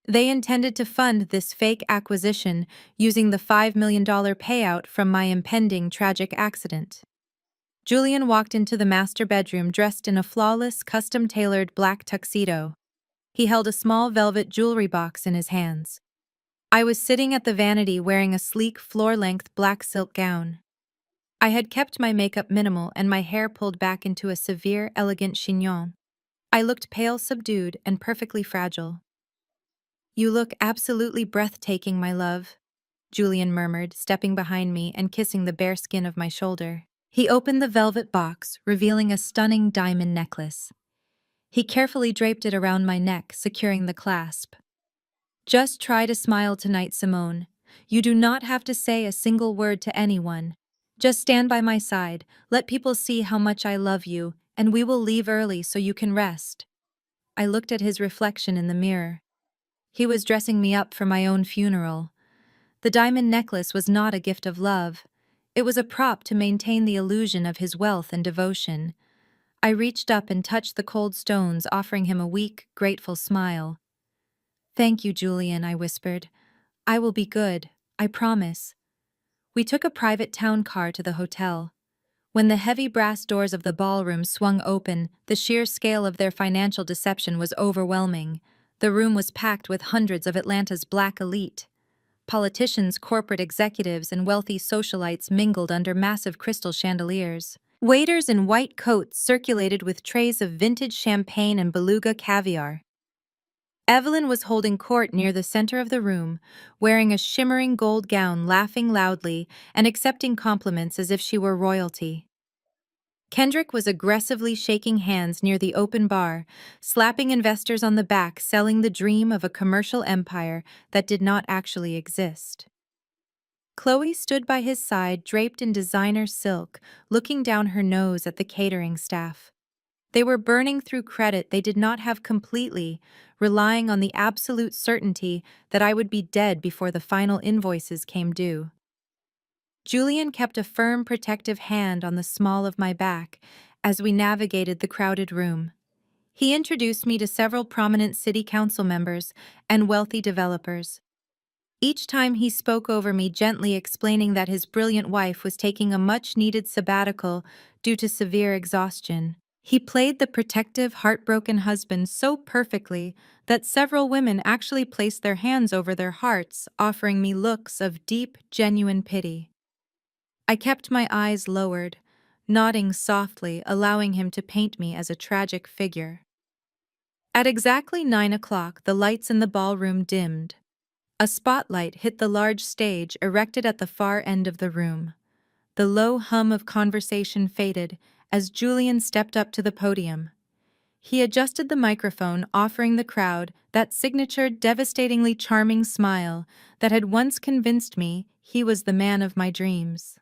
They intended to fund this fake acquisition using the $5 million payout from my impending tragic accident. Julian walked into the master bedroom dressed in a flawless, custom-tailored black tuxedo. He held a small velvet jewelry box in his hands. I was sitting at the vanity wearing a sleek, floor-length black silk gown. I had kept my makeup minimal and my hair pulled back into a severe, elegant chignon. I looked pale, subdued, and perfectly fragile. "You look absolutely breathtaking, my love," Julian murmured, stepping behind me and kissing the bare skin of my shoulder. He opened the velvet box, revealing a stunning diamond necklace. He carefully draped it around my neck, securing the clasp. "Just try to smile tonight, Simone. You do not have to say a single word to anyone. Just stand by my side, let people see how much I love you, and we will leave early so you can rest." I looked at his reflection in the mirror. He was dressing me up for my own funeral. The diamond necklace was not a gift of love. It was a prop to maintain the illusion of his wealth and devotion. I reached up and touched the cold stones, offering him a weak, grateful smile. "Thank you, Julian," I whispered. "I will be good, I promise." We took a private town car to the hotel. When the heavy brass doors of the ballroom swung open, the sheer scale of their financial deception was overwhelming. The room was packed with hundreds of Atlanta's black elite. politicians, corporate executives, and wealthy socialites mingled under massive crystal chandeliers. Waiters in white coats circulated with trays of vintage champagne and beluga caviar. Evelyn was holding court near the center of the room, wearing a shimmering gold gown, laughing loudly and accepting compliments as if she were royalty. Kendrick was aggressively shaking hands near the open bar, slapping investors on the back, selling the dream of a commercial empire that did not actually exist. Chloe stood by his side, draped in designer silk, looking down her nose at the catering staff. They were burning through credit they did not have completely, relying on the absolute certainty that I would be dead before the final invoices came due. Julian kept a firm, protective hand on the small of my back as we navigated the crowded room. He introduced me to several prominent city council members and wealthy developers. Each time he spoke over me, gently explaining that his brilliant wife was taking a much-needed sabbatical due to severe exhaustion. He played the protective, heartbroken husband so perfectly that several women actually placed their hands over their hearts, offering me looks of deep, genuine pity. I kept my eyes lowered, nodding softly, allowing him to paint me as a tragic figure. At exactly 9 o'clock, the lights in the ballroom dimmed. A spotlight hit the large stage erected at the far end of the room. The low hum of conversation faded as Julian stepped up to the podium. He adjusted the microphone, offering the crowd that signature, devastatingly charming smile that had once convinced me he was the man of my dreams.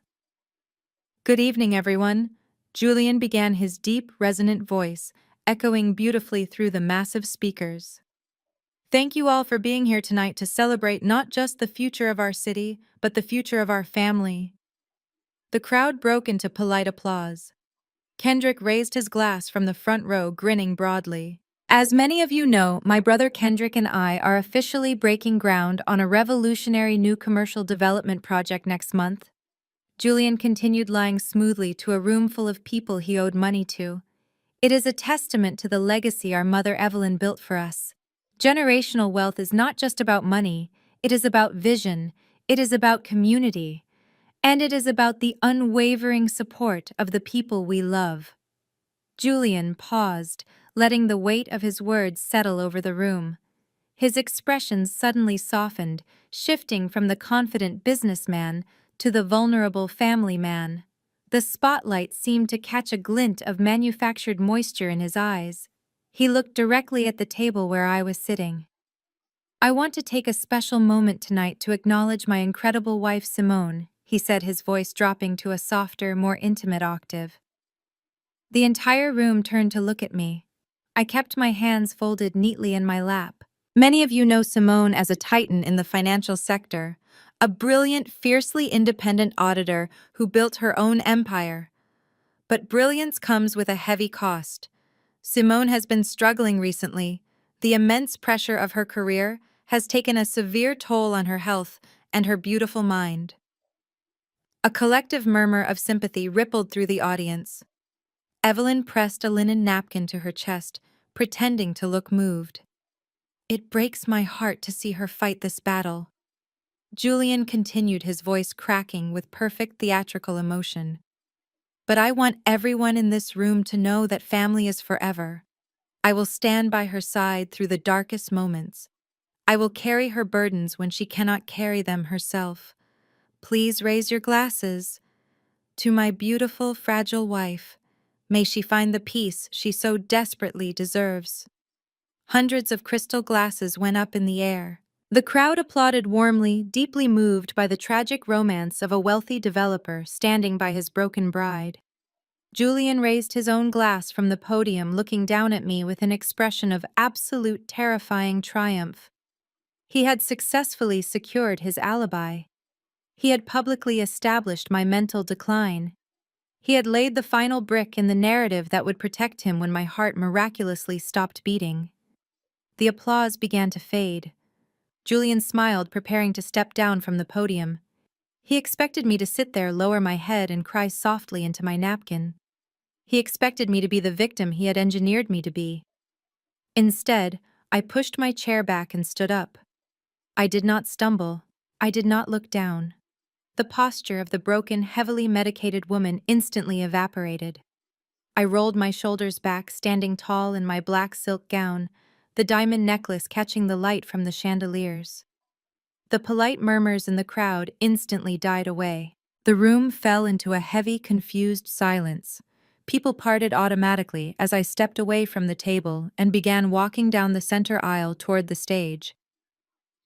"Good evening, everyone," Julian began, his deep, resonant voice echoing beautifully through the massive speakers. "Thank you all for being here tonight to celebrate not just the future of our city, but the future of our family." The crowd broke into polite applause. Kendrick raised his glass from the front row, grinning broadly. "As many of you know, my brother Kendrick and I are officially breaking ground on a revolutionary new commercial development project next month." Julian continued, lying smoothly to a room full of people he owed money to. "It is a testament to the legacy our mother Evelyn built for us. Generational wealth is not just about money, it is about vision, it is about community, and it is about the unwavering support of the people we love." Julian paused, letting the weight of his words settle over the room. His expression suddenly softened, shifting from the confident businessman to the vulnerable family man. The spotlight seemed to catch a glint of manufactured moisture in his eyes. He looked directly at the table where I was sitting. "I want to take a special moment tonight to acknowledge my incredible wife Simone," he said, his voice dropping to a softer, more intimate octave. The entire room turned to look at me. I kept my hands folded neatly in my lap. Many of you know Simone as a titan in the financial sector, a brilliant, fiercely independent auditor who built her own empire. But brilliance comes with a heavy cost. Simone has been struggling recently. The immense pressure of her career has taken a severe toll on her health and her beautiful mind. A collective murmur of sympathy rippled through the audience. Evelyn pressed a linen napkin to her chest, pretending to look moved. "It breaks my heart to see her fight this battle." Julian continued, his voice cracking with perfect theatrical emotion. "But I want everyone in this room to know that family is forever. I will stand by her side through the darkest moments. I will carry her burdens when she cannot carry them herself. Please raise your glasses. To my beautiful, fragile wife, may she find the peace she so desperately deserves." Hundreds of crystal glasses went up in the air. The crowd applauded warmly, deeply moved by the tragic romance of a wealthy developer standing by his broken bride. Julian raised his own glass from the podium, looking down at me with an expression of absolute terrifying triumph. He had successfully secured his alibi. He had publicly established my mental decline. He had laid the final brick in the narrative that would protect him when my heart miraculously stopped beating. The applause began to fade. Julian smiled, preparing to step down from the podium. He expected me to sit there, lower my head, and cry softly into my napkin. He expected me to be the victim he had engineered me to be. Instead, I pushed my chair back and stood up. I did not stumble. I did not look down. The posture of the broken, heavily medicated woman instantly evaporated. I rolled my shoulders back, standing tall in my black silk gown, the diamond necklace catching the light from the chandeliers. The polite murmurs in the crowd instantly died away. The room fell into a heavy, confused silence. People parted automatically as I stepped away from the table and began walking down the center aisle toward the stage.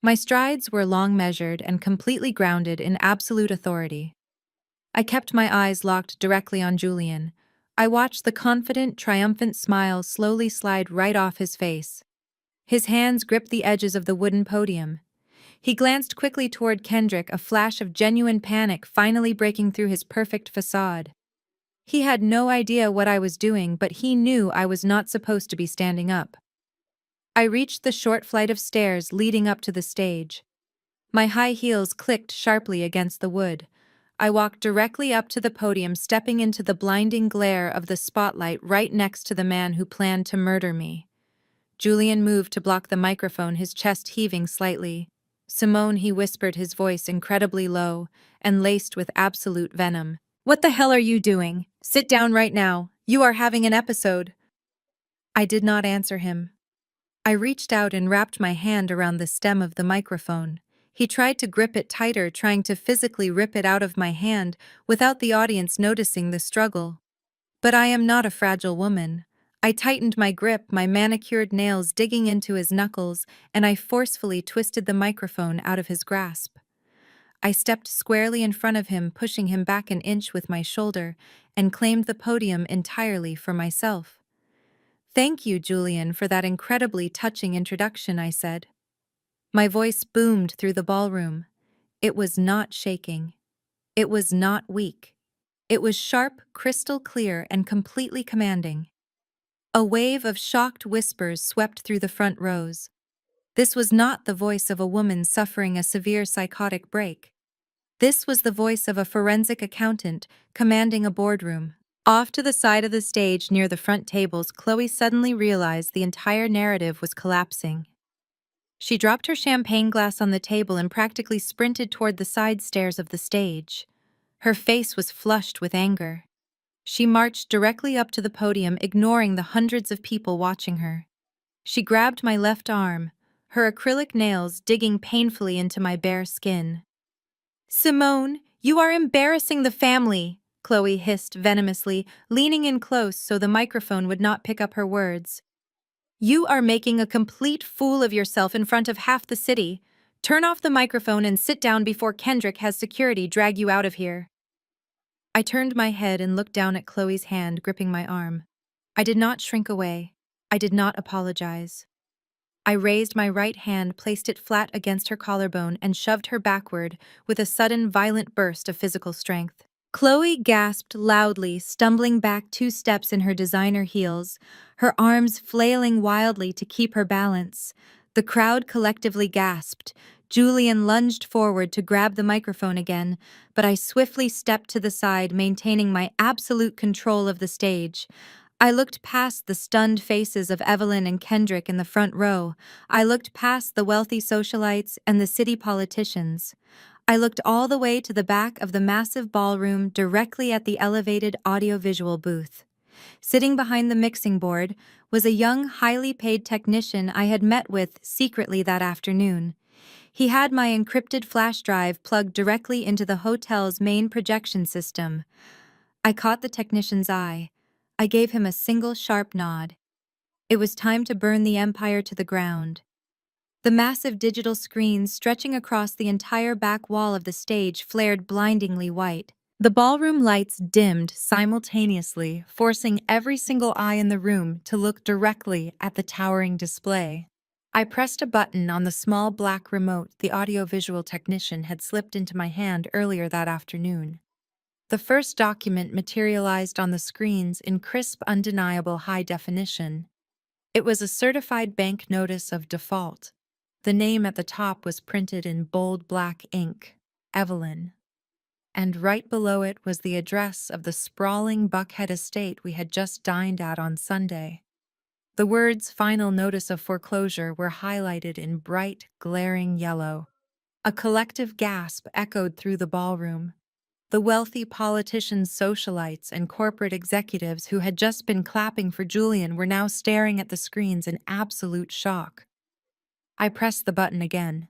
My strides were long measured and completely grounded in absolute authority. I kept my eyes locked directly on Julian. I watched the confident, triumphant smile slowly slide right off his face. His hands gripped the edges of the wooden podium. He glanced quickly toward Kendrick, a flash of genuine panic finally breaking through his perfect facade. He had no idea what I was doing, but he knew I was not supposed to be standing up. I reached the short flight of stairs leading up to the stage. My high heels clicked sharply against the wood. I walked directly up to the podium, stepping into the blinding glare of the spotlight right next to the man who planned to murder me. Julian moved to block the microphone, his chest heaving slightly. "Simone," he whispered, his voice incredibly low and laced with absolute venom. "What the hell are you doing? Sit down right now. You are having an episode." I did not answer him. I reached out and wrapped my hand around the stem of the microphone. He tried to grip it tighter, trying to physically rip it out of my hand without the audience noticing the struggle. But I am not a fragile woman. I tightened my grip, my manicured nails digging into his knuckles, and I forcefully twisted the microphone out of his grasp. I stepped squarely in front of him, pushing him back an inch with my shoulder, and claimed the podium entirely for myself. "Thank you, Julian, for that incredibly touching introduction," I said. My voice boomed through the ballroom. It was not shaking. It was not weak. It was sharp, crystal clear, and completely commanding. A wave of shocked whispers swept through the front rows. This was not the voice of a woman suffering a severe psychotic break. This was the voice of a forensic accountant commanding a boardroom. Off to the side of the stage near the front tables, Chloe suddenly realized the entire narrative was collapsing. She dropped her champagne glass on the table and practically sprinted toward the side stairs of the stage. Her face was flushed with anger. She marched directly up to the podium, ignoring the hundreds of people watching her. She grabbed my left arm, her acrylic nails digging painfully into my bare skin. "Simone, you are embarrassing the family," Chloe hissed venomously, leaning in close so the microphone would not pick up her words. "You are making a complete fool of yourself in front of half the city. Turn off the microphone and sit down before Kendrick has security drag you out of here." I turned my head and looked down at Chloe's hand gripping my arm. I did not shrink away. I did not apologize. I raised my right hand, placed it flat against her collarbone, and shoved her backward with a sudden, violent burst of physical strength. Chloe gasped loudly, stumbling back 2 steps in her designer heels, her arms flailing wildly to keep her balance. The crowd collectively gasped. Julian lunged forward to grab the microphone again, but I swiftly stepped to the side, maintaining my absolute control of the stage. I looked past the stunned faces of Evelyn and Kendrick in the front row. I looked past the wealthy socialites and the city politicians. I looked all the way to the back of the massive ballroom directly at the elevated audiovisual booth. Sitting behind the mixing board was a young, highly paid technician I had met with secretly that afternoon. He had my encrypted flash drive plugged directly into the hotel's main projection system. I caught the technician's eye. I gave him a single sharp nod. It was time to burn the empire to the ground. The massive digital screens stretching across the entire back wall of the stage flared blindingly white. The ballroom lights dimmed simultaneously, forcing every single eye in the room to look directly at the towering display. I pressed a button on the small black remote the audiovisual technician had slipped into my hand earlier that afternoon. The first document materialized on the screens in crisp, undeniable high definition. It was a certified bank notice of default. The name at the top was printed in bold black ink, Evelyn. And right below it was the address of the sprawling Buckhead estate we had just dined at on Sunday. The words "Final Notice of Foreclosure" were highlighted in bright, glaring yellow. A collective gasp echoed through the ballroom. The wealthy politicians, socialites, and corporate executives who had just been clapping for Julian were now staring at the screens in absolute shock. I pressed the button again.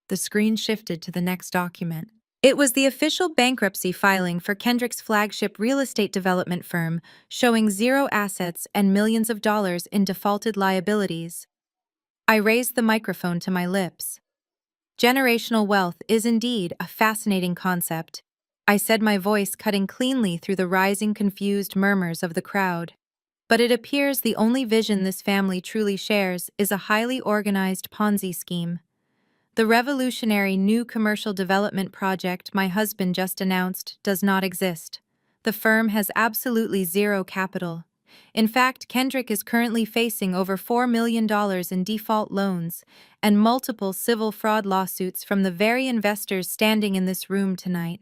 The screen shifted to the next document. It was the official bankruptcy filing for Kendrick's flagship real estate development firm, showing zero assets and millions of dollars in defaulted liabilities. I raised the microphone to my lips. Generational wealth is indeed a fascinating concept, I said, my voice cutting cleanly through the rising confused murmurs of the crowd. But it appears the only vision this family truly shares is a highly organized Ponzi scheme. The revolutionary new commercial development project my husband just announced does not exist. The firm has absolutely zero capital. In fact, Kendrick is currently facing over $4 million in default loans and multiple civil fraud lawsuits from the very investors standing in this room tonight.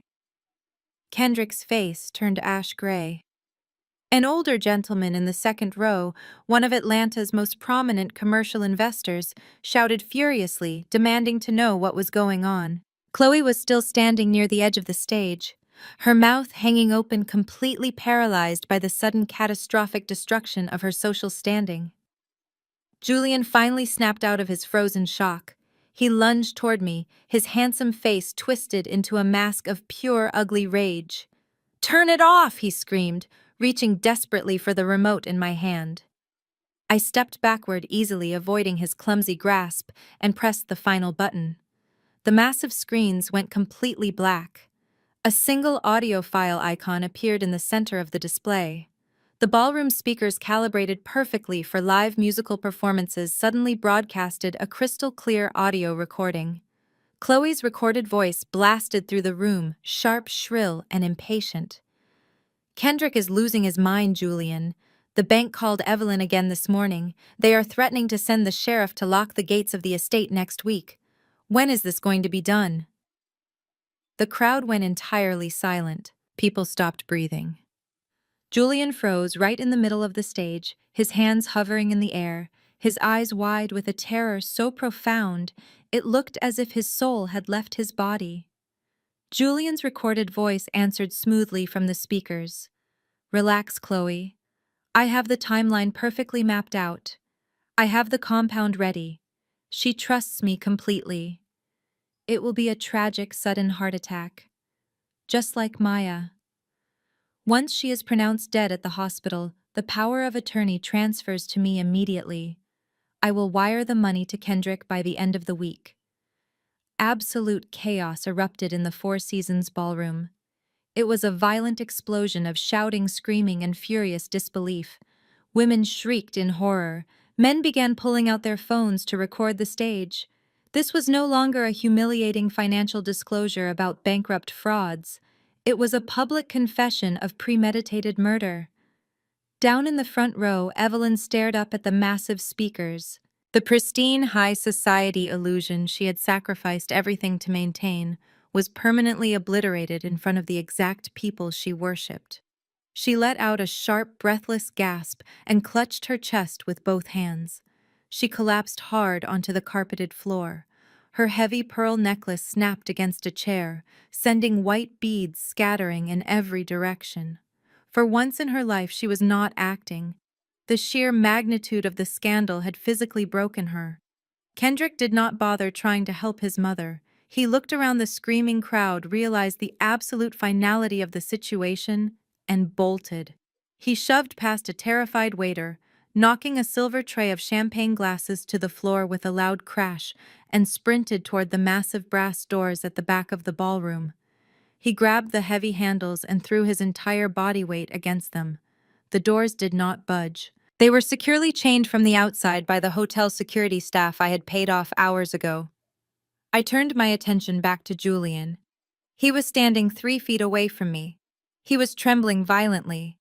Kendrick's face turned ash gray. An older gentleman in the second row, one of Atlanta's most prominent commercial investors, shouted furiously, demanding to know what was going on. Chloe was still standing near the edge of the stage, her mouth hanging open, completely paralyzed by the sudden catastrophic destruction of her social standing. Julian finally snapped out of his frozen shock. He lunged toward me, his handsome face twisted into a mask of pure ugly rage. "Turn it off!" he screamed, reaching desperately for the remote in my hand. I stepped backward easily, avoiding his clumsy grasp, and pressed the final button. The massive screens went completely black. A single audio file icon appeared in the center of the display. The ballroom speakers, calibrated perfectly for live musical performances, suddenly broadcasted a crystal-clear audio recording. Chloe's recorded voice blasted through the room, sharp, shrill, and impatient. "Kendrick is losing his mind, Julian. The bank called Evelyn again this morning. They are threatening to send the sheriff to lock the gates of the estate next week. When is this going to be done?" The crowd went entirely silent. People stopped breathing. Julian froze right in the middle of the stage, his hands hovering in the air, his eyes wide with a terror so profound it looked as if his soul had left his body. Julian's recorded voice answered smoothly from the speakers. "Relax, Chloe. I have the timeline perfectly mapped out. I have the compound ready. She trusts me completely. It will be a tragic, sudden heart attack. Just like Maya. Once she is pronounced dead at the hospital, the power of attorney transfers to me immediately. I will wire the money to Kendrick by the end of the week." Absolute chaos erupted in the Four Seasons ballroom. It was a violent explosion of shouting, screaming, and furious disbelief. Women shrieked in horror. Men began pulling out their phones to record the stage. This was no longer a humiliating financial disclosure about bankrupt frauds. It was a public confession of premeditated murder. Down in the front row, Evelyn stared up at the massive speakers. The pristine high society illusion she had sacrificed everything to maintain was permanently obliterated in front of the exact people she worshipped. She let out a sharp, breathless gasp and clutched her chest with both hands. She collapsed hard onto the carpeted floor. Her heavy pearl necklace snapped against a chair, sending white beads scattering in every direction. For once in her life, she was not acting. The sheer magnitude of the scandal had physically broken her. Kendrick did not bother trying to help his mother. He looked around the screaming crowd, realized the absolute finality of the situation, and bolted. He shoved past a terrified waiter, knocking a silver tray of champagne glasses to the floor with a loud crash, and sprinted toward the massive brass doors at the back of the ballroom. He grabbed the heavy handles and threw his entire body weight against them. The doors did not budge. They were securely chained from the outside by the hotel security staff I had paid off hours ago. I turned my attention back to Julian. He was standing 3 feet away from me. He was trembling violently.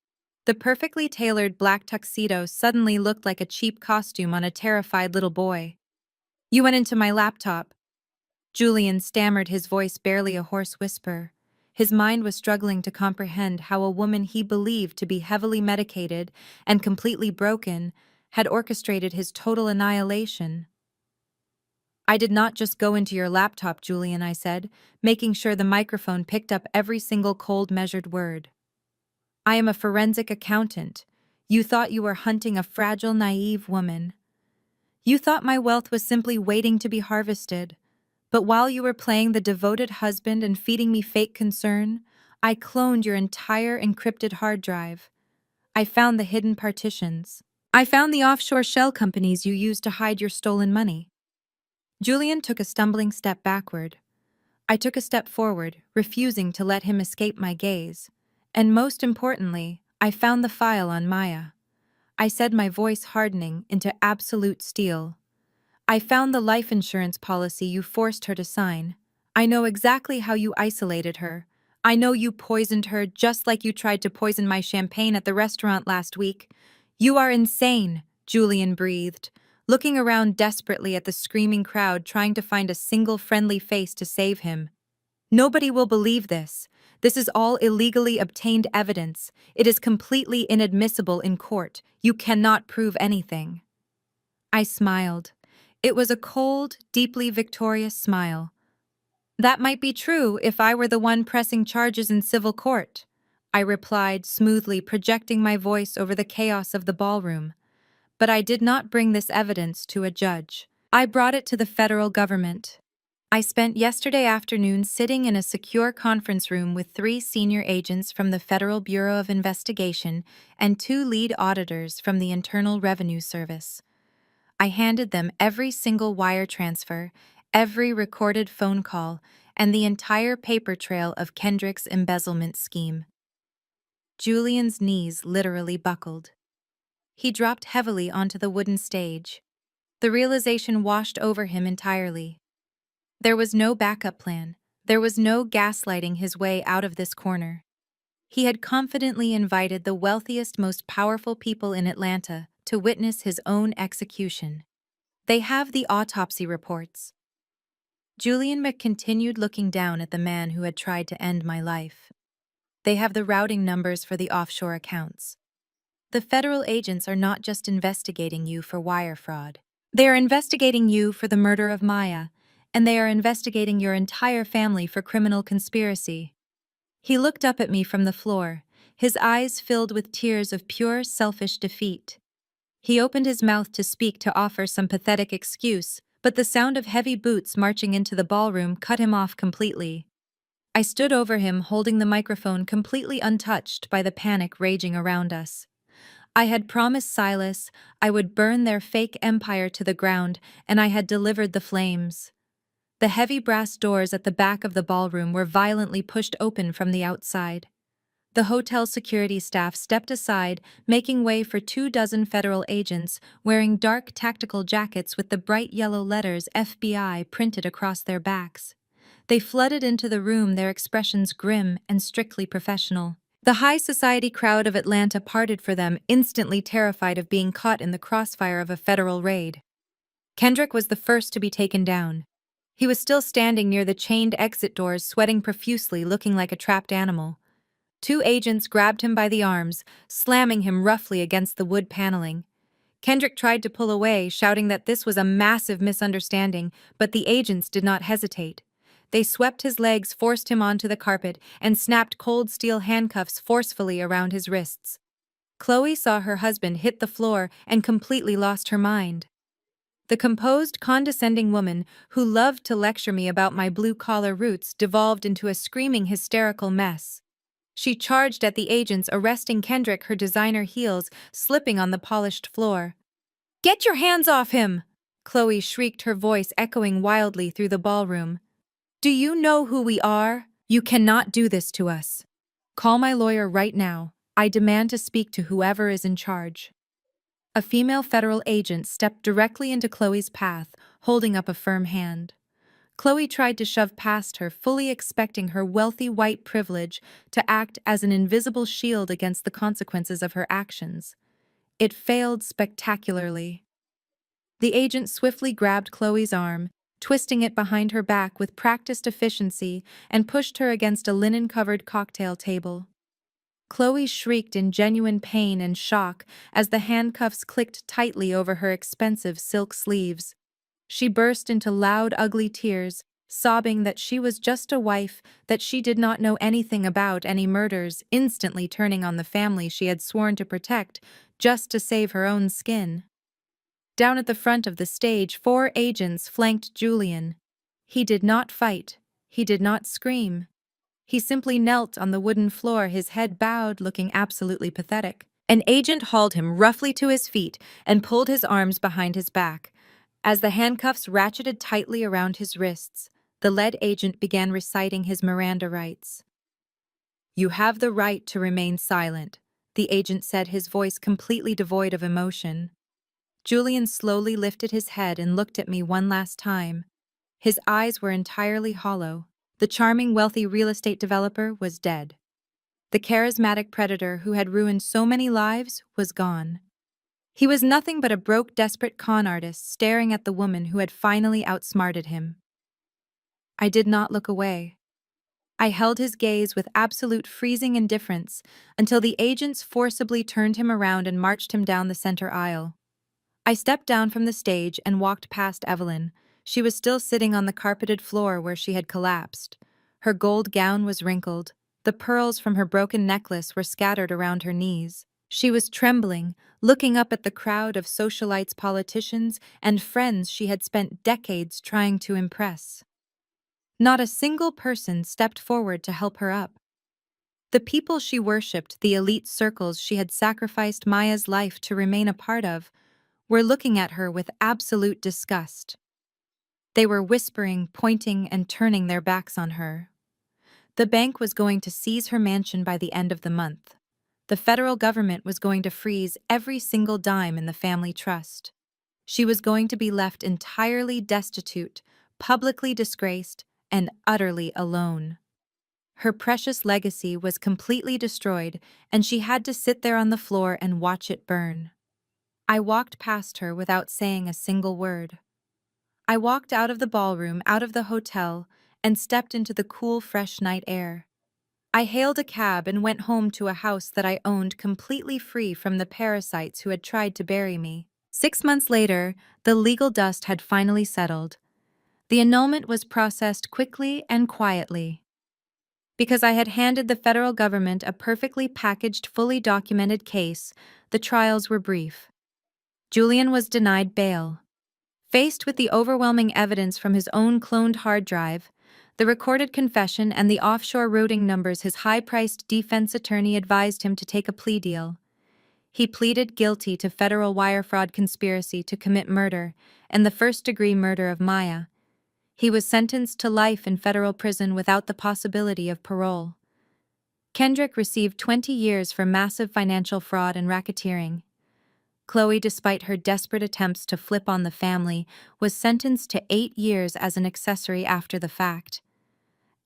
The perfectly tailored black tuxedo suddenly looked like a cheap costume on a terrified little boy. "You went into my laptop." Julian stammered, his voice barely a hoarse whisper. His mind was struggling to comprehend how a woman he believed to be heavily medicated and completely broken had orchestrated his total annihilation. I did not just go into your laptop, Julian, I said, making sure the microphone picked up every single cold measured word. I am a forensic accountant. You thought you were hunting a fragile, naive woman. You thought my wealth was simply waiting to be harvested. But while you were playing the devoted husband and feeding me fake concern, I cloned your entire encrypted hard drive. I found the hidden partitions. I found the offshore shell companies you used to hide your stolen money. Julian took a stumbling step backward. I took a step forward, refusing to let him escape my gaze. And most importantly, I found the file on Maya. I said, my voice hardening into absolute steel. I found the life insurance policy you forced her to sign. I know exactly how you isolated her. I know you poisoned her just like you tried to poison my champagne at the restaurant last week. You are insane, Julian breathed, looking around desperately at the screaming crowd trying to find a single friendly face to save him. Nobody will believe this. This is all illegally obtained evidence. It is completely inadmissible in court. You cannot prove anything. I smiled. It was a cold, deeply victorious smile. That might be true if I were the one pressing charges in civil court, I replied, smoothly projecting my voice over the chaos of the ballroom. But I did not bring this evidence to a judge. I brought it to the federal government. I spent yesterday afternoon sitting in a secure conference room with 3 senior agents from the Federal Bureau of Investigation and 2 lead auditors from the Internal Revenue Service. I handed them every single wire transfer, every recorded phone call, and the entire paper trail of Kendrick's embezzlement scheme. Julian's knees literally buckled. He dropped heavily onto the wooden stage. The realization washed over him entirely. There was no backup plan. There was no gaslighting his way out of this corner. He had confidently invited the wealthiest, most powerful people in Atlanta to witness his own execution. They have the autopsy reports. Julian continued looking down at the man who had tried to end my life. They have the routing numbers for the offshore accounts. The federal agents are not just investigating you for wire fraud. They are investigating you for the murder of Maya, and they are investigating your entire family for criminal conspiracy. He looked up at me from the floor, his eyes filled with tears of pure, selfish defeat. He opened his mouth to speak, to offer some pathetic excuse, but the sound of heavy boots marching into the ballroom cut him off completely. I stood over him, holding the microphone completely untouched by the panic raging around us. I had promised Silas I would burn their fake empire to the ground, and I had delivered the flames. The heavy brass doors at the back of the ballroom were violently pushed open from the outside. The hotel security staff stepped aside, making way for 24 federal agents wearing dark tactical jackets with the bright yellow letters FBI printed across their backs. They flooded into the room, their expressions grim and strictly professional. The high society crowd of Atlanta parted for them, instantly terrified of being caught in the crossfire of a federal raid. Kendrick was the first to be taken down. He was still standing near the chained exit doors, sweating profusely, looking like a trapped animal. 2 agents grabbed him by the arms, slamming him roughly against the wood paneling. Kendrick tried to pull away, shouting that this was a massive misunderstanding, but the agents did not hesitate. They swept his legs, forced him onto the carpet, and snapped cold steel handcuffs forcefully around his wrists. Chloe saw her husband hit the floor and completely lost her mind. The composed, condescending woman who loved to lecture me about my blue-collar roots devolved into a screaming, hysterical mess. She charged at the agents, arresting Kendrick, her designer heels slipping on the polished floor. "Get your hands off him!" Chloe shrieked, her voice echoing wildly through the ballroom. "Do you know who we are? You cannot do this to us. Call my lawyer right now. I demand to speak to whoever is in charge." A female federal agent stepped directly into Chloe's path, holding up a firm hand. Chloe tried to shove past her, fully expecting her wealthy white privilege to act as an invisible shield against the consequences of her actions. It failed spectacularly. The agent swiftly grabbed Chloe's arm, twisting it behind her back with practiced efficiency, and pushed her against a linen-covered cocktail table. Chloe shrieked in genuine pain and shock as the handcuffs clicked tightly over her expensive silk sleeves. She burst into loud, ugly tears, sobbing that she was just a wife, that she did not know anything about any murders, instantly turning on the family she had sworn to protect just to save her own skin. Down at the front of the stage, 4 agents flanked Julian. He did not fight. He did not scream. He simply knelt on the wooden floor, his head bowed, looking absolutely pathetic. An agent hauled him roughly to his feet and pulled his arms behind his back. As the handcuffs ratcheted tightly around his wrists, the lead agent began reciting his Miranda rights. "You have the right to remain silent," the agent said, his voice completely devoid of emotion. Julian slowly lifted his head and looked at me one last time. His eyes were entirely hollow. The charming, wealthy real estate developer was dead. The charismatic predator who had ruined so many lives was gone. He was nothing but a broke, desperate con artist staring at the woman who had finally outsmarted him. I did not look away. I held his gaze with absolute freezing indifference until the agents forcibly turned him around and marched him down the center aisle. I stepped down from the stage and walked past Evelyn. She was still sitting on the carpeted floor where she had collapsed. Her gold gown was wrinkled. The pearls from her broken necklace were scattered around her knees. She was trembling, looking up at the crowd of socialites, politicians, and friends she had spent decades trying to impress. Not a single person stepped forward to help her up. The people she worshipped, the elite circles she had sacrificed Maya's life to remain a part of, were looking at her with absolute disgust. They were whispering, pointing, and turning their backs on her. The bank was going to seize her mansion by the end of the month. The federal government was going to freeze every single dime in the family trust. She was going to be left entirely destitute, publicly disgraced, and utterly alone. Her precious legacy was completely destroyed, and she had to sit there on the floor and watch it burn. I walked past her without saying a single word. I walked out of the ballroom, out of the hotel, and stepped into the cool, fresh night air. I hailed a cab and went home to a house that I owned, completely free from the parasites who had tried to bury me. 6 months later, the legal dust had finally settled. The annulment was processed quickly and quietly. Because I had handed the federal government a perfectly packaged, fully documented case, the trials were brief. Julian was denied bail. Faced with the overwhelming evidence from his own cloned hard drive, the recorded confession, and the offshore routing numbers, his high-priced defense attorney advised him to take a plea deal. He pleaded guilty to federal wire fraud conspiracy to commit murder and the first-degree murder of Maya. He was sentenced to life in federal prison without the possibility of parole. Kendrick received 20 years for massive financial fraud and racketeering. Chloe, despite her desperate attempts to flip on the family, was sentenced to 8 years as an accessory after the fact.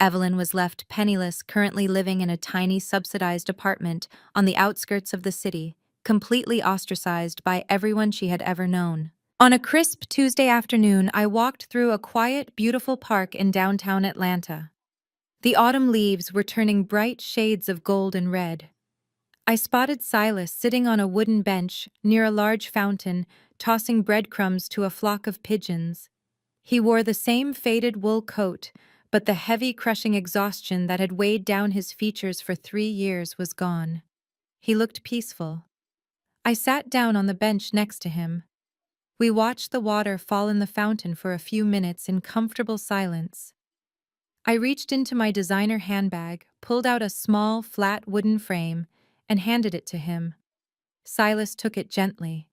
Evelyn was left penniless, currently living in a tiny subsidized apartment on the outskirts of the city, completely ostracized by everyone she had ever known. On a crisp Tuesday afternoon, I walked through a quiet, beautiful park in downtown Atlanta. The autumn leaves were turning bright shades of gold and red. I spotted Silas sitting on a wooden bench near a large fountain, tossing breadcrumbs to a flock of pigeons. He wore the same faded wool coat, but the heavy, crushing exhaustion that had weighed down his features for 3 years was gone. He looked peaceful. I sat down on the bench next to him. We watched the water fall in the fountain for a few minutes in comfortable silence. I reached into my designer handbag, pulled out a small, flat wooden frame, and handed it to him. Silas took it gently.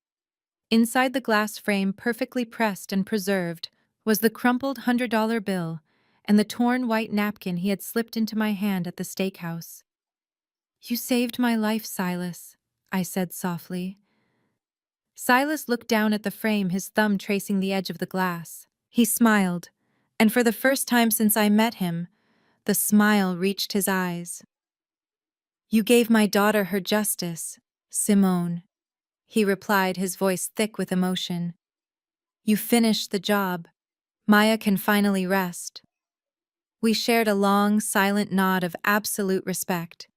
Inside the glass frame, perfectly pressed and preserved, was the crumpled $100 bill and the torn white napkin he had slipped into my hand at the steakhouse. "You saved my life, Silas," I said softly. Silas looked down at the frame, his thumb tracing the edge of the glass. He smiled, and for the first time since I met him, the smile reached his eyes. "You gave my daughter her justice, Simone," he replied, his voice thick with emotion. "You finished the job. Maya can finally rest." We shared a long, silent nod of absolute respect.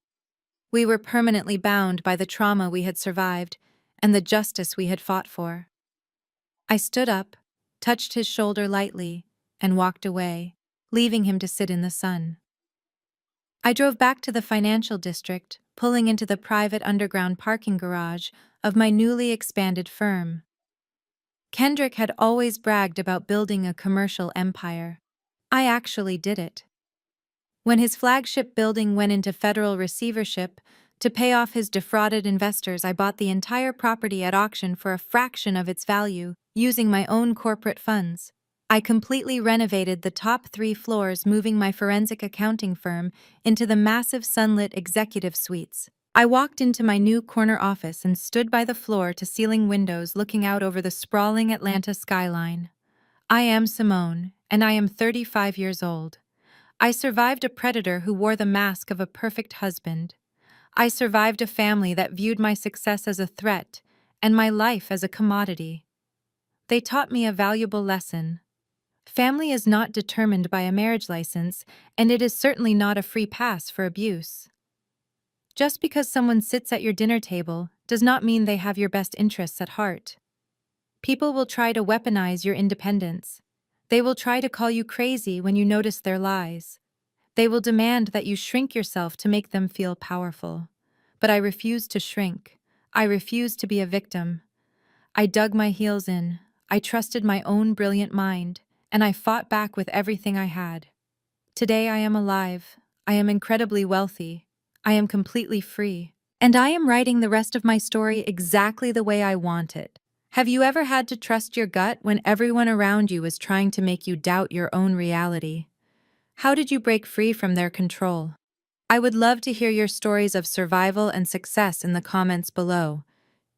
We were permanently bound by the trauma we had survived and the justice we had fought for. I stood up, touched his shoulder lightly, and walked away, leaving him to sit in the sun. I drove back to the financial district, pulling into the private underground parking garage of my newly expanded firm. Kendrick had always bragged about building a commercial empire. I actually did it. When his flagship building went into federal receivership, to pay off his defrauded investors, I bought the entire property at auction for a fraction of its value, using my own corporate funds. I completely renovated the top 3 floors, moving my forensic accounting firm into the massive sunlit executive suites. I walked into my new corner office and stood by the floor-to-ceiling windows looking out over the sprawling Atlanta skyline. I am Simone, and I am 35 years old. I survived a predator who wore the mask of a perfect husband. I survived a family that viewed my success as a threat and my life as a commodity. They taught me a valuable lesson. Family is not determined by a marriage license, and it is certainly not a free pass for abuse. Just because someone sits at your dinner table does not mean they have your best interests at heart. People will try to weaponize your independence. They will try to call you crazy when you notice their lies. They will demand that you shrink yourself to make them feel powerful. But I refuse to shrink. I refuse to be a victim. I dug my heels in. I trusted my own brilliant mind, and I fought back with everything I had. Today I am alive. I am incredibly wealthy. I am completely free. And I am writing the rest of my story exactly the way I want it. Have you ever had to trust your gut when everyone around you is trying to make you doubt your own reality? How did you break free from their control? I would love to hear your stories of survival and success in the comments below.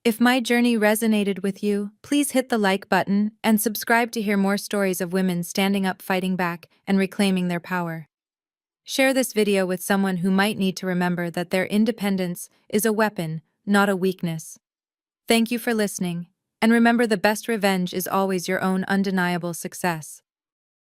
If my journey resonated with you, please hit the like button and subscribe to hear more stories of women standing up, fighting back, and reclaiming their power. Share this video with someone who might need to remember that their independence is a weapon, not a weakness. Thank you for listening, and remember, the best revenge is always your own undeniable success.